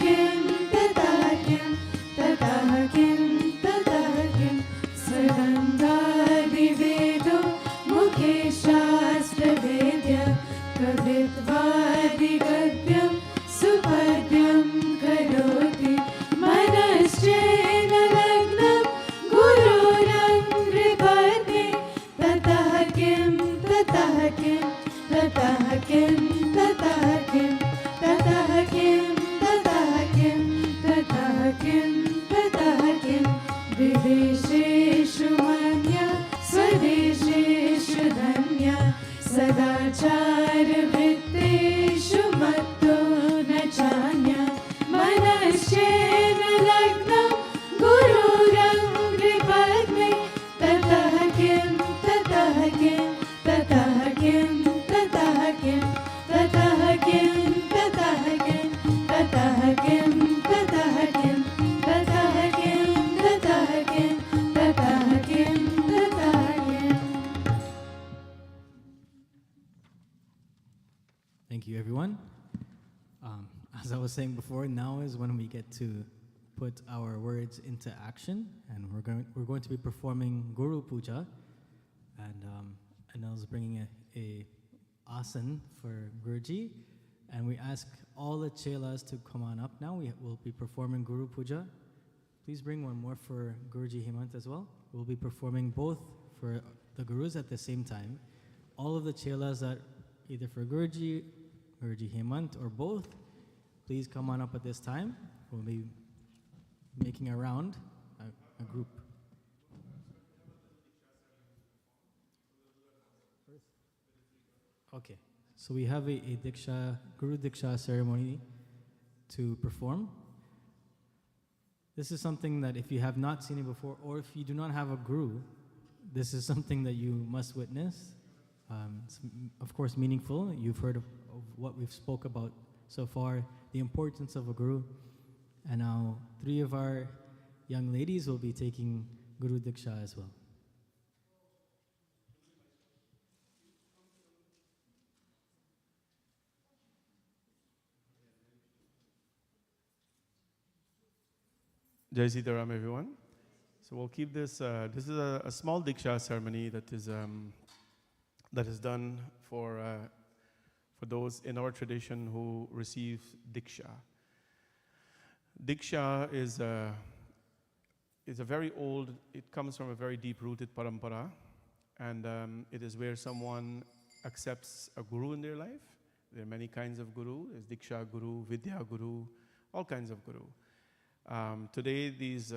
Tatah Kim Tatah Kim Tatah Kim Sarvangadi Vedo Mukhe Shastra Vedya Kavitvadi Gadyam Supadyam Karoti Manaschena Lagnam Gururam Kripate Tatah Kim Tatah Kim Tatah Kim Tatah Kim Tatah Kim Tatah Kim Tatah Kim Tatah Kim Videsheshu Manya Swadesheshu Dhanya Sadachara Vritteshu Matto Nachanya Manaschena Lagnam Gururam Kripate Tatah Kim Tatah Kim Tatah Kim Tatah Kim Tatah Kim Tatah Kim Tatah Kim Tatah Kim Tatah Kim Tatah Kim Tatah Kim Tatah Kim. Thank you, everyone. As I was saying before, now is when we get to put our words into action, and we're going to be performing Guru Puja, and Anil's bringing a asan for Guruji, and we ask all the chelas to come on up now. We will be performing Guru Puja. Please bring one more for Guruji Hemant as well. We'll be performing both for the Gurus at the same time. All of the chelas that either for Guruji Hemant, or both, please come on up at this time. We'll be making a round a group. Okay, so we have a Diksha, Guru Diksha ceremony to perform. This is something that if you have not seen it before, or if you do not have a guru, this is something that you must witness. It's of course meaningful. You've heard of what we've spoke about so far, the importance of a guru. And now 3 of our young ladies will be taking Guru Diksha as well. Jai Sitaram, everyone. So we'll keep this. This is a small Diksha ceremony that is done for those in our tradition who receive Diksha. Diksha is a very old. It comes from a very deep-rooted parampara, and it is where someone accepts a guru in their life. There are many kinds of guru. There's Diksha Guru, Vidya Guru, all kinds of guru. Today, these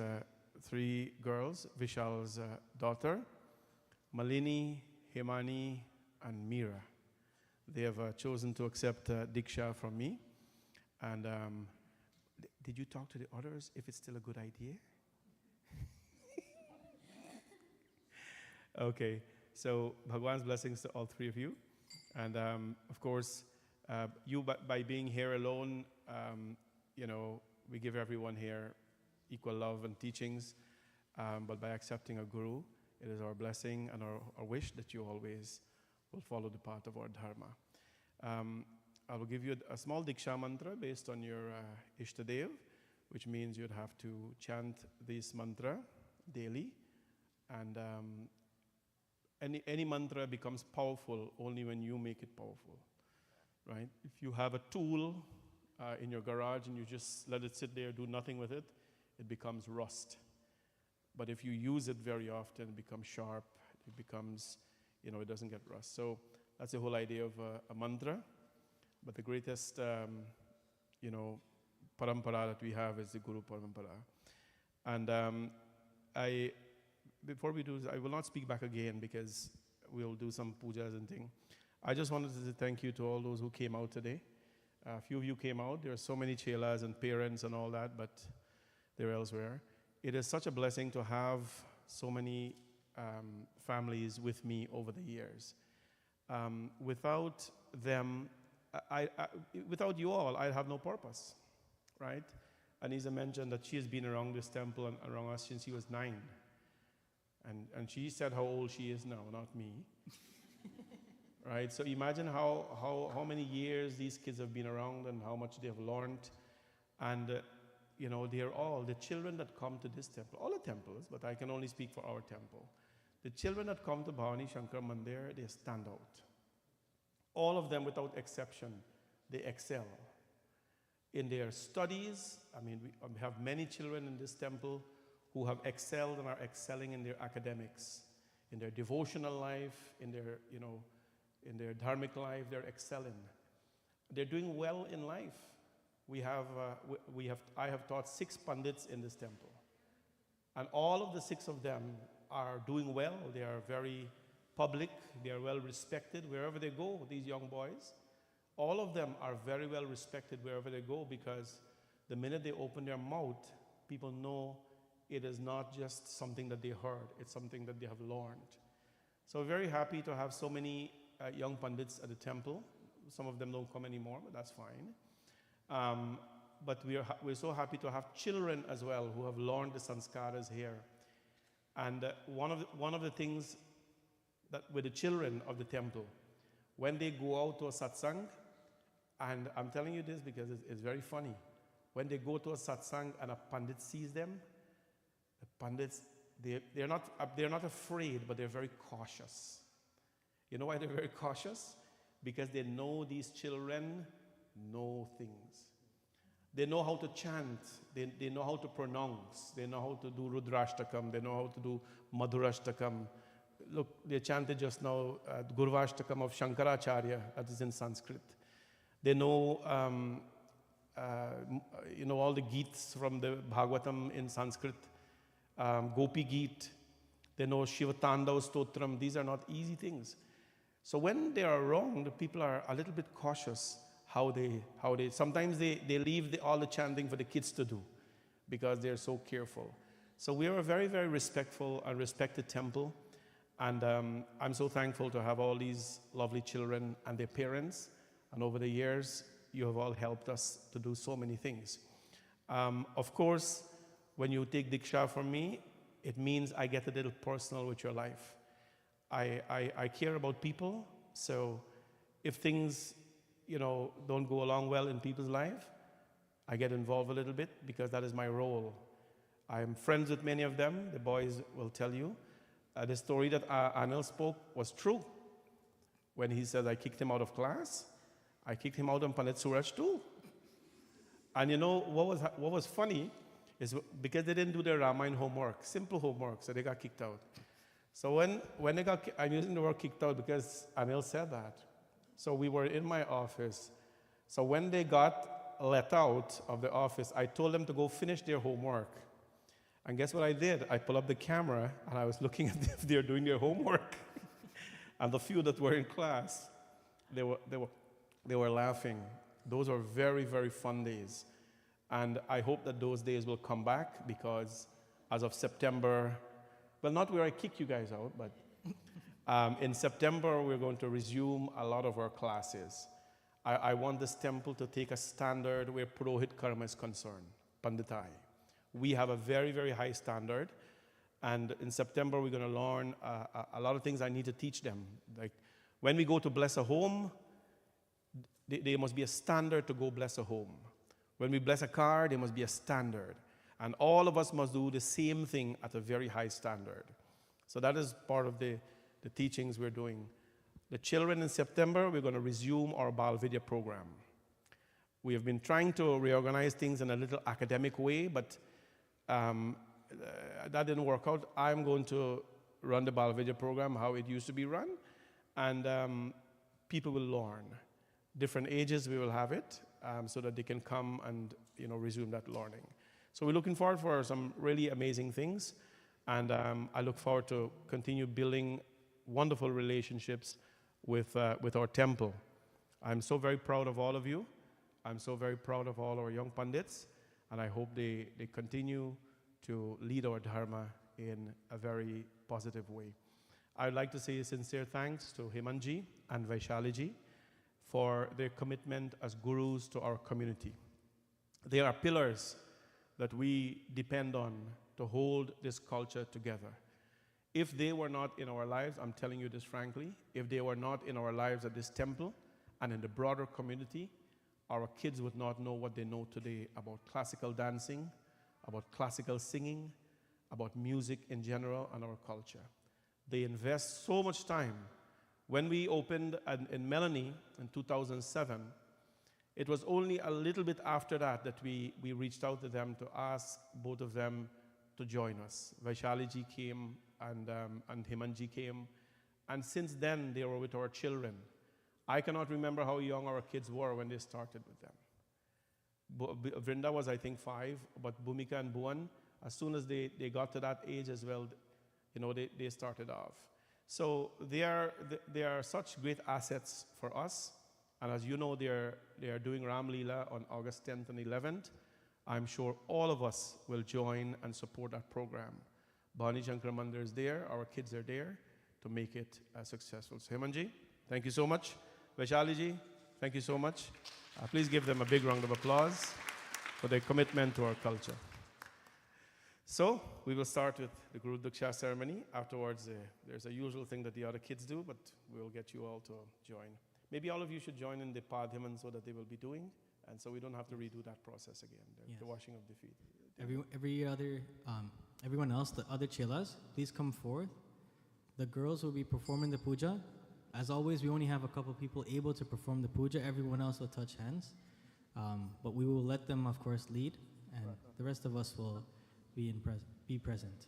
3 girls, Vishal's daughter, Malini, Hemani, and Meera, they have chosen to accept Diksha from me. And did you talk to the others if it's still a good idea? Okay, so Bhagwan's blessings to all 3 of you. And of course, you by being here alone, we give everyone here equal love and teachings, but by accepting a guru, it is our blessing and our wish that you always will follow the path of our dharma. I will give you a small Diksha mantra based on your Ishtadev, which means you'd have to chant this mantra daily. And any mantra becomes powerful only when you make it powerful, right? If you have a tool in your garage and you just let it sit there, do nothing with it, it becomes rust. But if you use it very often, it becomes sharp, it becomes, it doesn't get rust. So that's the whole idea of a mantra. But the greatest, parampara that we have is the Guru Parampara. And before we do this, I will not speak back again because we'll do some pujas and things. I just wanted to say thank you to all those who came out today. A few of you came out. There are so many chelas and parents and all that, but they're elsewhere. It is such a blessing to have so many families with me over the years. Without them, without you all, I'd have no purpose, right? Anisa mentioned that she has been around this temple and around us since she was 9. And she said how old she is now, not me. Right? So imagine how many years these kids have been around and how much they have learned. And, they're all the children that come to this temple, all the temples, but I can only speak for our temple. The children that come to Bhavani Shankar Mandir, they stand out. All of them, without exception, they excel. In their studies, we have many children in this temple who have excelled and are excelling in their academics, in their devotional life, in their dharmic life, they're excelling. They're doing well in life. I have taught 6 pandits in this temple. And all of the 6 of them are doing well. They are very public. They are well respected wherever they go, these young boys. All of them are very well respected wherever they go because the minute they open their mouth, people know it is not just something that they heard. It's something that they have learned. So very happy to have so many young pandits at the temple. Some of them don't come anymore, but that's fine. But we're so happy to have children as well who have learned the sanskaras here. And one of the things that with the children of the temple, when they go out to a satsang, and I'm telling you this because it's very funny, when they go to a satsang and a pandit sees them, the pandits, they're not afraid, but they're very cautious. You know why they're very cautious? Because they know these children know things. They know how to chant. They know how to pronounce. They know how to do Rudrashtakam. They know how to do Madhurashtakam. Look, they chanted just now Gurvashtakam of Shankaracharya, that is in Sanskrit. They know, all the Geets from the Bhagavatam in Sanskrit. Gopi Geet, they know Shivatandava Stotram. These are not easy things. So when they are wrong, the people are a little bit cautious sometimes they leave all the chanting for the kids to do because they're so careful. So we are a very, very respectful and respected temple. And I'm so thankful to have all these lovely children and their parents. And over the years, you have all helped us to do so many things. Of course, when you take Diksha from me, it means I get a little personal with your life. I care about people, so if things, don't go along well in people's life, I get involved a little bit because that is my role. I am friends with many of them. The boys will tell you. The story that Anil spoke was true. When he said I kicked him out of class, I kicked him out on Pandit Suraj too. And what was funny is because they didn't do their Ramayana homework, simple homework, so they got kicked out. So when they got, I'm using the word kicked out because Anil said that. So we were in my office. So when they got let out of the office, I told them to go finish their homework. And guess what I did? I pulled up the camera and I was looking at if they're doing their homework. And the few that were in class, they were laughing. Those were very, very fun days. And I hope that those days will come back because as of September, well, not where I kick you guys out, but in September, we're going to resume a lot of our classes. I want this temple to take a standard where Purohit Karma is concerned, Panditai. We have a very, very high standard. And in September, we're going to learn a lot of things I need to teach them. Like when we go to bless a home, there must be a standard to go bless a home. When we bless a car, there must be a standard. And all of us must do the same thing at a very high standard. So that is part of the teachings we're doing. The children in September, we're going to resume our Bal Vidya program. We have been trying to reorganize things in a little academic way, but that didn't work out. I'm going to run the Bal Vidya program how it used to be run, and people will learn. Different ages we will have it, so that they can come and resume that learning. So we're looking forward for some really amazing things, and I look forward to continue building wonderful relationships with our temple. I'm so very proud of all of you. I'm so very proud of all our young Pandits, and I hope they continue to lead our Dharma in a very positive way. I'd like to say sincere thanks to Hemanji and Vaishaliji for their commitment as gurus to our community. They are pillars that we depend on to hold this culture together. If they were not in our lives, I'm telling you this frankly, if they were not in our lives at this temple and in the broader community, our kids would not know what they know today about classical dancing, about classical singing, about music in general and our culture. They invest so much time. When we opened in Melanie in 2007, it was only a little bit after that we reached out to them to ask both of them to join us. Vaishaliji came and Hemanji came. And since then, they were with our children. I cannot remember how young our kids were when they started with them. Vrinda was, I think, 5, but Bhumika and Bhuvan, as soon as they got to that age as well, they started off. So they are such great assets for us. And as you know, they are doing Ram Leela on August 10th and 11th. I'm sure all of us will join and support that program. Bhani Shankar Mandir is there, our kids are there to make it successful. So Hemanji, thank you so much. Vaishaliji, thank you so much. Please give them a big round of applause for their commitment to our culture. So we will start with the Guru Diksha ceremony. Afterwards, there's a usual thing that the other kids do, but we'll get you all to join. Maybe all of you should join in the Padhiman so that they will be doing, and so we don't have to redo that process again, the washing of the feet. Everyone else, the other chelas, please come forth. The girls will be performing the puja. As always, we only have a couple people able to perform the puja. Everyone else will touch hands. But we will let them, of course, lead, and the rest of us will be present.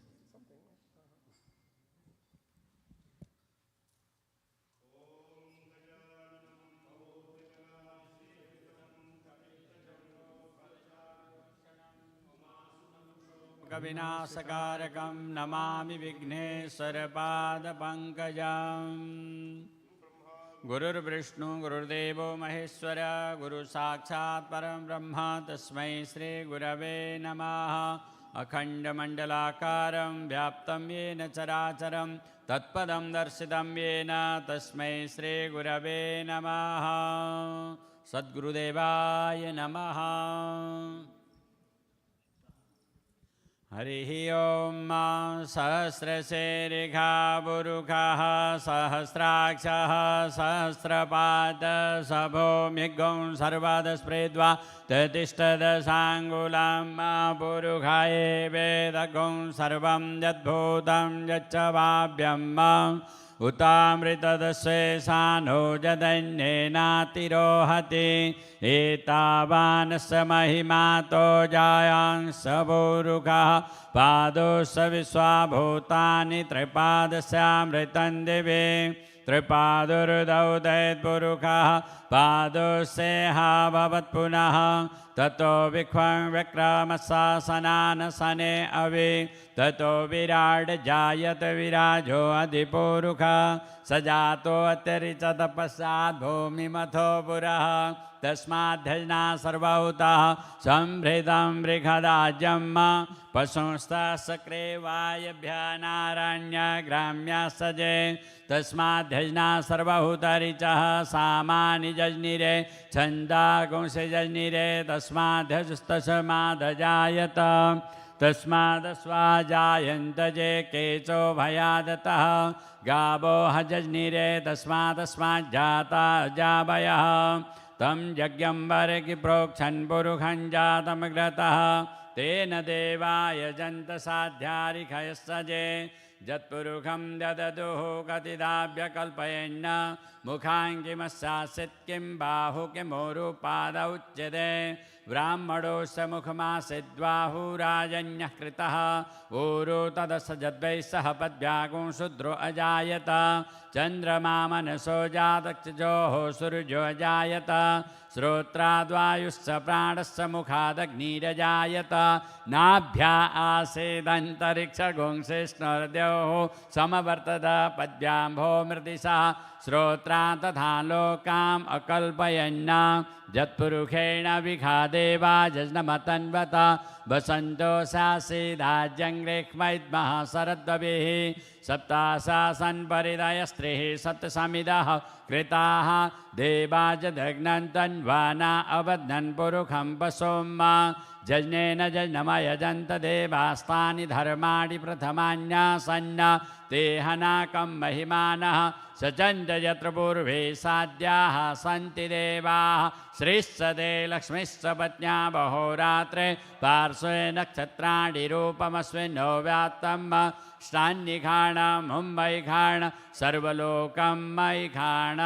शोकविनाशकारकं Namami विघ्नेश्वरपादपङ्कजम् गुरुर्विष्णु गुरुर्देवो महेश्वर गुरुसाक्षात् परं ब्रह्म तस्मै श्रीगुरवे नमः अखण्डमण्डलाकारं व्याप्तं येन चराचरं तत्पदं दर्शितं येन तस्मै श्रीगुरवे नमः सद्गुरुदेवाय नमः हरिः ॐ सहस्रशीर्षा पुरुषः सहस्राक्षः सहस्रपादशभूमिगुं सर्वदस्पृद्वा ततिष्ठदशाङ्गुलं पुरुषाय वेदगुं सर्वं यद्भूतं यच्च वाव्यं उतामृतदशेषानो जदन्येनातिरोहति एतावानस्य महिमातो जायांस पुरुषः पादोश विश्वाभूतानि त्रिपादस्यामृतं दिवे त्रिपादुर्दौदैत्पुरुषः पादोषेह भवत्पुनः ततो विख्वं विक्रमशासनानसने अवि ततो विराड जायत विराजो अधिपुरुषः स जातो अतिरिक्त तपस्यात् भूमिमथो पुरः तस्माद्धजना सर्वभूतः संभृतं बृहदाज्यं पशुंस्तस्क्रेवायभ्यानारण्यग्राम्यासजे तस्माद्धजना सर्वभूतरिचः सामानि जज्निरे छन्दागुंसि जज्निरे तस्माद्धजुस्तस्मादजायत तस्मादस्वाजायन्त जे केचो भयादतः गावो हजज्निरे तस्मादस्माज्जाता जावयः तं यज्ञं वरकि प्रोक्षन् पुरुषं जातमग्रतः तेन देवाय जन्त साध्यारिखयस्सजे यत्पुरुषं दददुः कतिदाभ्यकल्पयन्न मुखाङ्गिमस्यासीत् किं बाहु किमोरुपाद उच्यते ब्राह्मणोऽस्य मुखमासीद्बाहुराजन्यः कृतः ऊरु तदस जद्वैः सह पद्भ्यागुं शूद्रो अजायत चन्द्रमा मनसो जातक्षजोः सूर्यो अजायत श्रोत्राद्वायुश्च प्राणश्च मुखादग्निरजायत नाभ्या आसीदन्तरिक्षगुंसिष्णुर्द्योः समवर्तत पद्भ्याम्भो मृदिशः श्रोत्रा तथा लोकाम् अकल्पयन्न यत्पुरुषेण विखादेवा जज्नमतन्वत वसन्तो सासीदाज्यङ्ग्रेह्मैद्मः शरद्वभिः सप्ताशासन् परिदयस्त्रिः सप्तसमिदः कृताः देवाजदग्नन्तन्वाना अवध्नन् पुरुषं पशोम् जज्नेन जज्नमयजन्त देवास्तानि धर्माणि प्रथमान्यासन्न ते हनाकं महिमानः सचन्द यत्र पूर्वे साध्याः सन्ति देवाः श्रीश्च ते लक्ष्मीश्च पत्न्या बहोरात्रे पार्श्वे नक्षत्राणि रूपमस्मिन्नो व्यात्तं ष्टान्यखाण मुम्बैखाण सर्वलोकं मैखाण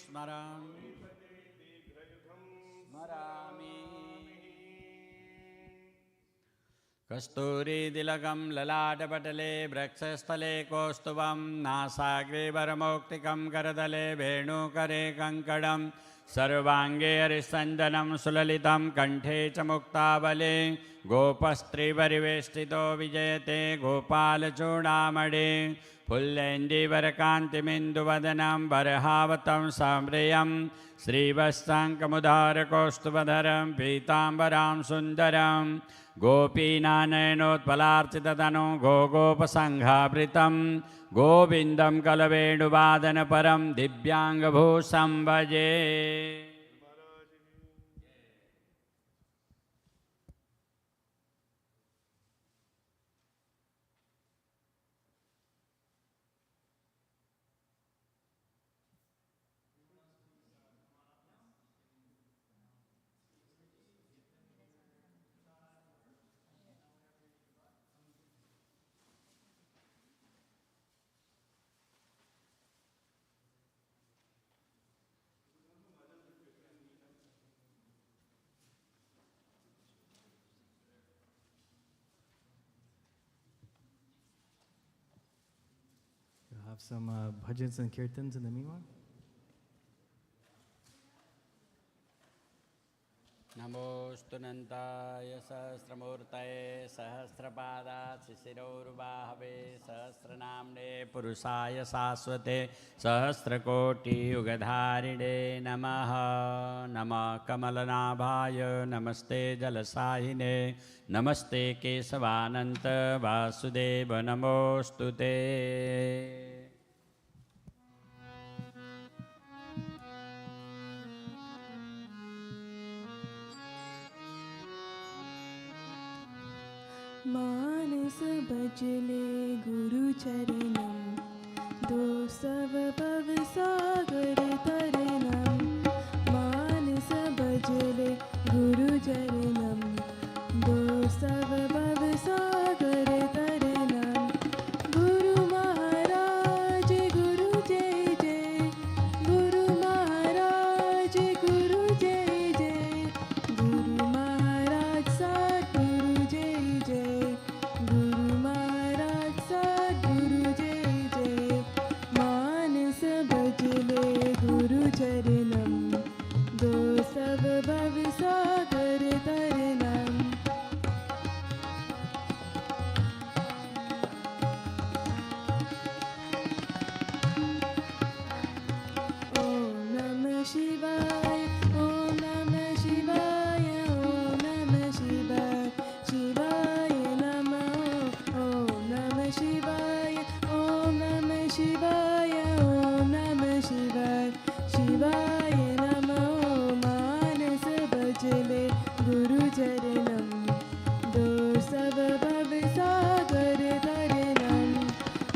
स्मरामि स्मरामि कस्तूरीतिलकं ललाटपटले वृक्षस्थले कौस्तुभं नासाग्रे वरमौक्तिकं करतले वेणुकरे कङ्कणं सर्वाङ्गे हरिसञ्जनं सुललितं कण्ठे च मुक्तावले गोपस्त्रीपरिवेष्टितो विजयते गोपालचूडामणि फुल्लेन्दीवरकान्तिमिन्दुवदनं बर्हावतं साम्रेयं श्रीवत्साङ्कमुदारकौस्तुभधरं पीताम्बरां सुन्दरं गोपीनानयनोत्पलार्चिततनु गोगोपसङ्घावृतं गोविन्दं कलवेणुवादनपरं दिव्याङ्गभूषं भजे We'll have some bhajans and kirtans in the meanwhile. नमोस्तुनन्ताय सहस्रमूर्तये सहस्रपादात् शिशिरोर्बाहवे सहस्रनाम्ने पुरुषाय शाश्वते सहस्रकोटियुगधारिणे नमः नमः कमलनाभाय नमस्ते जलसाहिने नमस्ते केशवानन्त वासुदेव नमोऽस्तु ते मानस बजले गुरु चरणम दो सब पव सागर तरनम मानस बजले गुरु चरणम दो सब पव सागर तरनम गुरु महाराज गुरु जय जय गुरु महाराज गुरु जय जय गुरु महाराज सद्गुरु जय जय गुरु महाराज सद्गुरु जय जय मानस बजले गुरु चरणम दो सब भव सागर तरनम ओम नमः शिवाय ओम नमः शिवाय ओम नमः शिवाय शिवाय नमः ओम नमः शिवाय ओम नमः शिवाय ओम नमः शिवाय शिवाय नमः मानस बजले गुरु चरणम दो सब भव सागर तरनम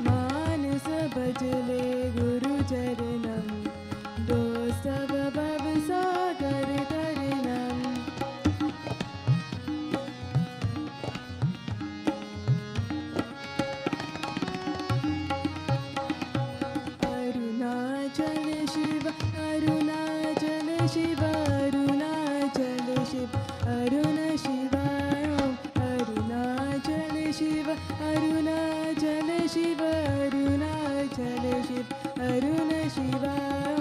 मानस बजले गुरु चरणम दो सब भव सागर तरनम अरुणाचल शिव अरुणाचल शिव अरुणाचल शिव अरुण शिवाय अरुणाचल शिव अरुणाचल शिव अरुणाचल शिव अरुण शिवाय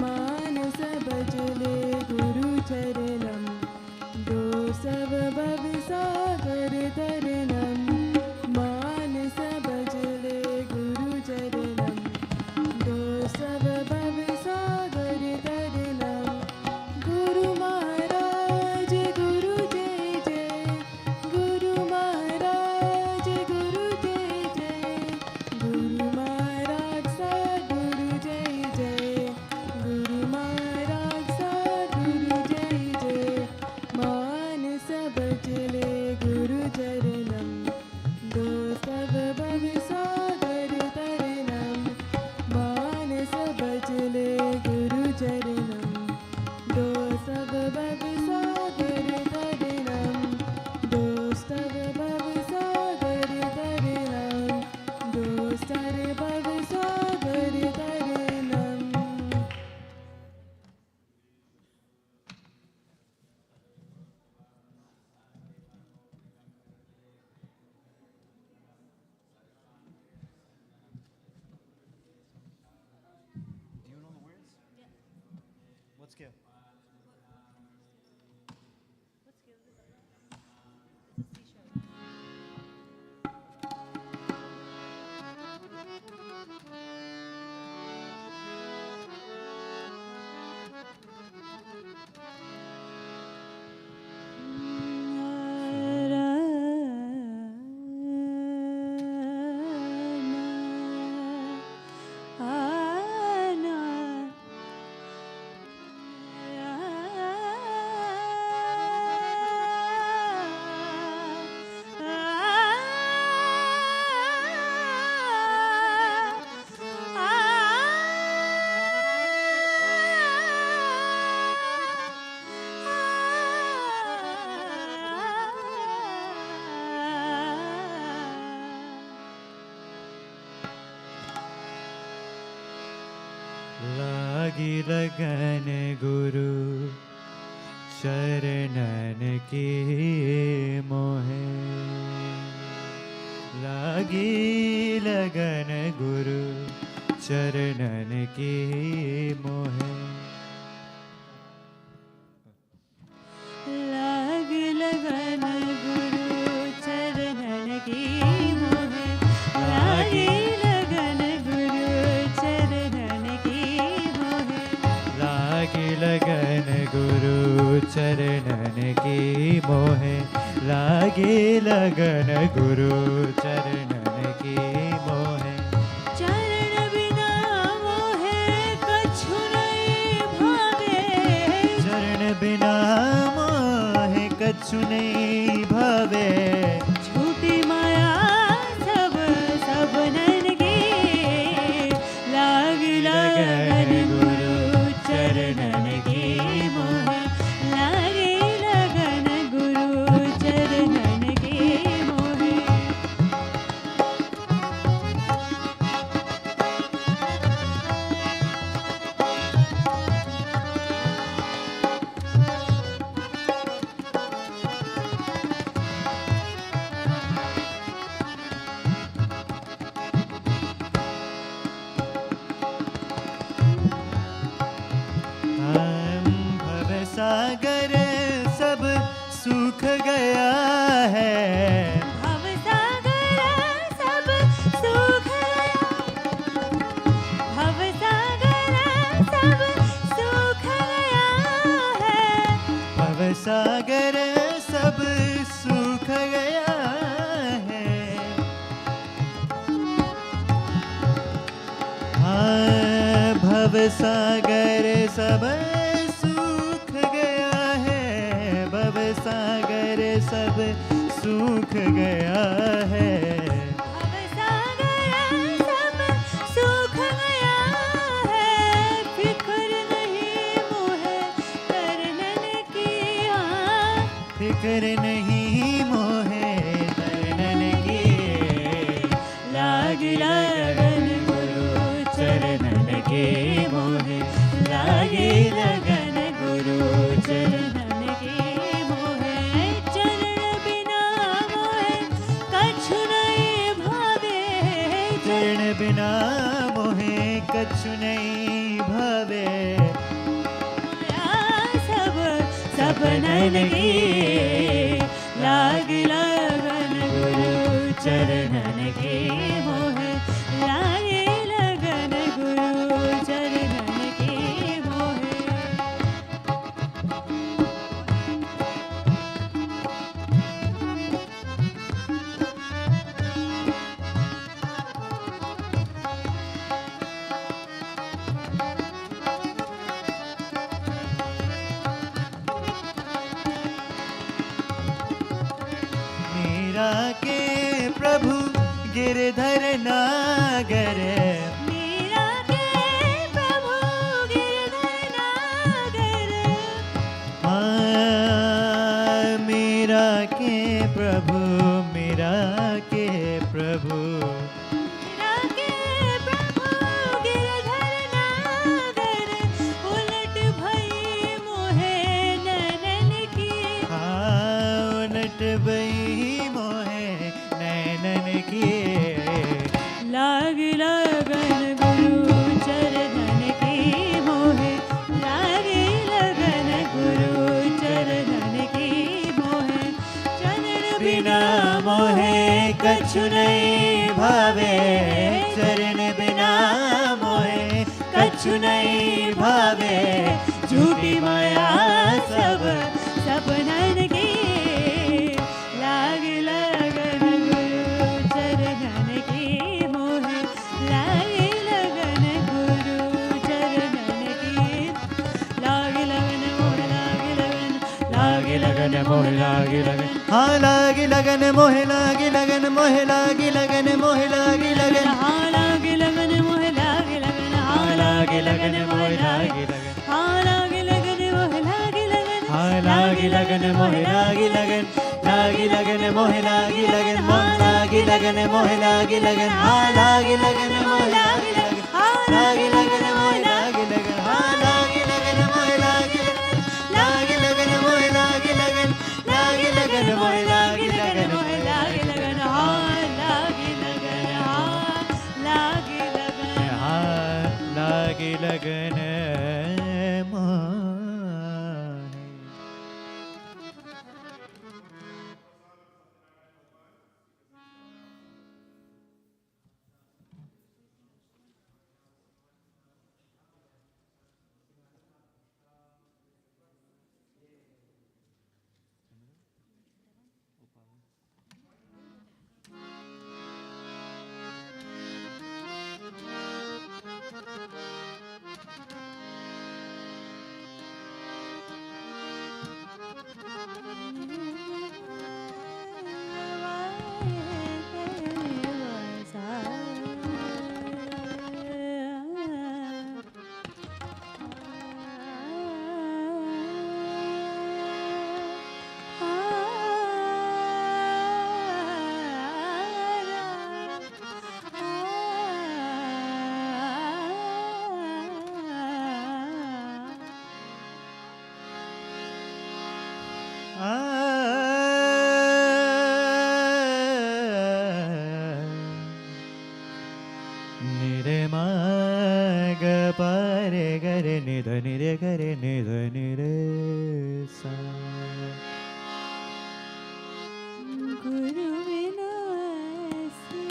मानस बजले गुरु चरणम दो सब भव सागर तरनम मानस बजले गुरु चरणम दो सब भव सागर तरनम give? लागी लगन गुरु चरणन की मोहे, लागी लगन गुरु चरणन की मोहे, लागी लगन गुरु चरणन की मोहे, लागी लगन गुरु चरणन की मोहे, लागी लगन गुरु चरणन की मोहे, लागी लगन गुरु चरणन की मोहे, चरण बिना मोहे कछु नहीं भावे, चरण बिना मोहे कछु नहीं भावे, झूठी माया सब सबनन की, लाग लगन गुरु चरणन की मोहे, लागे लगन गुरु चरणन की मोहे। भव सागर सब सूख गया है, भव सागर सब सूख गया, भव सागर सब सूख गया है, भव सागर सब सूख गया है, हाँ भव सागर सब सूख गया है, भव सागर सब सूख गया है, भव सागर सब सूख गया है, फिक्र नहीं मोहे तरनन की, हाँ फिक्र नहीं मोहे तरनन की, लाग लगन गुरु चरणन की मोहे, लागे लगन गुरु चरणन की मोहे, चरण बिना मोहे कछु नहीं भावे, चरण बिना मोहे कछु नहीं भावे, माया सब सबनन की, लाग लगन गुरु चरणन की मोहे, लागे लगन गुरु चरणन की मोहे। मीरा के प्रभु गिरधर नागर, मीरा के प्रभु गिरधर नागर, हाँ मीरा के प्रभु, मीरा के प्रभु, मीरा के प्रभु गिरधर नागर, उलट भई मोहे नैनन की, हाँ उलट भई मोहे नैनन की, लाग लगन मोहे कछु नहीं भावे, चरण बिना मोहे कछु नहीं भावे, झूठी माया सब सपनन की लाग लगन गुरु चरणन की मोह लाग लगन गुरु चरणन की लाग लगन मोह लाग लगन मोह लाग लगन हाँ लागी लगन मोहे लागी लगन मोहे लागी लगन मोहे लागी लगन हाँ लाग लगन मोह लाग लगन हाँ लाग लगन मोह लाग लगन हाँ लाग लगन मोह लाग लगन हाँ लागी लगन मोहे लागी लगन लागी लगन मोहे लागी लगन लागी लगन मोहे लागी लगन हाँ लागी लगन मोहे लागी लगन लागी लगन मोहे लागी लगन हाँ लागी लगन मोहे लागी लगन लागी लगन मोहे लागी लगन लागी लगन मोहे लागी लगन मोह लाग लगन हाँ लाग लगन हाँ लाग लगन हाँ लागी लगन मोहे निरे माग पारे गरे निध निरे गरे निध निरे सा गुरु बिना ऐसी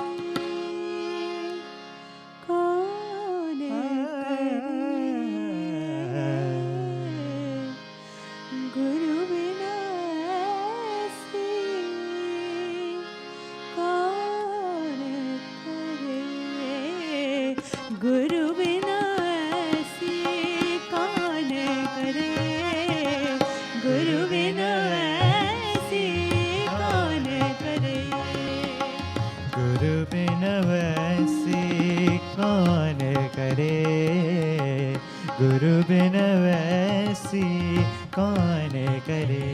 कौन करे गुरु बिना ऐसी कौन करे गुरु बिना ऐसी कौन करे गुरु बिना ऐसी कौन करे गुरु बिन वैसी कौन करे गुरु बिन वैसी कौन करे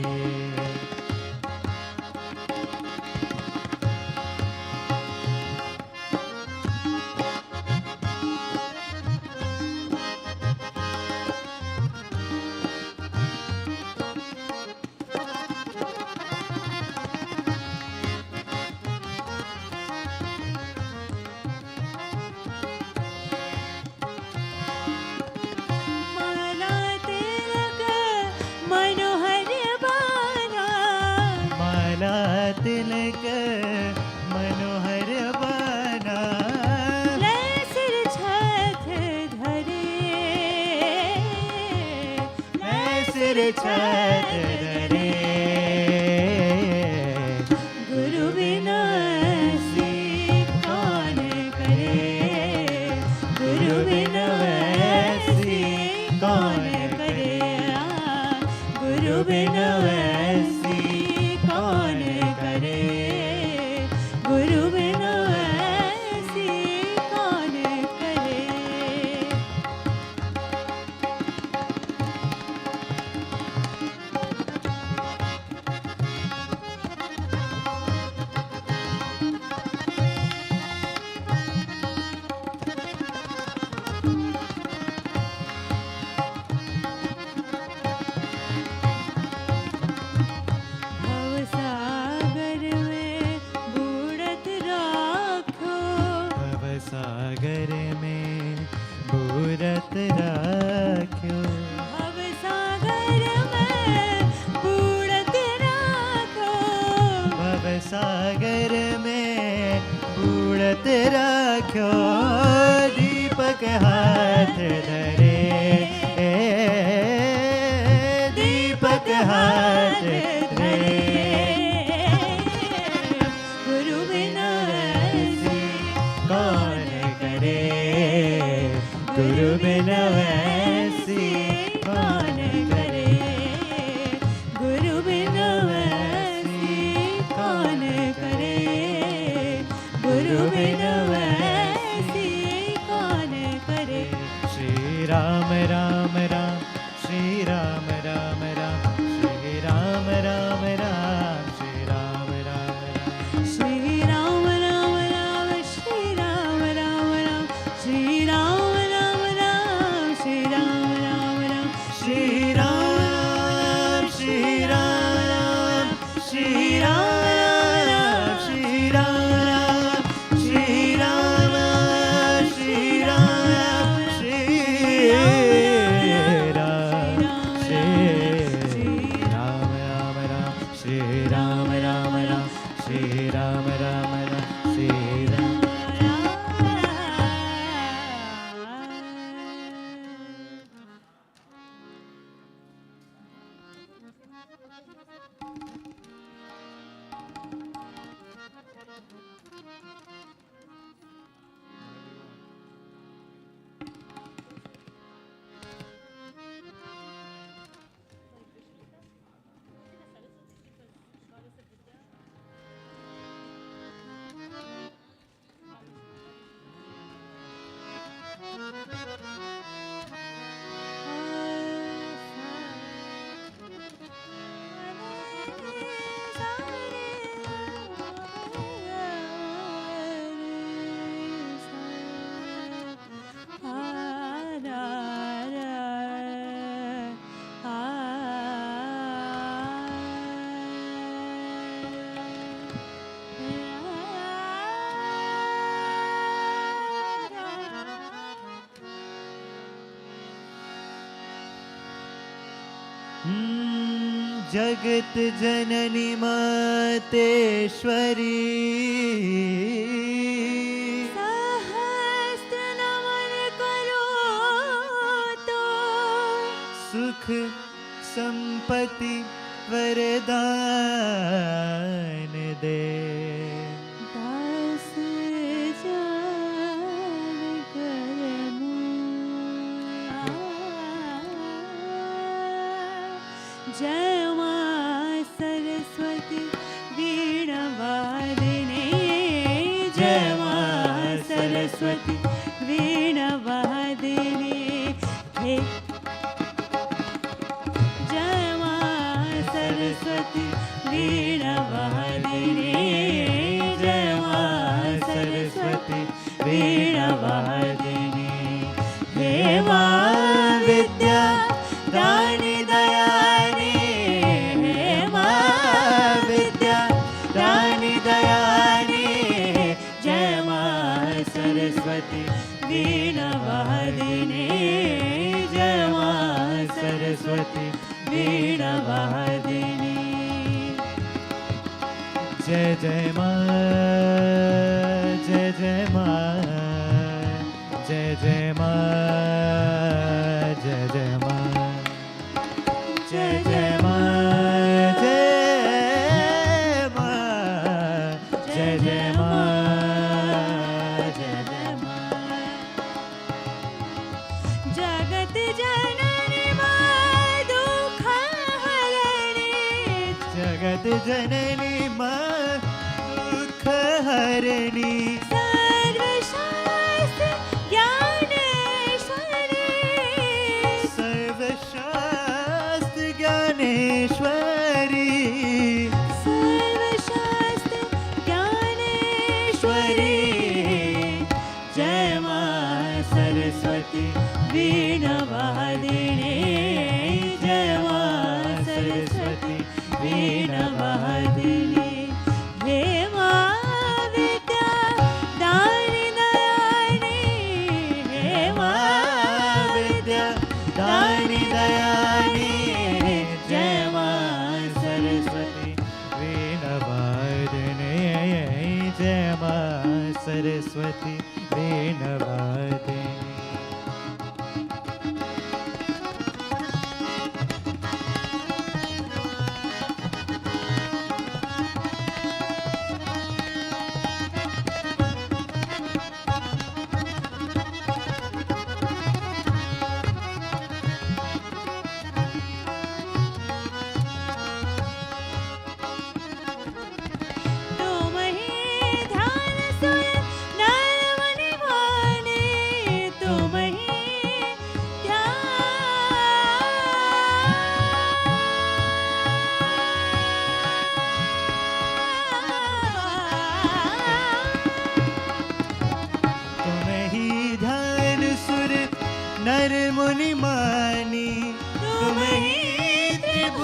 माला तिलक मनोहर बाना माला तिलक मनोहर बना ले सिर छत धरे सिर छत धरे गुरु बिना ऐसी कौन करे गुरु बिना ऐसी कौन करे गुरु बिना ऐसी कौन करे गुरु बिना ऐसी कौन करे रख्यो दीपक हाथ धरे दीपक हाथ धरे गुरु बिना ऐसे कौन करे गुरु बिना वैसी कौन करे गुरु बिना वैसे कौन करे गुरु बिना वैसे कौन करे श्री राम राम राम श्री राम राम राम श्री राम राम राम श्री राम राम राम श्री राम राम राम श्री राम राम राम श्री राम राम राम श्री राम राम राम श्री राम श्री राम श्री राम श्री राम श्री राम श्री राम श्री राम राम राम श्री राम राम राम श्री राम राम राम श्री राम जगत जननी मातेश्वरी सहस्त्र नमन करो तो सुख संपत्ति वरदान दे दास जान कर जय मां सरस्वती वीणा वादिनी जय मां सरस्वती वीणा वादिनी हे जय मां सरस्वती वीणा वादिनी जय मां सरस्वती वीणा वादिनी हे मां विद्या रानी दयानी हे मां विद्या रानी दयानी जय मां सरस्वती वीणा वादिनी जय मां सरस्वती वीणा वादिनी जय जय मां जय जय मां जय जय मां जय जय मां जय जय मां जय मां जय जय मां जय जय मां जगत जननी मां दुख हरणी जगत जननी मां दुख हरणी सर्वशास्त्र ज्ञानेश्वरी सर्वशास्त्र ज्ञानेश्वरी सर्वशास्त्र ज्ञानेश्वरी जय मां सरस्वती वीणा वादिनी जय मां सरस्वती वीणा वादिनी हे मां विद्या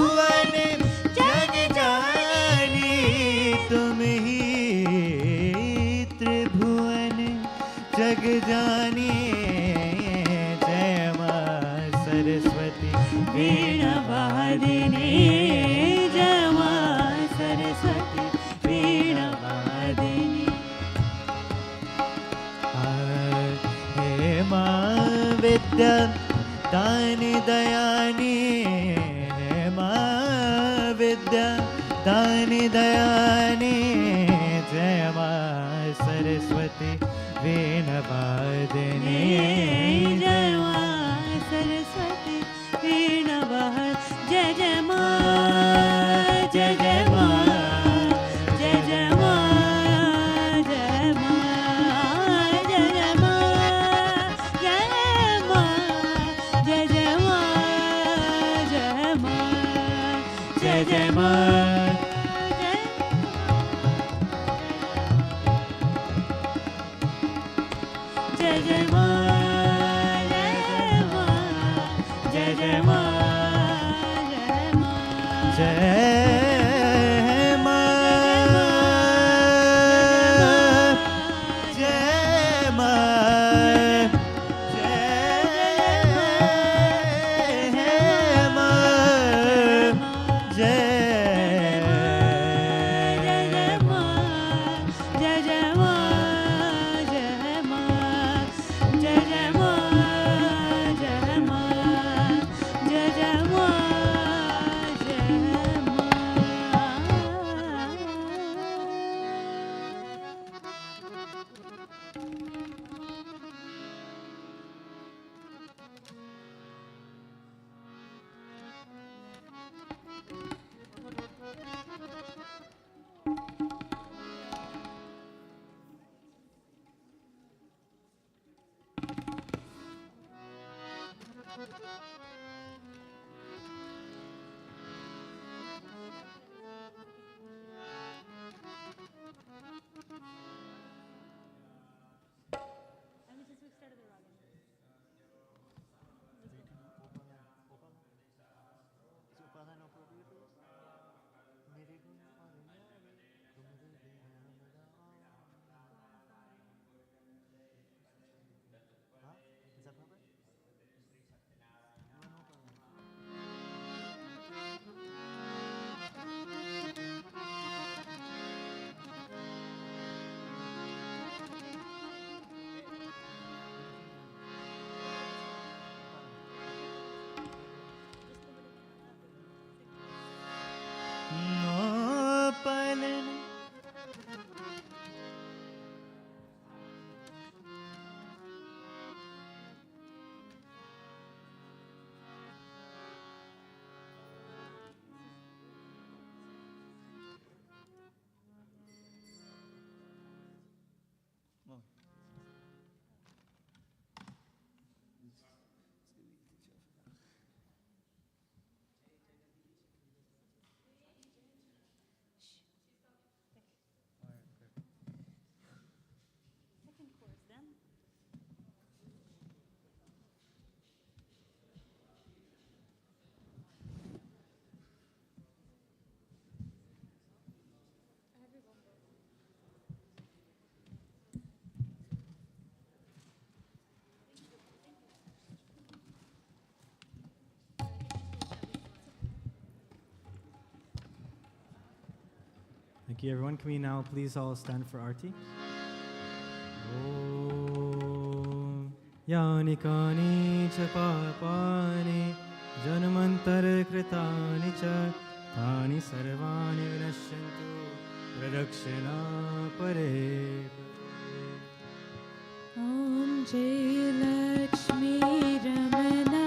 त्रिभुवन जग जानी तुम ही त्रिभुवन जग जानी जय माँ सरस्वती वीणा वादिनी जय माँ सरस्वती वीणा वादिनी हे माँ विद्या दानी दयानी हे माँ विद्या दानी दयानी जय माँ सरस्वती वीणा वादिनी जय माँ सरस्वती वीणा वादिनी जय जय माँ जय जय माँ जय जय माँ जय माँ जय जय माँ जय माँ जय जय माँ जय माँ जय जय माँ जय जय माँ जय जय माँ जय माँ जय माँ Thank you, everyone. Can we now please all stand for Arti? Om Yani Kani Cha Papani Janamantar Kritani Cha Tani Sarvani Vinashyantu Pradakshina Pare. Om Jai Lakshmi Ramana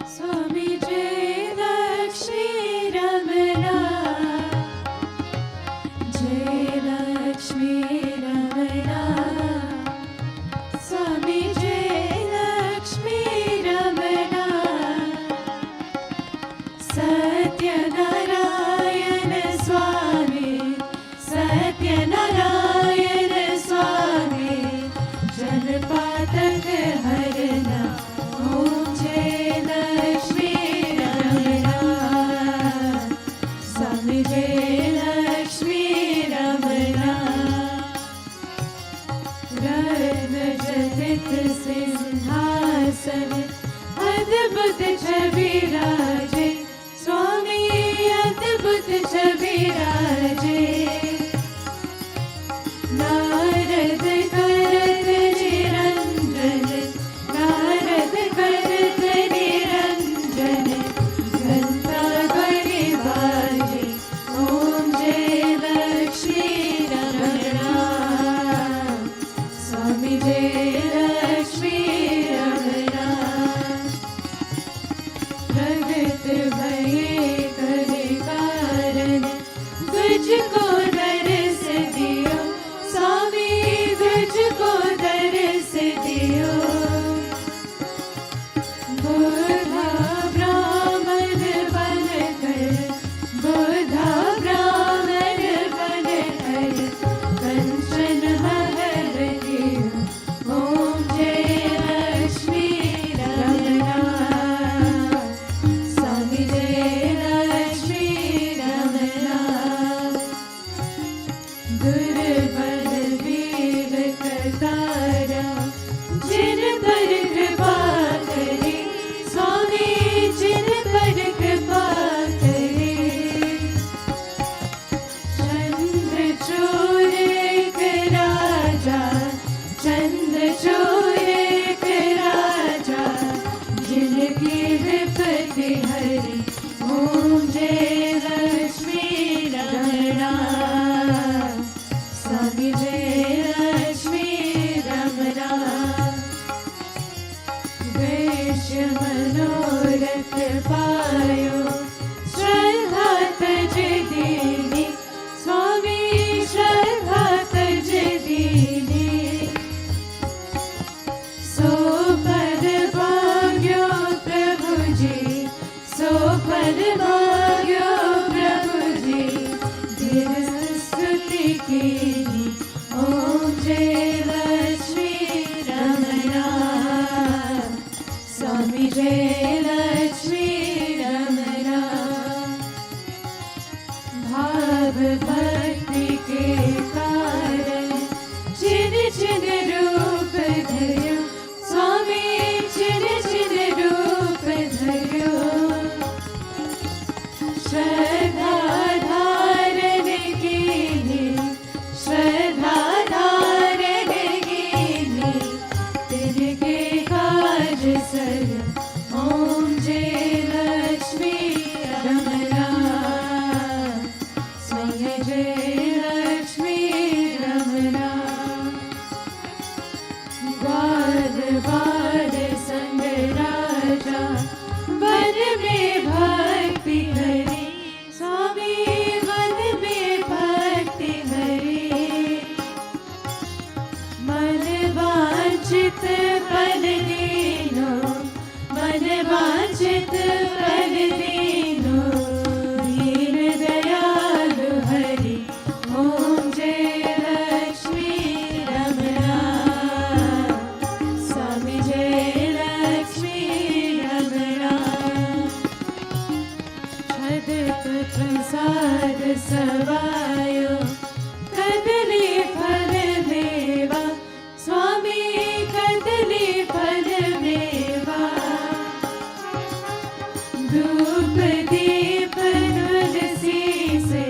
Swami Jai Lakshmi Ramana Jai Lakshmi Ramana Swami Jai Lakshmi Ramana Satya Narayana Swami Satya Narayana Swami Janpatak Harana Om Jai Lakshmi Ramana तुझको दर्श दियो स्वामी तुझको दर्श दियो बुधा ब्राह्मण बनकर बुधा ब्राह्मण बनकर कंचन महल दियो ओम जय लक्ष्मी रमना स्वामी जय लक्ष्मी रमना दुर्बल वीर करतारा जिन पर कृपा करे स्वामी जिन पर कृपा करे चंद्रचूड़ एक राजा चंद्रचूड़ एक राजा जिनकी विपत्ति हरि ओम जय लक्ष्मी रमना स्वामी जय लक्ष्मी रमना वैश्य मनोरथ पायो श्रद्धा तज दीनी स्वामी श्रद्धा तज दीनी सो पद भाग्यो प्रभु जी सो पद भाग्यो प्रभु जी धीर स्तुति कीनी ओम जय लक्ष्मी रमना स्वामी जय लक्ष्मी रमना भाव भक्ति के कारण चिन चिन रूप धर्यो स्वामी चिन चिन रूप धर्यो श्रद्धा धारण कीनी श्रद्धा धारण कीनी तिनके काज सर ओम जय लक्ष्मी रमना स्वामी जय लक्ष्मी रमना ग्वाल बाल संग राजा वन में भक्ति हरि स्वामी वन में भक्ति हरि मन वांछित फल दीनो मन वांछित फल दीनो दीन दयालु हरि ओम जय लक्ष्मी रमना स्वामी जय लक्ष्मी रमना छदक प्रसाद सवायो कदली फल मेवा स्वामी कदली फल मेवा धूप दीप तुलसी से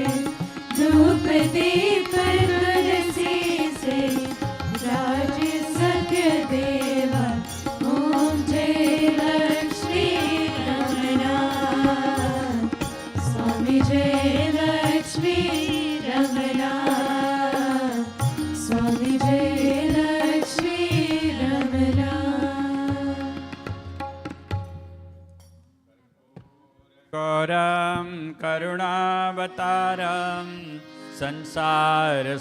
धूप दीप तुलसी से राज सत्य देवा ओम जय लक्ष्मी रमना स्वामी जय लक्ष्मी रमना स्वामी जय लक्ष्मी रमना गौरं करुणावतारं संसारसारं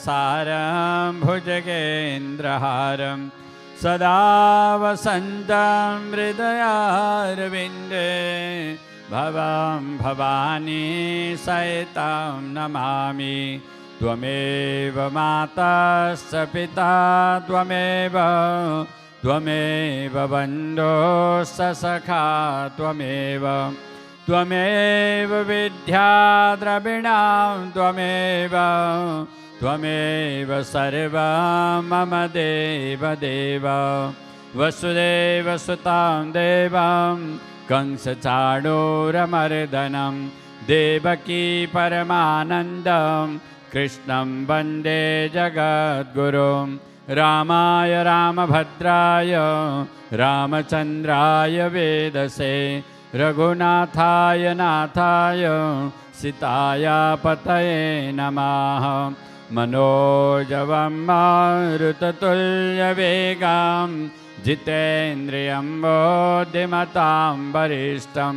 भुजगेन्द्रहारं सदा वसन्तं हृदयारविन्दे भवं भवानी सहितं नमामि त्वमेव माताश्च पिता त्वमेव बन्धुश्च सखा त्वमेव विद्या द्रविणां त्वमेव सर्वं मम देव वसुदेवसुतां देवं कंसचाणूरमर्दनं देवकी परमानन्दं कृष्णं वन्दे जगद्गुरुं रामाय रामभद्राय रामचन्द्राय वेदसे रघुनाथाय नाथाय सीताय पतये नमः मनोजवं मारुततुल्यवेगां जितेन्द्रियं बोधिमतां वरिष्ठं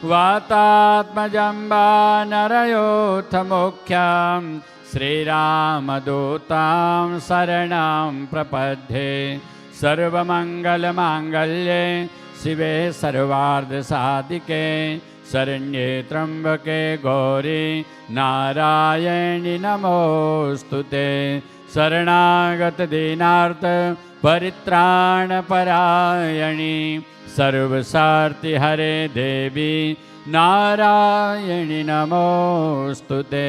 वातात्मजं वानरयोऽथ मुख्यं श्रीरामदूतां शरणं प्रपद्ये सर्वमङ्गलमाङ्गल्ये शिवे सर्वार्धसाधिके शरण्ये त्र्यम्बके गौरी नारायणि नमोऽस्तुते शरणागत दीनार्थ परित्राणपरायणि सर्वसार्थि हरे देवी नारायणि नमोऽस्तुते।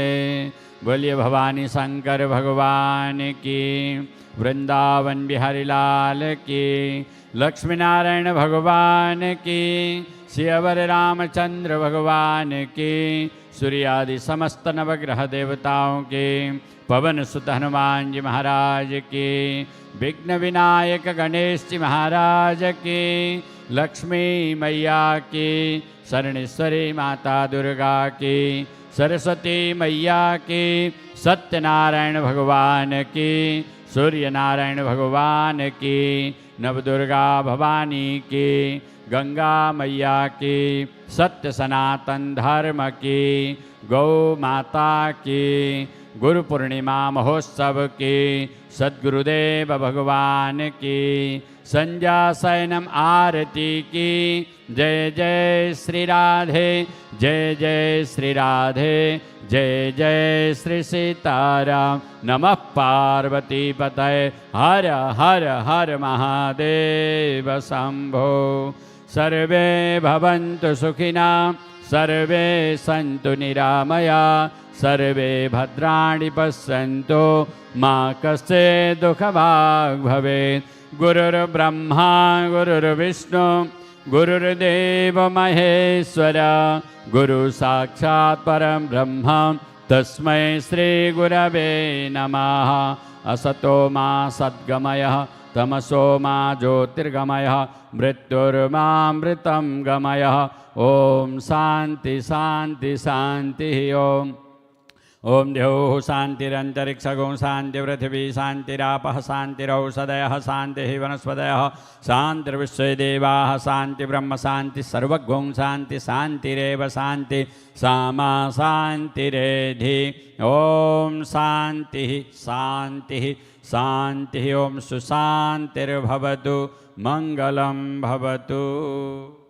बोलिए भवानी शंकर भगवान की, वृंदावन बिहारी लाल की, लक्ष्मी नारायण भगवान की, श्रीअवर रामचंद्र भगवान की, सूर्यादि समस्त नवग्रह देवताओं के, पवन सुत हनुमान जी महाराज की, विघ्न विनायक गणेश जी महाराज की, लक्ष्मी मैया की, शरणेश्वरी माता दुर्गा की, सरस्वती मैया की, सत्यनारायण भगवान की, सूर्य नारायण भगवान की, नवदुर्गा भवानी की, गंगा मैया की, सत्य सनातन धर्म की, गौ माता की, गुरु पूर्णिमा महोत्सव की, सद्गुरुदेव भगवान की, संध्या शयनम आरती की। जय जय श्री राधे, जय जय श्री राधे, जय जय श्री सीताराम। नमः पार्वती पतये, हर हर हर महादेव शंभो। सर्वे भवन्तु सुखिनः, सर्वे सन्तु निरामया, सर्वे भद्राणि पश्यन्तु मा कश्चित् दुःखभाग् भवेत्। गुरुर्ब्रह्मा गुरुर्विष्णु गुरुर्देव महेश्वर, गुरु साक्षात् परं ब्रह्म तस्मै श्री गुरवे नमः। असतो मा सद्गमयः, तमसो मा ज्योतिर्गमयः, मृत्युर्मामृतं गमयः। ओम शांति शांति शांति। ओम ओम द्यौः शान्तिरन्तरिक्षगो शान्ति पृथिवी शान्तिरापः शान्तिरौषधयः शान्तिः वनस्पतयः शान्तिर्विश्वे देवाः शान्ति ब्रह्म शान्ति सर्वगो शान्ति शान्तिरेव शान्ति सामा शान्तिरेधि। ओम शान्तिः शान्तिः शान्तिः। ओम सुशान्तिर्भवतु, मङ्गलं भवतु।